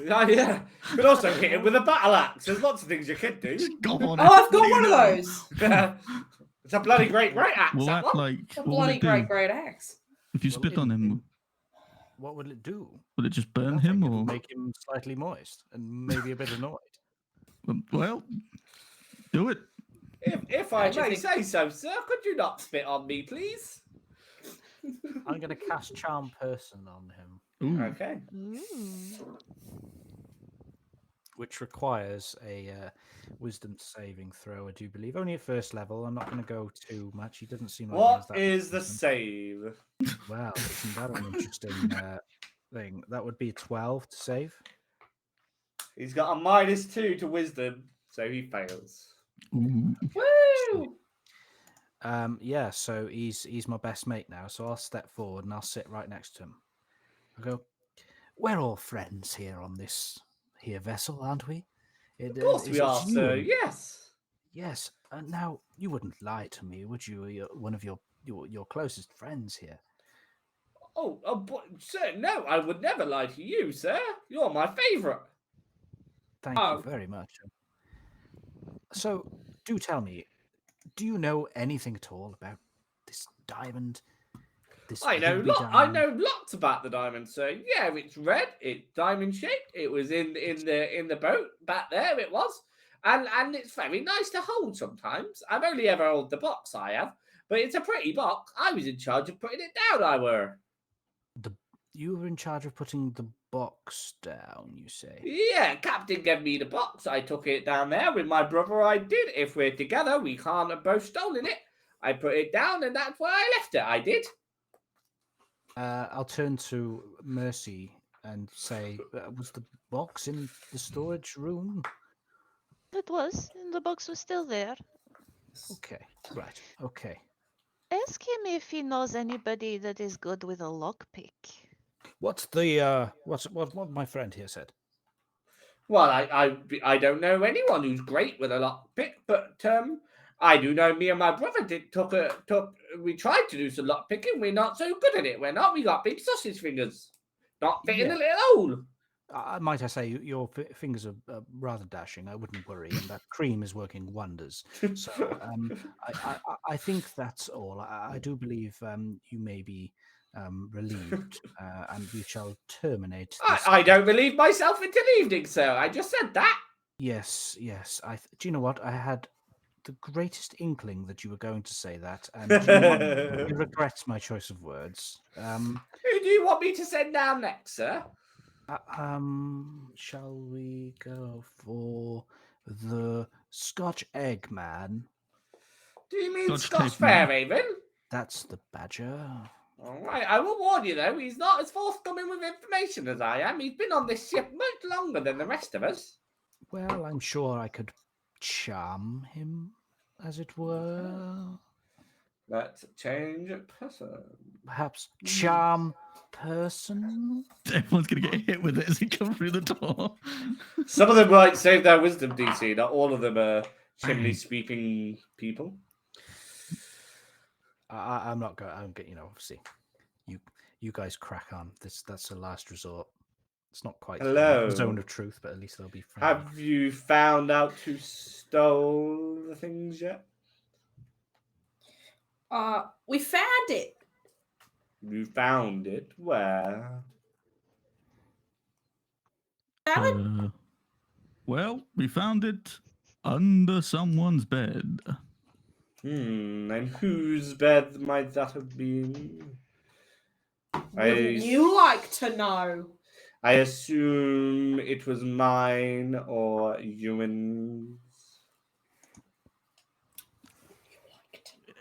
Yeah. But also hit him with a battle axe. There's lots of things you could do. I've got one of those. It's a bloody great axe. Well, that one. It's a bloody great axe. If you spit on him, what would it do? Will it just burn him or make him slightly moist and maybe a bit annoyed? Well, do it. If I may say so, sir, could you not spit on me, please? I'm going to cast Charm Person on him. Ooh. Okay. Which requires a wisdom saving throw, I do believe. Only at first level. I'm not going to go too much. He doesn't seem like What is the save? Well, isn't that an interesting thing? That would be 12 to save. He's got a -2 to wisdom, so he fails. Ooh. Woo! Yeah, so he's my best mate now, so I'll step forward and I'll sit right next to him. I go, we're all friends here on this here vessel, aren't we? Of course we are, sir, yes. Yes, now, you wouldn't lie to me, would you? You're one of your closest friends here. Sir, no, I would never lie to you, sir. You're my favourite. Thank you very much. So, do tell me, do you know anything at all about this diamond? I know lots about the diamond, sir. Yeah, it's red. It's diamond shaped. It was in the boat back there. It was, and it's very nice to hold. Sometimes I've only ever held the box. I have, but it's a pretty box. I was in charge of putting it down. You were in charge of putting the box down, you say? Yeah, Captain gave me the box. I took it down there with my brother. I did. If we're together, we can't have both stolen it. I put it down, and that's where I left it. I did. I'll turn to Mercy and say, was the box in the storage room? It was, and the box was still there. Okay, right, okay. Ask him if he knows anybody that is good with a lockpick. What's what my friend here said? Well, I don't know anyone who's great with a lockpick, but I do know me and my brother we tried to do some lockpicking. We're not so good at it. We're not. We got big sausage fingers, not fitting a little hole. Might I say your fingers are rather dashing. I wouldn't worry, and that cream is working wonders. So I think that's all. I do believe you may be relieved, and we shall terminate. I don't relieve myself until evening, sir. I just said that. Yes. Do you know what? I had the greatest inkling that you were going to say that, and you regret my choice of words. Who do you want me to send down next, sir? Shall we go for the Scotch Eggman? Do you mean Scotch Scotch tape man. Fairhaven? That's the badger. All right, I will warn you though, he's not as forthcoming with information as I am. He's been on this ship much longer than the rest of us. Well, I'm sure I could charm him, as it were. Let's change person. Perhaps charm person? Everyone's gonna get hit with it as he comes through the door. Some of them might save their wisdom DC. Not all of them are chimney sweeping people. I'm not going. I'm getting. Obviously, you guys crack on. That's the last resort. It's not quite Hello. the zone of truth, but at least they'll be friendly. Have you found out who stole the things yet? We found it. You found it where? Well, we found it under someone's bed. And whose bed might that have been? Wouldn't you like to know? I assume it was mine or Ewan's.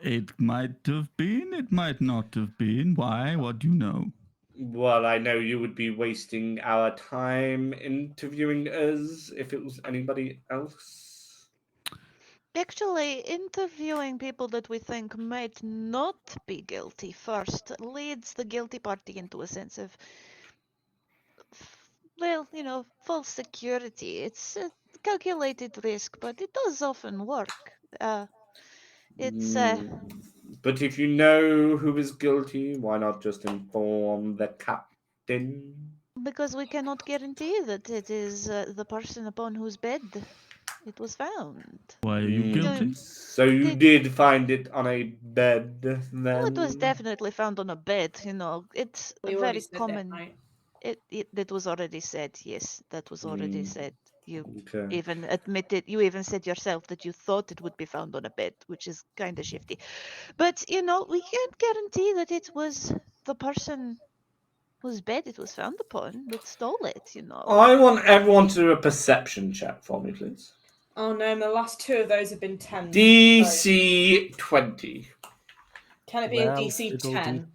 It might have been, it might not have been. Why? What do you know? Well, I know you would be wasting our time interviewing us if it was anybody else. Actually, interviewing people that we think might not be guilty first leads the guilty party into a sense of, well, false security. It's a calculated risk, but it does often work. But if you know who is guilty, why not just inform the captain? Because we cannot guarantee that it is the person upon whose bed it was found. Why are you guilty? So you did find it on a bed then? Well, it was definitely found on a bed. It's We very already said that, common. right? It was already said. Yes, that was already said. You Okay. even admitted. You even said yourself that you thought it would be found on a bed, which is kind of shifty. But we can't guarantee that it was the person whose bed it was found upon that stole it. I want everyone to do a perception check for me, please. Oh no, and the last two of those have been 10. DC 20. Can it be a DC 10?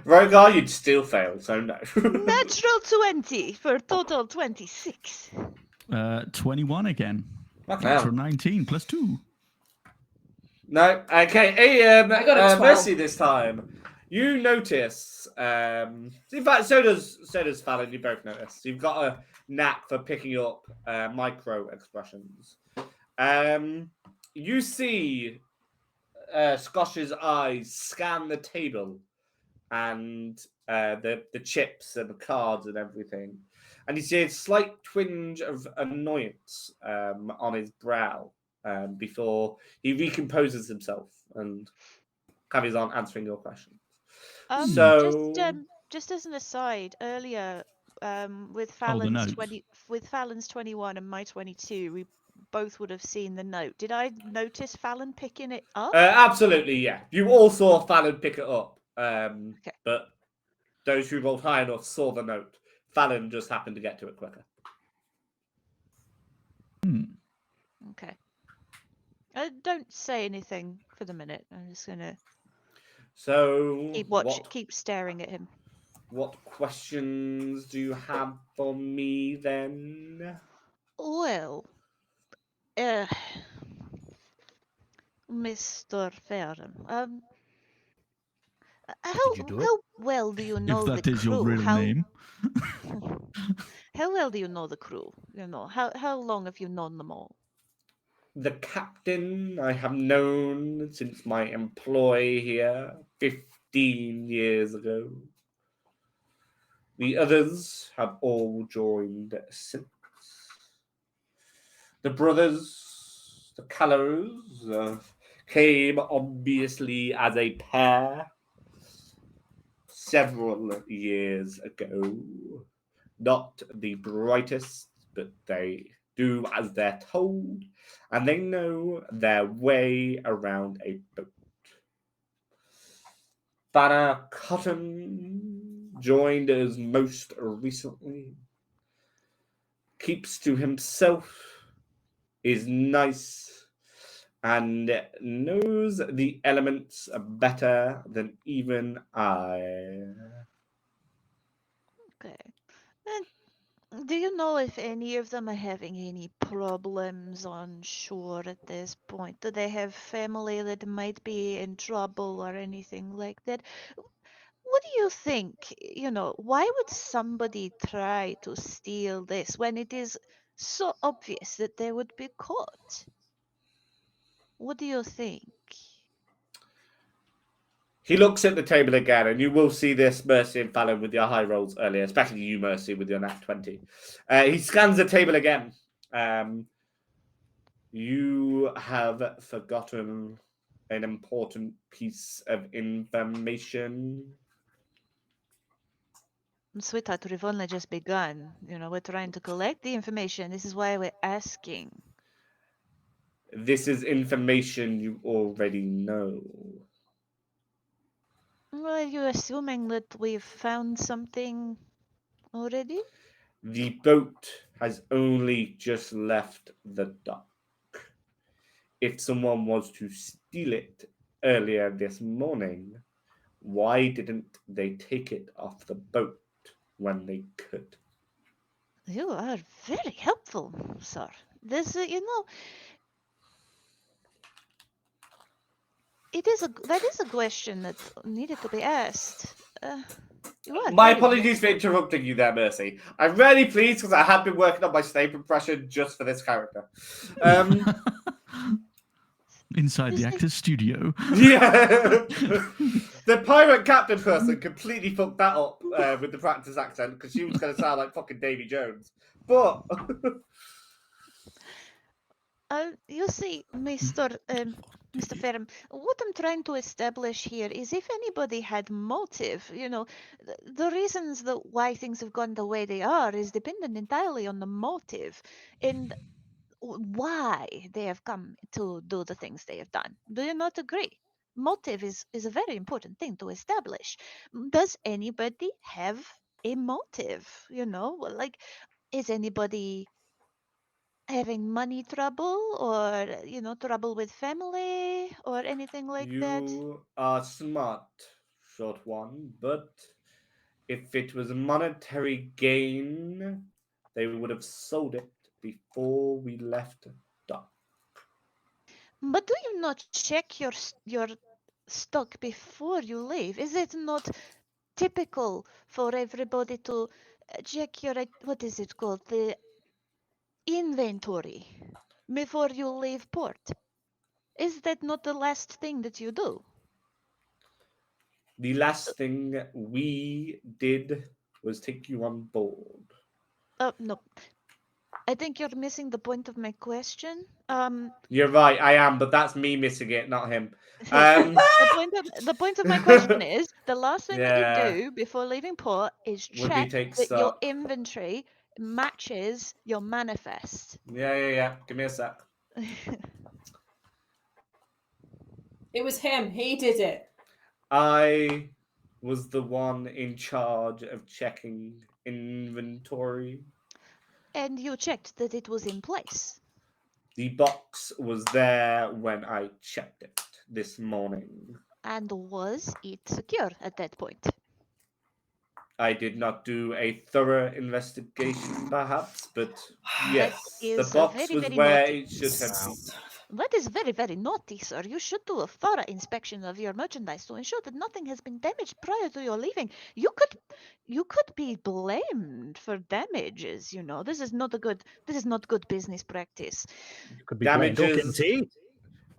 Rogar, you'd still fail, so no. Natural 20 for total 26. 21 again. Okay. Natural 19 plus 2. No, okay. Hey, I got a 12. Mercy this time. You notice, in fact, so does Fallon. You both notice. You've got a knack for picking up micro expressions. You see Scosh's eyes scan the table and the chips and the cards and everything, and you see a slight twinge of annoyance on his brow before he recomposes himself and carries on answering your questions. Just as an aside, earlier with Fallon's 21 and my 22, we both would have seen the note. Did I notice Fallon picking it up? Absolutely, yeah. You all saw Fallon pick it up, Okay. but those who rolled high enough saw the note. Fallon just happened to get to it quicker. Okay. Don't say anything for the minute. I'm just gonna keep staring at him. What questions do you have for me then? Well, Mr. Ferrum, how well do you know the crew? If that is your real name. How well do you know the crew? How long have you known them all? The captain I have known since my employ here 15 years ago. The others have all joined since. The brothers, the Callers, came obviously as a pair several years ago. Not the brightest, but they do as they're told, and they know their way around a boat. Banner Cotton joined us most recently. Keeps to himself, is nice, and knows the elements better than even I. Okay. And do you know if any of them are having any problems on shore at this point? Do they have family that might be in trouble or anything like that? What do you think? Why would somebody try to steal this when it is so obvious that they would be caught? What do you think? He looks at the table again, and you will see this, Mercy and Fallon, with your high rolls earlier, especially you, Mercy, with your nat 20. He scans the table again. You have forgotten an important piece of information. Sweetheart, we've only just begun. We're trying to collect the information. This is why we're asking. This is information you already know. Well, are you assuming that we've found something already? The boat has only just left the dock. If someone was to steal it earlier this morning, why didn't they take it off the boat when they could? You are very helpful, sir. This, that is a question that needed to be asked. My apologies for interrupting you there, Mercy. I'm really pleased because I have been working on my Snape impression just for this character. Inside the actor's studio. Yeah. The pirate captain person completely fucked that up with the practice accent because she was going to sound like fucking Davy Jones. But you see, Mr. Ferrum, what I'm trying to establish here is if anybody had motive, the reasons why things have gone the way they are is dependent entirely on the motive and why they have come to do the things they have done. Do you not agree? Motive is a very important thing to establish. Does anybody have a motive? Like, is anybody having money trouble or trouble with family or anything like that? you are smart, short one. But if it was monetary gain, they would have sold it before we left dock. But do you not check your stock before you leave? Is it not typical for everybody to check your what is it called, the inventory, before you leave port? Is that not the last thing that you do? The last thing we did was take you on board. No. I think you're missing the point of my question. You're right, I am, but that's me missing it, not him. The point of my question is the last thing that you do before leaving port is check that your inventory matches your manifest. Yeah. Give me a sec. It was him. He did it. I was the one in charge of checking inventory. And you checked that it was in place. The box was there when I checked it this morning. And was it secure at that point? I did not do a thorough investigation, perhaps, but yes, the box was where it should have been. That is very, very naughty, sir. You should do a thorough inspection of your merchandise to ensure that nothing has been damaged prior to your leaving. You could be blamed for damages. This is not good business practice. You could be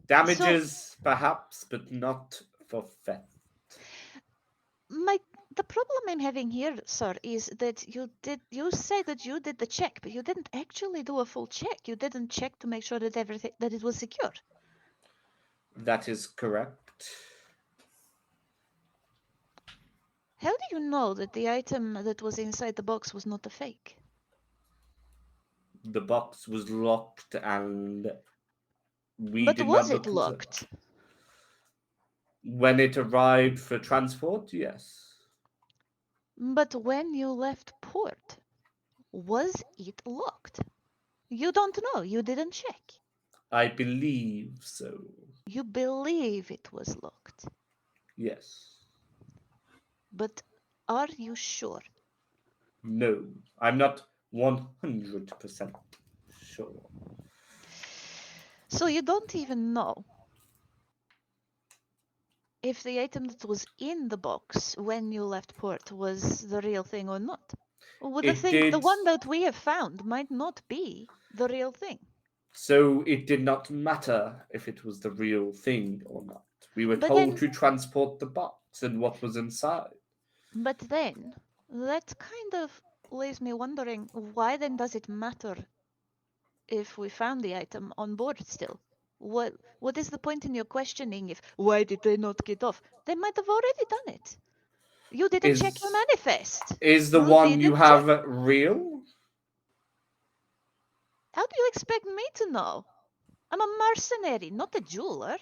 damages, perhaps, but not for theft. The problem I'm having here, sir, is that you say that you did the check, but you didn't actually do a full check. You didn't check to make sure that it was secure. That is correct. How do you know that the item that was inside the box was not a fake? The box was locked and But was it locked? When it arrived for transport, yes. But when you left port, was it locked? You don't know. You didn't check. I believe so. You believe it was locked. Yes. But are you sure? No, I'm not 100% sure. So you don't even know if the item that was in the box when you left port was the real thing or not. Well, the one that we have found might not be the real thing. So it did not matter if it was the real thing or not. We were But told then- to transport the box and what was inside. But then, that kind of leaves me wondering, why then does it matter if we found the item on board still? What is the point in your questioning if why did they not get off? They might have already done it. You didn't check your manifest. Is the You one you didn't have real? How do you expect me to know? I'm a mercenary, not a jeweler.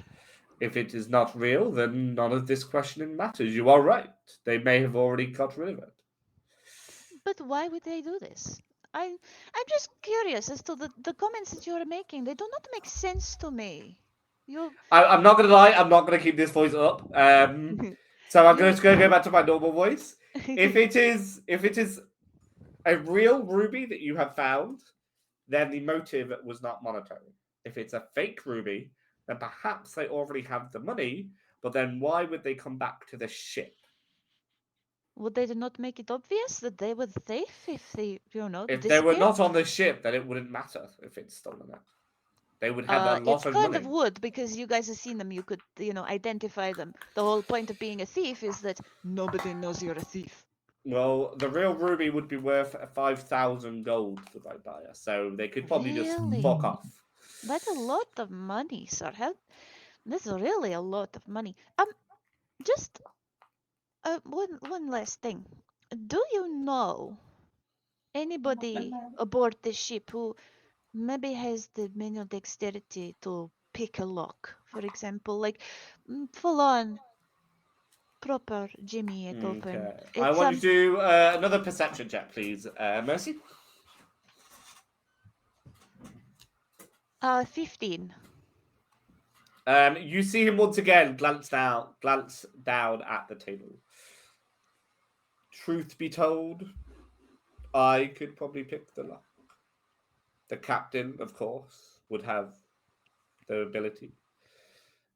If it is not real, then none of this questioning matters. You are right. They may have already got rid of it. But why would they do this? I'm just curious as to the comments that you're making. They do not make sense to me. I'm not going to lie. I'm not going to keep this voice up. So I'm just going to go back to my normal voice. If it is a real ruby that you have found, then the motive was not monetary. If it's a fake ruby, then perhaps they already have the money, but then why would they come back to the ship? Would they not make it obvious that they were safe if they, If they were disappeared? not on the ship, then it wouldn't matter if it's stolen. They would have a lot of money. It kind of would, because you guys have seen them. You could, identify them. The whole point of being a thief is that nobody knows you're a thief. Well, the real ruby would be worth 5,000 gold for my buyer, so they could probably just fuck off. That's a lot of money, sir. That's really a lot of money. Just one last thing. Do you know anybody aboard this ship who maybe has the manual dexterity to pick a lock, for example, like full on proper Jimmy it open? I want you to do another perception check, please, Mercy. 15. You see him once again glance down at the table. Truth be told, I could probably pick the lock. The captain, of course, would have the ability.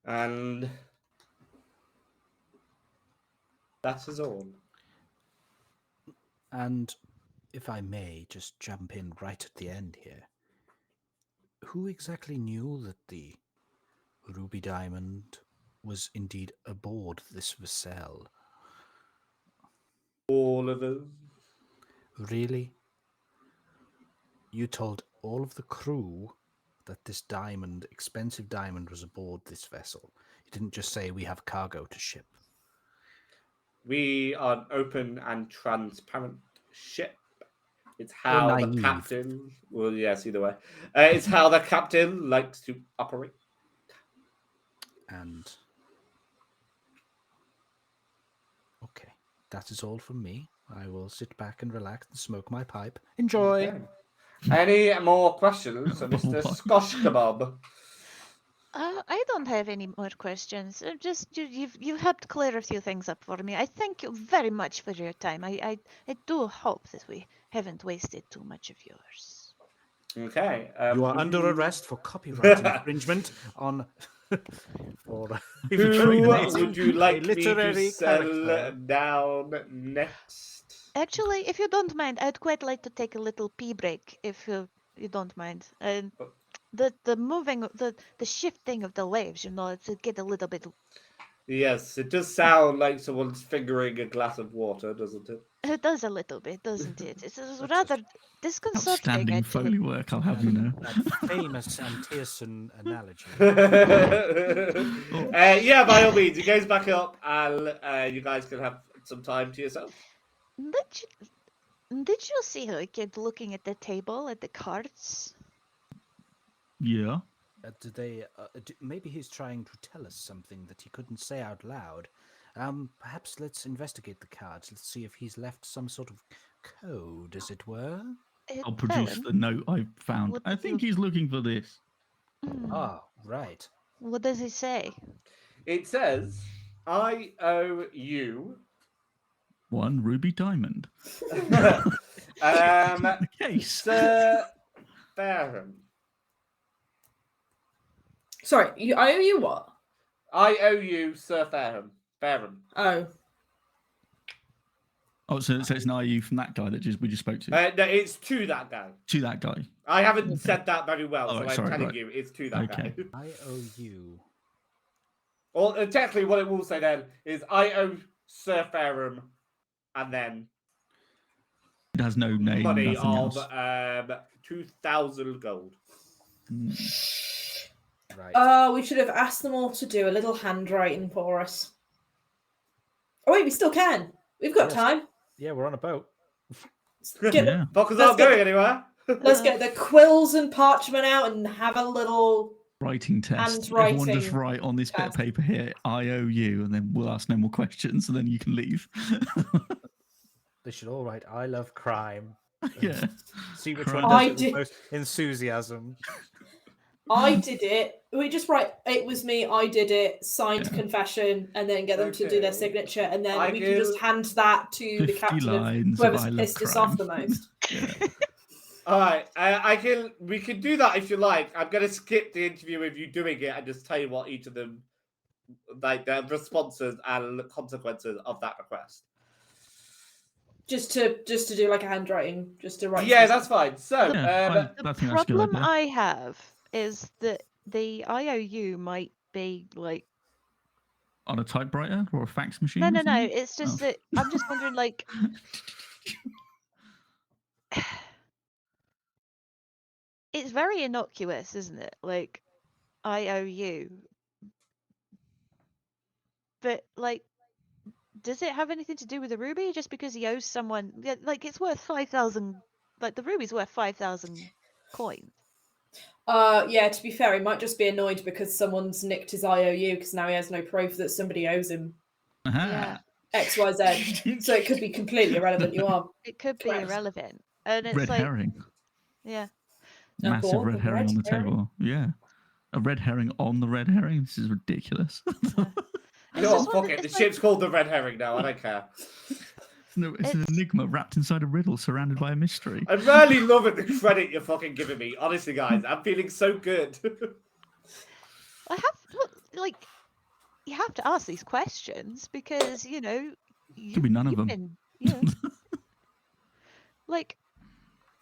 And that is all. And if I may just jump in right at the end here, who exactly knew that the Ruby Diamond was indeed aboard this vessel? All of them. Really? You told all of the crew that this diamond, expensive diamond, was aboard this vessel. You didn't just say we have cargo to ship. We are an open and transparent ship. It's how the captain. Well, yes, either way. It's how the captain likes to operate. And okay, that is all from me. I will sit back and relax and smoke my pipe. Enjoy. Okay. Any more questions, Mr. Skosh Kebab? I don't have any more questions. Just you helped clear a few things up for me. I thank you very much for your time. I do hope that we haven't wasted too much of yours. Okay. You are under arrest for copyright infringement on. For who would you like me to sell character. down next? Actually, if you don't mind, I'd quite like to take a little pee break, if you don't mind. And the moving, the shifting of the waves, to get a little bit. Yes, it does sound like someone's fingering a glass of water, doesn't it? It does a little bit, doesn't it? It's rather disconcerting. Outstanding Foley work, I'll have you know. That famous Antierson analogy. Yeah, by all means, you guys back up, and you guys can have some time to yourself. Did you see her kid looking at the table at the cards? Yeah. Maybe he's trying to tell us something that he couldn't say out loud. Perhaps let's investigate the cards. Let's see if he's left some sort of code, as it were. I'll produce the note I found. What I did think you- he's looking for this. Ah, right. What does he say? It says, I owe you. 1 ruby diamond. The Case. Sir Fairham. Sorry, I owe you what? I owe you Sir Fairham. Fairham. Oh. Oh, so it's an IU from that guy that we just spoke to. No, it's to that guy. To that guy. I haven't said that very well, Oh, so I'm sorry, telling right. you, it's to that Okay. guy. I owe you. Or technically, what it will say then is, I owe Sir Fairham, and then It has no name, money nothing of else. 2,000 gold. Right. We should have asked them all to do a little handwriting for us. Oh wait, we still can. We've got Yes. time. Yeah, we're on a boat. Get, Yeah. Fuckers Let's aren't get going the- anywhere. Let's get the quills and parchment out and have a little. Writing test. Handwriting Everyone just write on this bit of test. paper here, I owe you, and then we'll ask no more questions, and then you can leave. They should all write, I love crime. Yeah. See which Crime. one I does it did- with most enthusiasm. I did it. We just write. It was me. I did it. Signed Yeah. confession, and then get them to do their Okay. signature, and then I we can just give hand that to the 50 captain of lines of whoever's I love pissed us crime. off the most. Yeah. All right, we can do that if you like. I'm going to skip the interview of you doing it and just tell you what each of them, like their responses and consequences of that request. Just to do like a handwriting, just to write. Yeah, some that's fine. So, Yeah, um, I think The that's a good problem idea. I have is that the IOU might be like On a typewriter or a fax machine? no, or no, no. something? It's just Oh. that I'm just wondering, like, it's very innocuous, isn't it? Like, IOU, but like, does it have anything to do with the ruby? Just because he owes someone, yeah, like, it's worth 5,000. Like, the ruby's worth 5,000 coins. Yeah, to be fair, he might just be annoyed because someone's nicked his IOU because now he has no proof that somebody owes him Aha. XYZ. So it could be completely irrelevant. You are It could be correct. irrelevant, and it's Red like, herring. yeah, A Massive ball red of herring red on the herring? table. Yeah. A red herring on the red herring? This is ridiculous. It's go on, just fuck one it. that- The it's like- ship's called the Red Herring now. I don't care. It's an enigma wrapped inside a riddle surrounded by a mystery. I'm really loving the credit you're fucking giving me. Honestly, guys, I'm feeling so good. I have look, like, you have to ask these questions because you know Could be none of you've them. been, like,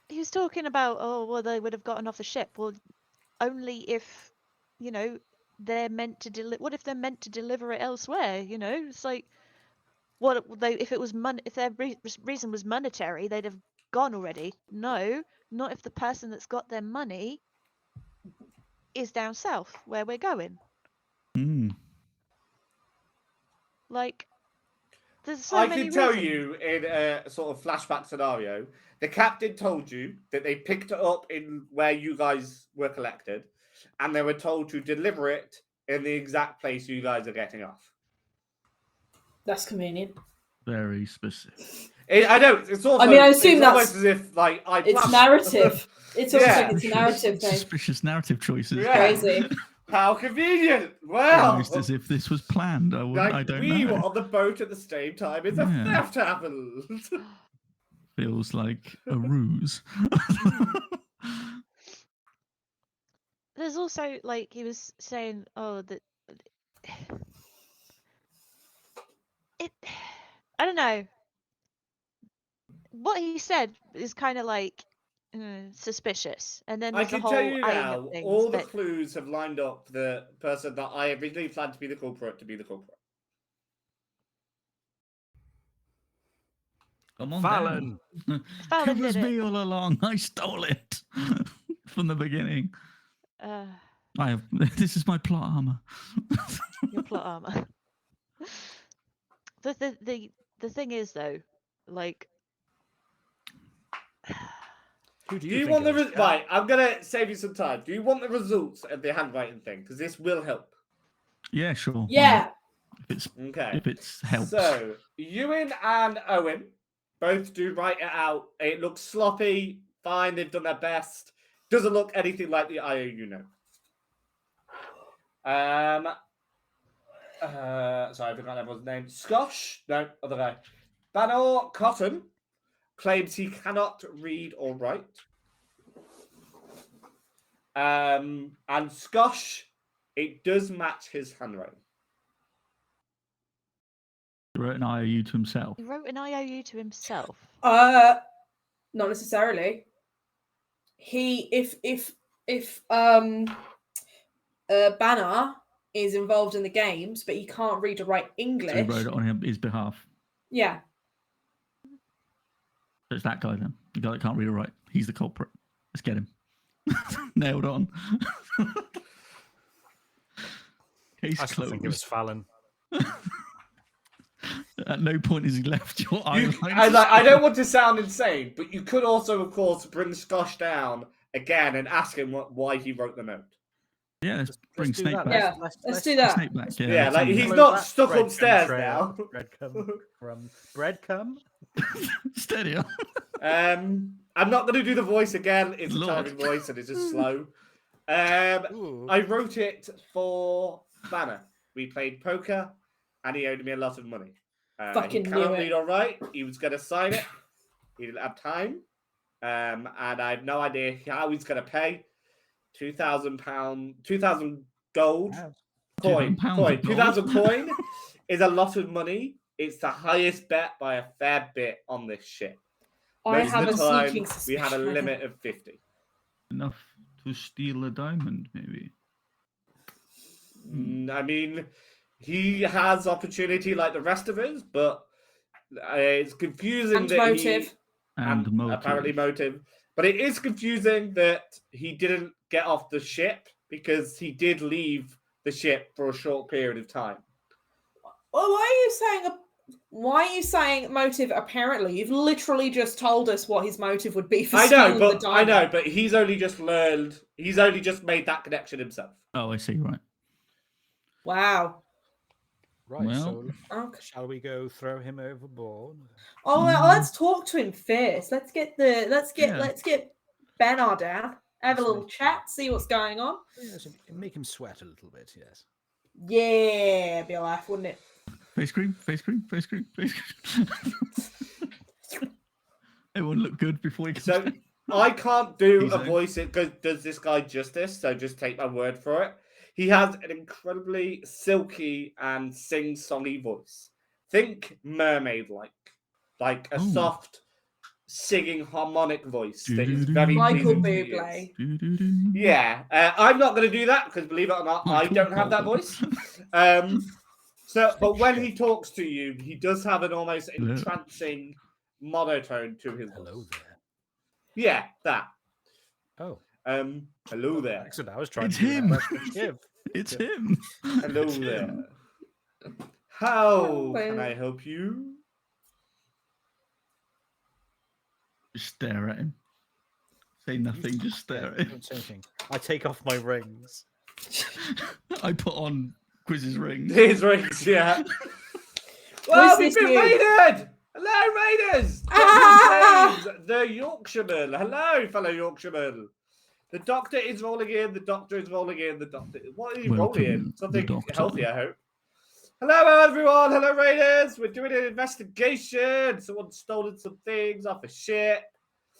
he was talking about, oh well, they would have gotten off the ship. Well, only if they're meant to deliver. What if they're meant to deliver it elsewhere? It's like, what they if it was if their reason was monetary, they'd have gone already. No, not if the person that's got their money is down south where we're going. Mm. Like, there's so I many can tell reasons. you in a sort of flashback scenario, the captain told you that they picked it up in where you guys were collected, and they were told to deliver it in the exact place you guys are getting off. That's convenient. Very specific. I know it's also. I mean, I assume it's that's- almost as if like I. It's planned. narrative. It's almost Yeah. like it's a narrative thing. Suspicious narrative choices. Yeah. Crazy. How convenient! Wow. Almost as if this was planned. I Like don't we know. were on the boat at the same time. It's a Yeah. theft happened. Feels like a ruse. There's also, like, he was saying, oh, that it. I don't know. What he said is kind of like suspicious, and then I there's the can whole tell you eyeing now, of things, all the but clues have lined up the person that I originally planned to be the culprit to be the culprit. Come on, Fallon. down. Fallon It was did it. me all along. I stole it from the beginning. I have. This is my plot armor. Your plot armor. The thing is though, like, Who do Do you you think want the it is, Kat? right? I'm gonna save you some time. Do you want the results of the handwriting thing? Because this will help. Yeah, sure. why Yeah. Okay. If it's helps. So Ewan and Owen both do write it out. It looks sloppy. Fine, they've done their best. Doesn't look anything like the IOU note. Sorry, I forgot everyone's name. Skosh, no, other guy. Banor Cotton claims he cannot read or write. And Skosh, it does match his handwriting. He wrote an IOU to himself. He wrote an IOU to himself. Not necessarily. If Banner is involved in the games, but he can't read or write English. So he wrote it on his behalf. Yeah. So it's that guy then. The guy that can't read or write. He's the culprit. Let's get him. Nailed on. Case I still closed. think it was Fallon. At no point has he left your island. I don't want to sound insane, but you could also, of course, bring Skosh down again and ask him why he wrote the note. Yeah, let's bring do Snake that. back. Yeah, let's do that. Snake back. Yeah, like he's Close not that stuck breadcrumb upstairs trail. now. Breadcrumb? Steady on. I'm not going to do the voice again. It's a Lord. timing voice and it's just slow. Ooh. I wrote it for Banner. We played poker and he owed me a lot of money. Fucking he knew cannot it. read or write. He was going to sign it. He didn't have time. And I have no idea how he's going to pay. £2,000, 2,000 gold coin. £2,000 of gold? 2,000 coin is a lot of money. It's the highest bet by a fair bit on this shit. I Most have of a the time, sneaking we have a suspicion. limit of 50. Enough to steal a diamond, maybe. I mean, he has opportunity like the rest of us, but it's confusing And that motive. And motive. apparently motive. But it is confusing that he didn't get off the ship because he did leave the ship for a short period of time. Well, why are you saying motive? Apparently, you've literally just told us what his motive would be for stealing the diamond. But he's only just learned. He's only just made that connection himself. Oh, I see. Right. Wow. Right, Well. so Okay. shall we go throw him overboard? Oh, well, let's talk to him first. Let's get Banner down. Have a little chat. See what's going on. Yes, make him sweat a little bit, yes. Yeah, be a laugh, wouldn't it? Face cream, face cream, face cream, face cream. Everyone look good before he comes So in. I can't do He's a out. voice that does this guy justice, so just take my word for it. He has an incredibly silky and sing-songy voice. Think mermaid-like. Like a Ooh. soft, singing harmonic voice that is very Michael pleasing to the ears. Bublé. Doo-doo-doo. Yeah, I'm not going to do that because, believe it or not, I Michael don't have that Bublé. voice. But when he talks to you, he does have an almost Hello. entrancing monotone to his Hello voice. there. Yeah, that. Oh. Hello there. Excellent. I was trying It's to do him. that with Shiv. It's him. Hello It's there. him. How can I help you? Just stare at him. Say nothing, just stare at him. Don't say anything. I take off my rings. I put on Quiz's ring. His rings, yeah. Well, We've been you? raided! Hello, raiders! Ah! James, the Yorkshireman. Hello, fellow Yorkshireman. The doctor is rolling in. The doctor is rolling in. The doctor. What are you rolling in? Welcome, Something the doctor. healthy, I hope. Hello, everyone. Hello, raiders. We're doing an investigation. Someone's stolen some things off a ship.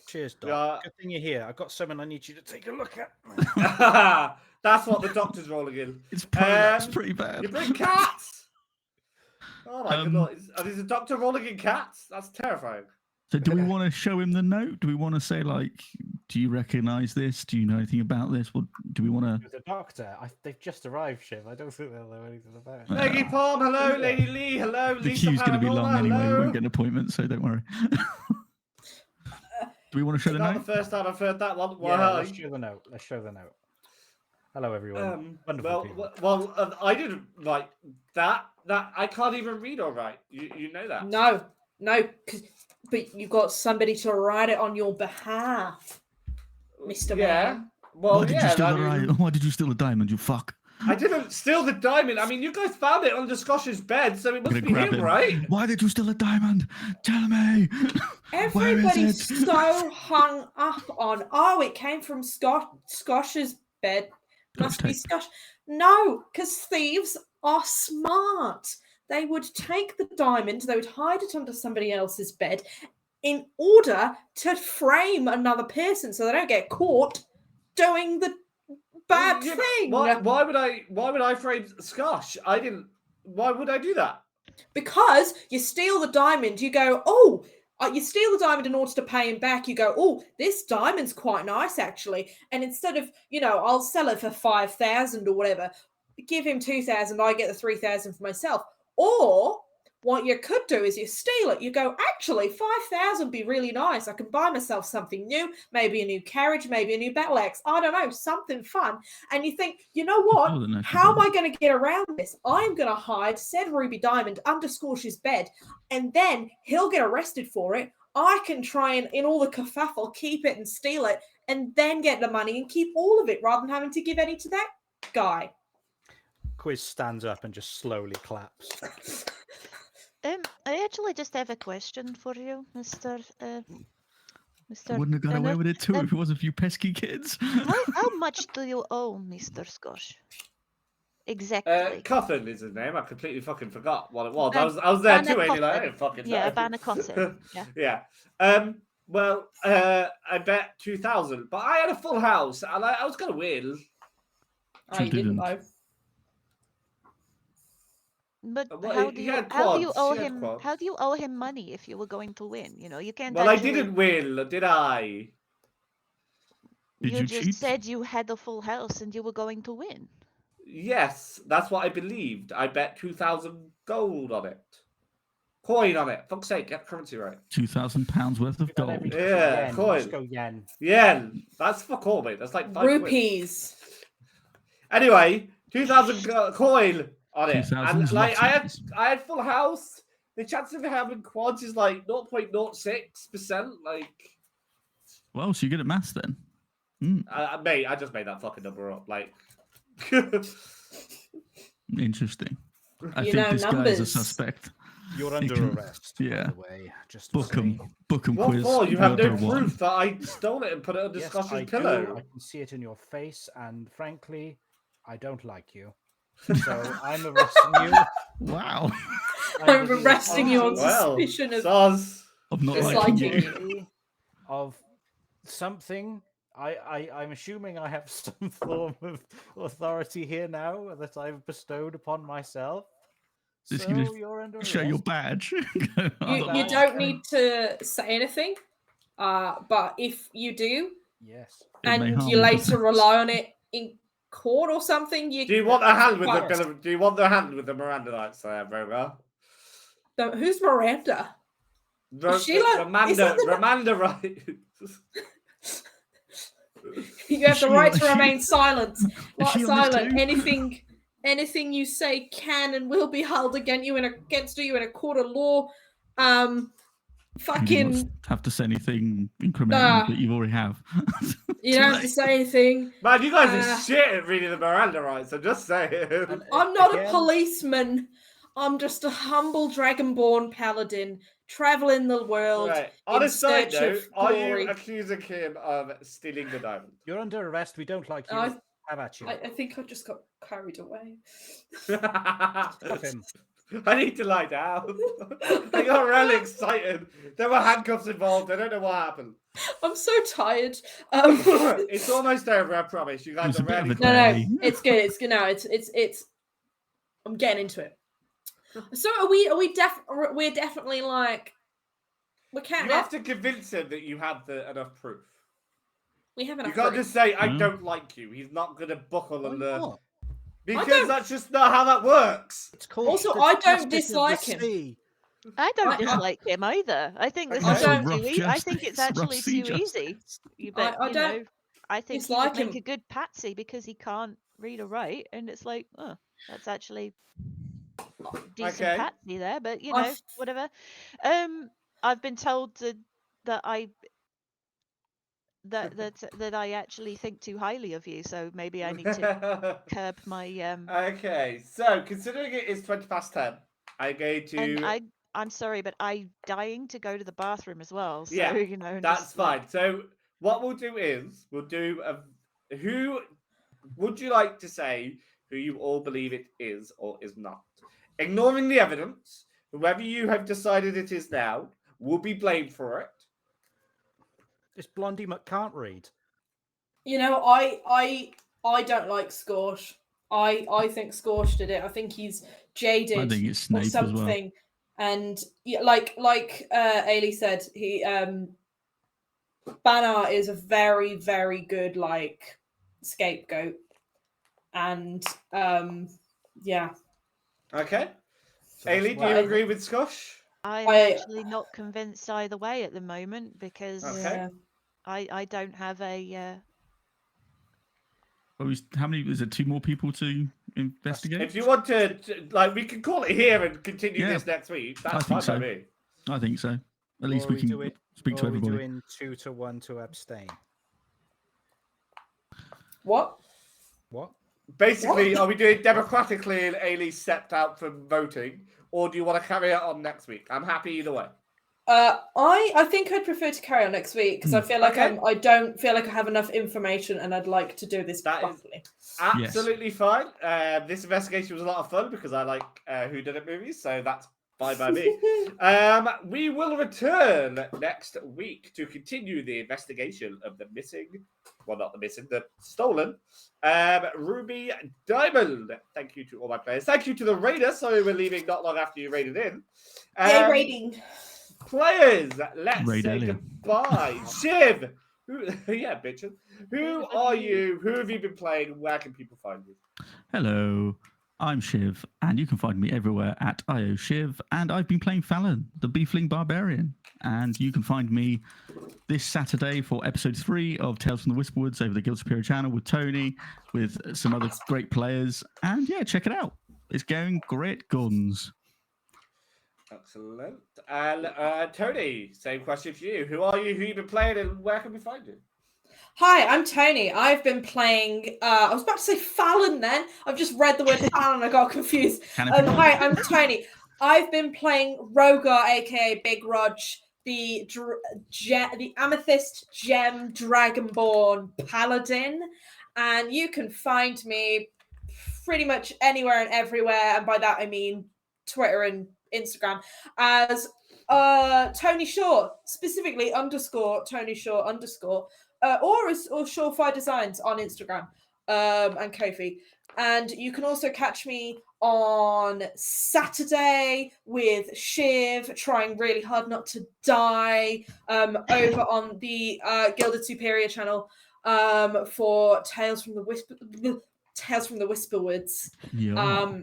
Cheers, Doc. Yeah. Good thing you're here. I've got someone I need you to take a look at. That's what the doctor's rolling in. It's that's pretty bad. You bring cats. Oh my Um, goodness! Is the doctor rolling in cats? That's terrifying. So do we want to show him the note? Do we want to say, like, do you recognize this? Do you know anything about this? What do we want to... The doctor. They've just arrived, Shiv. I don't think they'll know anything about it. Maggie Palm, hello. Lady Lee, hello. The Lisa queue's going to be long Paranorma, anyway. We hello. won't get an appointment, so don't worry. Do we want to show It's the not note? the first time I've heard that one. Yeah, Why? let's show the note. Let's show the note. Hello, everyone. Wonderful people. I didn't like that. That I can't even read all right. You know that. No, but you've got somebody to write it on your behalf, Mr. Yeah. Man. Well, Why did you yeah. steal I the mean, Why did you steal a diamond, you fuck? I didn't steal the diamond. I mean, you guys found it under Scosh's bed, so it must be him, right? Why did you steal a diamond? Tell me. Everybody's so hung up on, oh, it came from Scosh's bed. Must be Scosh. No, because thieves are smart. They would take the diamond, they would hide it under somebody else's bed in order to frame another person so they don't get caught doing the bad thing. Why would I frame Scosh? I didn't. Why would I do that? Because you steal the diamond, you go, oh, you steal the diamond in order to pay him back. You go, oh, this diamond's quite nice, actually. And instead of, I'll sell it for 5,000 or whatever, give him 2,000, I get the 3,000 for myself. Or what you could do is you steal it. You go, actually, 5,000 would be really nice. I can buy myself something new, maybe a new carriage, maybe a new battle axe. I don't know, something fun. And you think, you know what? How am I going to get around this? I'm going to hide said ruby diamond under Scorch's bed, and then he'll get arrested for it. I can try and, in all the kerfuffle, keep it and steal it, and then get the money and keep all of it rather than having to give any to that guy. Quiz stands up and just slowly claps. I actually just have a question for you, Mr. I wouldn't have got away with it too if it wasn't for you pesky kids. How much do you owe, Mr. Scosh? Exactly. Cotton is his name. I completely fucking forgot what it was. I was there too, Amy. Like, I didn't fucking know. Yeah, Banacotton. Yeah. Well, I bet 2,000, but I had a full house and I was gonna win. Oh, you didn't though. But Well, how do you owe him money if you were going to win? You can't. Well, I didn't win, did I? Did you just cheat? said you had a full house and you were going to win. Yes, that's what I believed. I bet 2,000 gold on it. Coin on it. Fuck's sake, get currency right. £2,000 worth of gold. Yeah, yen. coin. Let's go yen. Yen. That's fuck all, mate. That's like 5 rupees. Quid. Anyway, 2,000 coin on it. 2,000 And like I zlotys. had full house. The chance of having quads is like 0.06%. Like, Well, so you're good at maths then. Mate, I just made that fucking number up. Like, Interesting. I You think know this guy is a numbers. suspect. You're under arrest. Yeah. By the way, just Book him. Book him what quiz. for? You have no murder one. proof that I stole it and put it under Yes, Scosh's I pillow. do. I can see it in your face, and frankly, I don't like you. So I'm arresting you. Wow. I'm arresting you on Well, suspicion of Soz. I'm not Disliking liking you. you. Of something. I'm assuming I have some form of authority here now that I've bestowed upon myself. Just So you just you're under Show arrest. your badge. You don't need to say anything, but if you do, Yes. It may and harm you the later defense. rely on it in court or something, Do you want a hand with the Fire. bill of, Do you want the hand with the Miranda rights there, very well? Who's Miranda? Is she like- is that the- Ramanda rights. You have Is the she right on- to remain silent. Is Like she on this silent. too? Anything you say can and will be held against you in a court of law. You do not Fucking, have to say anything incriminating that you already have. you don't have to say anything. Man, you guys are shit at reading the Miranda rights, so just say it. And I'm not a again, policeman. I'm just a humble dragonborn paladin traveling the world. Right. On a in side search note, of are glory. you accusing him of stealing the diamond? You're under arrest. We don't like you. I- Have at you. I think I just got carried away. Stop him. I need to lie down. I got really excited. There were handcuffs involved. I don't know what happened. I'm so tired. It's almost over. I promise. You guys It's a are bit of ready. a No, day. it's good. It's good now. It's. I'm getting into it. So we're definitely like we can't. You have to convince him that you have enough proof. We have You enough. can't proof. just say, I Mm. don't like you. He's not going to buckle Why under. not? Because don't- that's just not how that works. It's called Also, the I don't justice of the dislike him. sea. I don't I- dislike him either. I think this I is don't- too easy. I think justice, it's actually rough sea too easy. justice. But I you don't know, I think he dislike would make him. a good patsy because he can't read or write, and it's like, oh, that's actually decent Okay. patsy there. But you I know, f- whatever. I've been told that I that I actually think too highly of you. So maybe I need to curb my Okay, so considering it is 10:20, I'm going And to. I'm sorry, but I'm dying to go to the bathroom as well. So Yeah, you know, that's just like fine. So what we'll do is we'll do a. Who would you like to say who you all believe it is or is not? Ignoring the evidence, whoever you have decided it is now will be blamed for it. This Blondie can't read. You know, I don't like Scorch. I think Scorch did it. I think he's jaded I think it's or Snape as well. something. And yeah, like Ailey said, he Banner is a very, very good like scapegoat. And yeah. Okay. So that's Ailey, do why- you agree with Scosh? I'm I- actually not convinced either way at the moment because Okay. Yeah. I don't have a Well, how many? Is it 2 more people to investigate? If you want to, like, we can call it here and continue Yeah. this next week. I That's think fine so. by me. I think so. At least or we can do it, speak to or we everybody. doing 2 to 1 to abstain. What? What? Basically, are we doing democratically and Ailey stepped out from voting, or do you want to carry it on next week? I'm happy either way. I think I'd prefer to carry on next week because I feel like Okay. I don't feel like I have enough information and I'd like to do this That is- properly. Absolutely fine. This investigation was a lot of fun because I like whodunit movies, so that's fine by me. We will return next week to continue the investigation of the the stolen Ruby Diamond. Thank you to all my players. Thank you to the raider. Sorry we're leaving not long after you raided in. Yay, rating. Players, let's Raid say Elliot. goodbye. Shiv! Yeah, bitches. Who are you? Who have you been playing? Where can people find you? Hello, I'm Shiv, and you can find me everywhere at IOShiv, and I've been playing Fallon, the Beefling Barbarian. And you can find me this Saturday for episode 3 of Tales from the Whisperwoods over the Guild Superior channel with Tony, with some other great players. And yeah, check it out. It's going great guns. Excellent. And Tony, same question for you. Who are you? Who you been playing, and where can we find you? Hi, I'm Tony. I've been playing. I was about to say Fallon. Then I've just read the word Fallon. I got confused. Hi, I'm Tony. I've been playing Rogar, aka Big Rog, the Amethyst Gem Dragonborn Paladin, and you can find me pretty much anywhere and everywhere, and by that I mean Twitter and Instagram as Tony Shaw, specifically _Tony Shaw or Surefire Designs on Instagram and Kofi. And you can also catch me on Saturday with Shiv, trying really hard not to die, over on the Gilded Superior channel for Tales from the Whisperwoods. Yeah.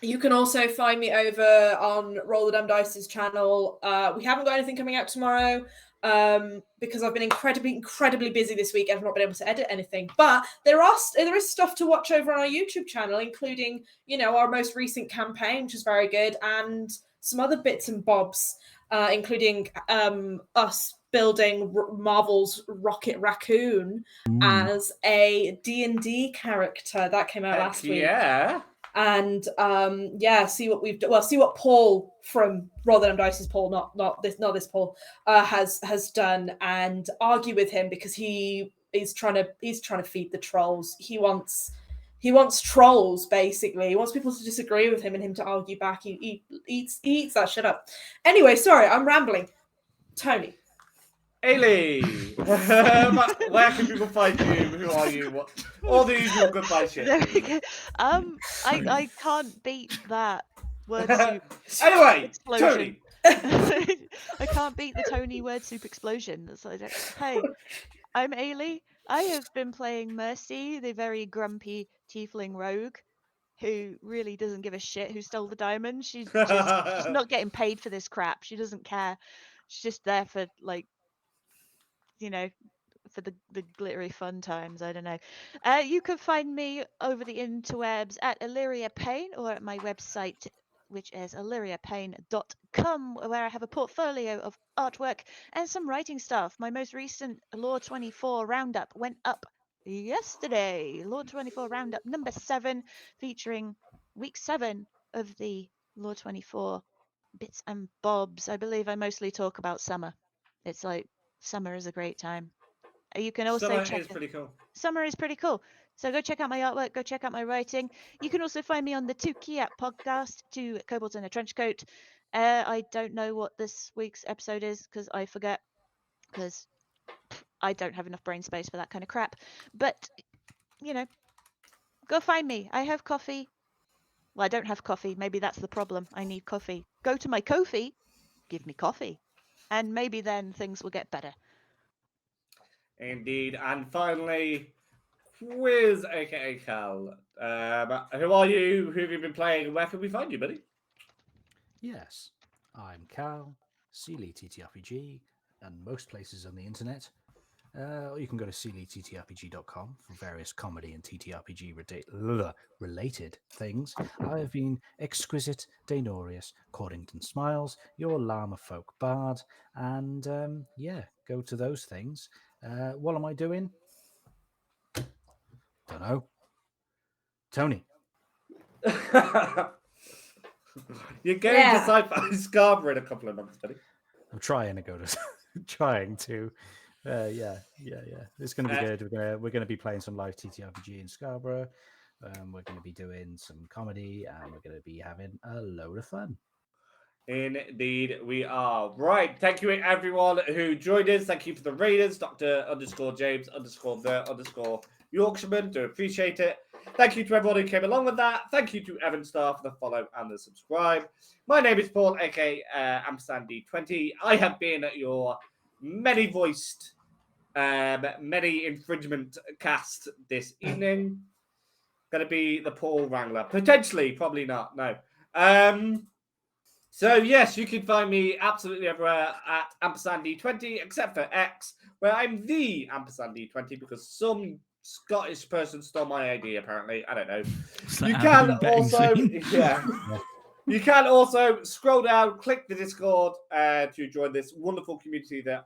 You can also find me over on Roll the Dumb Dice's channel. We haven't got anything coming out tomorrow because I've been incredibly busy this week. I've not been able to edit anything. But there is stuff to watch over on our YouTube channel, including, you know, our most recent campaign, which is very good, and some other bits and bobs, including us building Marvel's Rocket Raccoon as a D&D character. That came out last week. Yeah. And see what we've done. Well, see what Paul from Rotherham Dice's Paul, not this Paul, has done, and argue with him because he's trying to feed the trolls. He wants trolls, basically. He wants people to disagree with him and him to argue back. He eats that shit up. Anyway, sorry, I'm rambling. Tony. Ailey, where can people find you? Who are you? What? All the usual goodbye shit. There we go. I can't beat that word soup. Anyway, explosion. Tony. I can't beat the Tony word soup explosion. It's like, hey, I'm Ailey. I have been playing Mercy, the very grumpy tiefling rogue, who really doesn't give a shit who stole the diamond. She's not getting paid for this crap. She doesn't care. She's just there for, like, you know, for the glittery fun times. I don't know. You can find me over the interwebs at Illyria Payne or at my website which is illyriapain.com, where I have a portfolio of artwork and some writing stuff. My most recent Lore 24 roundup went up yesterday. Lore 24 roundup number 7, featuring week 7 of the Lore 24 bits and bobs. I believe I mostly talk about summer. It's like summer is a great time. You can also Summer check is pretty cool. Summer is pretty cool. So go check out my artwork, go check out my writing. You can also find me on the 2 Key App podcast, 2 Kobolds in a Trench Coat. I don't know what this week's episode is because I forget, because I don't have enough brain space for that kind of crap. But, you know, go find me. I have coffee. Well, I don't have coffee. Maybe that's the problem. I need coffee. Go to my Ko-fi, give me coffee. And maybe then things will get better. Indeed. And finally, Quiz, aka Cal. Who are you? Who have you been playing? Where can we find you, buddy? Yes, I'm Cal, Sealy TTRPG, and most places on the internet. Or you can go to sealyttrpg.com for various comedy and TTRPG related things. I have been Exquisite, Daenorius, Cordington Smiles, your Llama Folk Bard, and go to those things. What am I doing? Don't know. Tony. You're going to Sci-Fi Scarborough in a couple of months, buddy. I'm trying to go to trying to. It's going to be good. We're going to be playing some live TTRPG in Scarborough. We're going to be doing some comedy, and we're going to be having a load of fun. Indeed, we are. Right. Thank you, everyone who joined us. Thank you for the raiders, Dr._James_the_Yorkshireman. Do appreciate it. Thank you to everyone who came along with that. Thank you to Evan Starr for the follow and the subscribe. My name is Paul, aka Ampersand D20. I have been your many-voiced, many infringement cast this evening. Going to be the Paul Wrangler. Potentially, probably not. No. So, yes, you can find me absolutely everywhere at Ampersand D20, except for X, where I'm the Ampersand D20 because some Scottish person stole my ID, apparently. I don't know. You can also, you can also scroll down, click the Discord to join this wonderful community that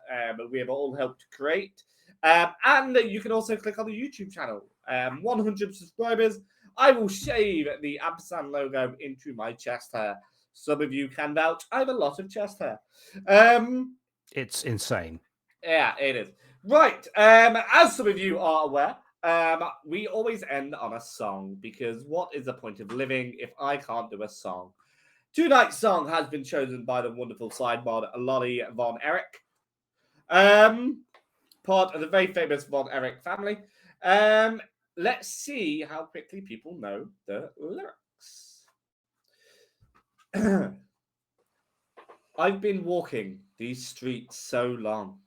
we have all helped create. And you can also click on the YouTube channel. 100 subscribers. I will shave the Ampersand logo into my chest hair. Some of you can vouch. I have a lot of chest hair. It's insane. Yeah, it is. Right. As some of you are aware, we always end on a song because what is the point of living if I can't do a song? Tonight's song has been chosen by the wonderful side mod Lolly Von Erich, part of the very famous Von Erich family. Let's see how quickly people know the lyrics. I've been walking these streets so long,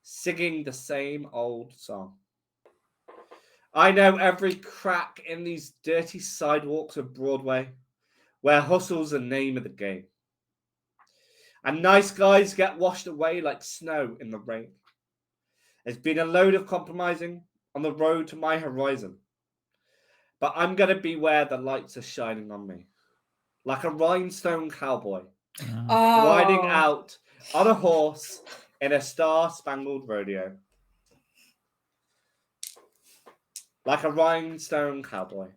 singing the same old song. I know every crack in these dirty sidewalks of Broadway, where hustle's the name of the game. And nice guys get washed away like snow in the rain. There's been a load of compromising on the road to my horizon. But I'm going to be where the lights are shining on me. Like a rhinestone cowboy, riding out on a horse in a star-spangled rodeo. Like a rhinestone cowboy.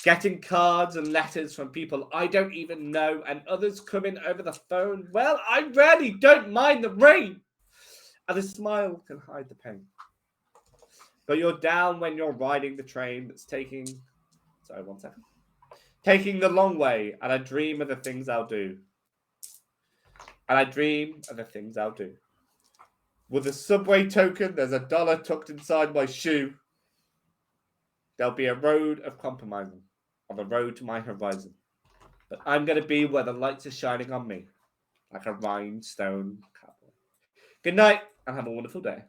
Getting cards and letters from people I don't even know and others coming over the phone. Well, I really don't mind the rain. And a smile can hide the pain. But you're down when you're riding the train that's taking... Sorry, 1 second. Taking the long way, and I dream of the things I'll do. And I dream of the things I'll do. With a subway token, there's $1 tucked inside my shoe. There'll be a road of compromising on the road to my horizon. But I'm going to be where the lights are shining on me, like a rhinestone cowboy. Good night, and have a wonderful day.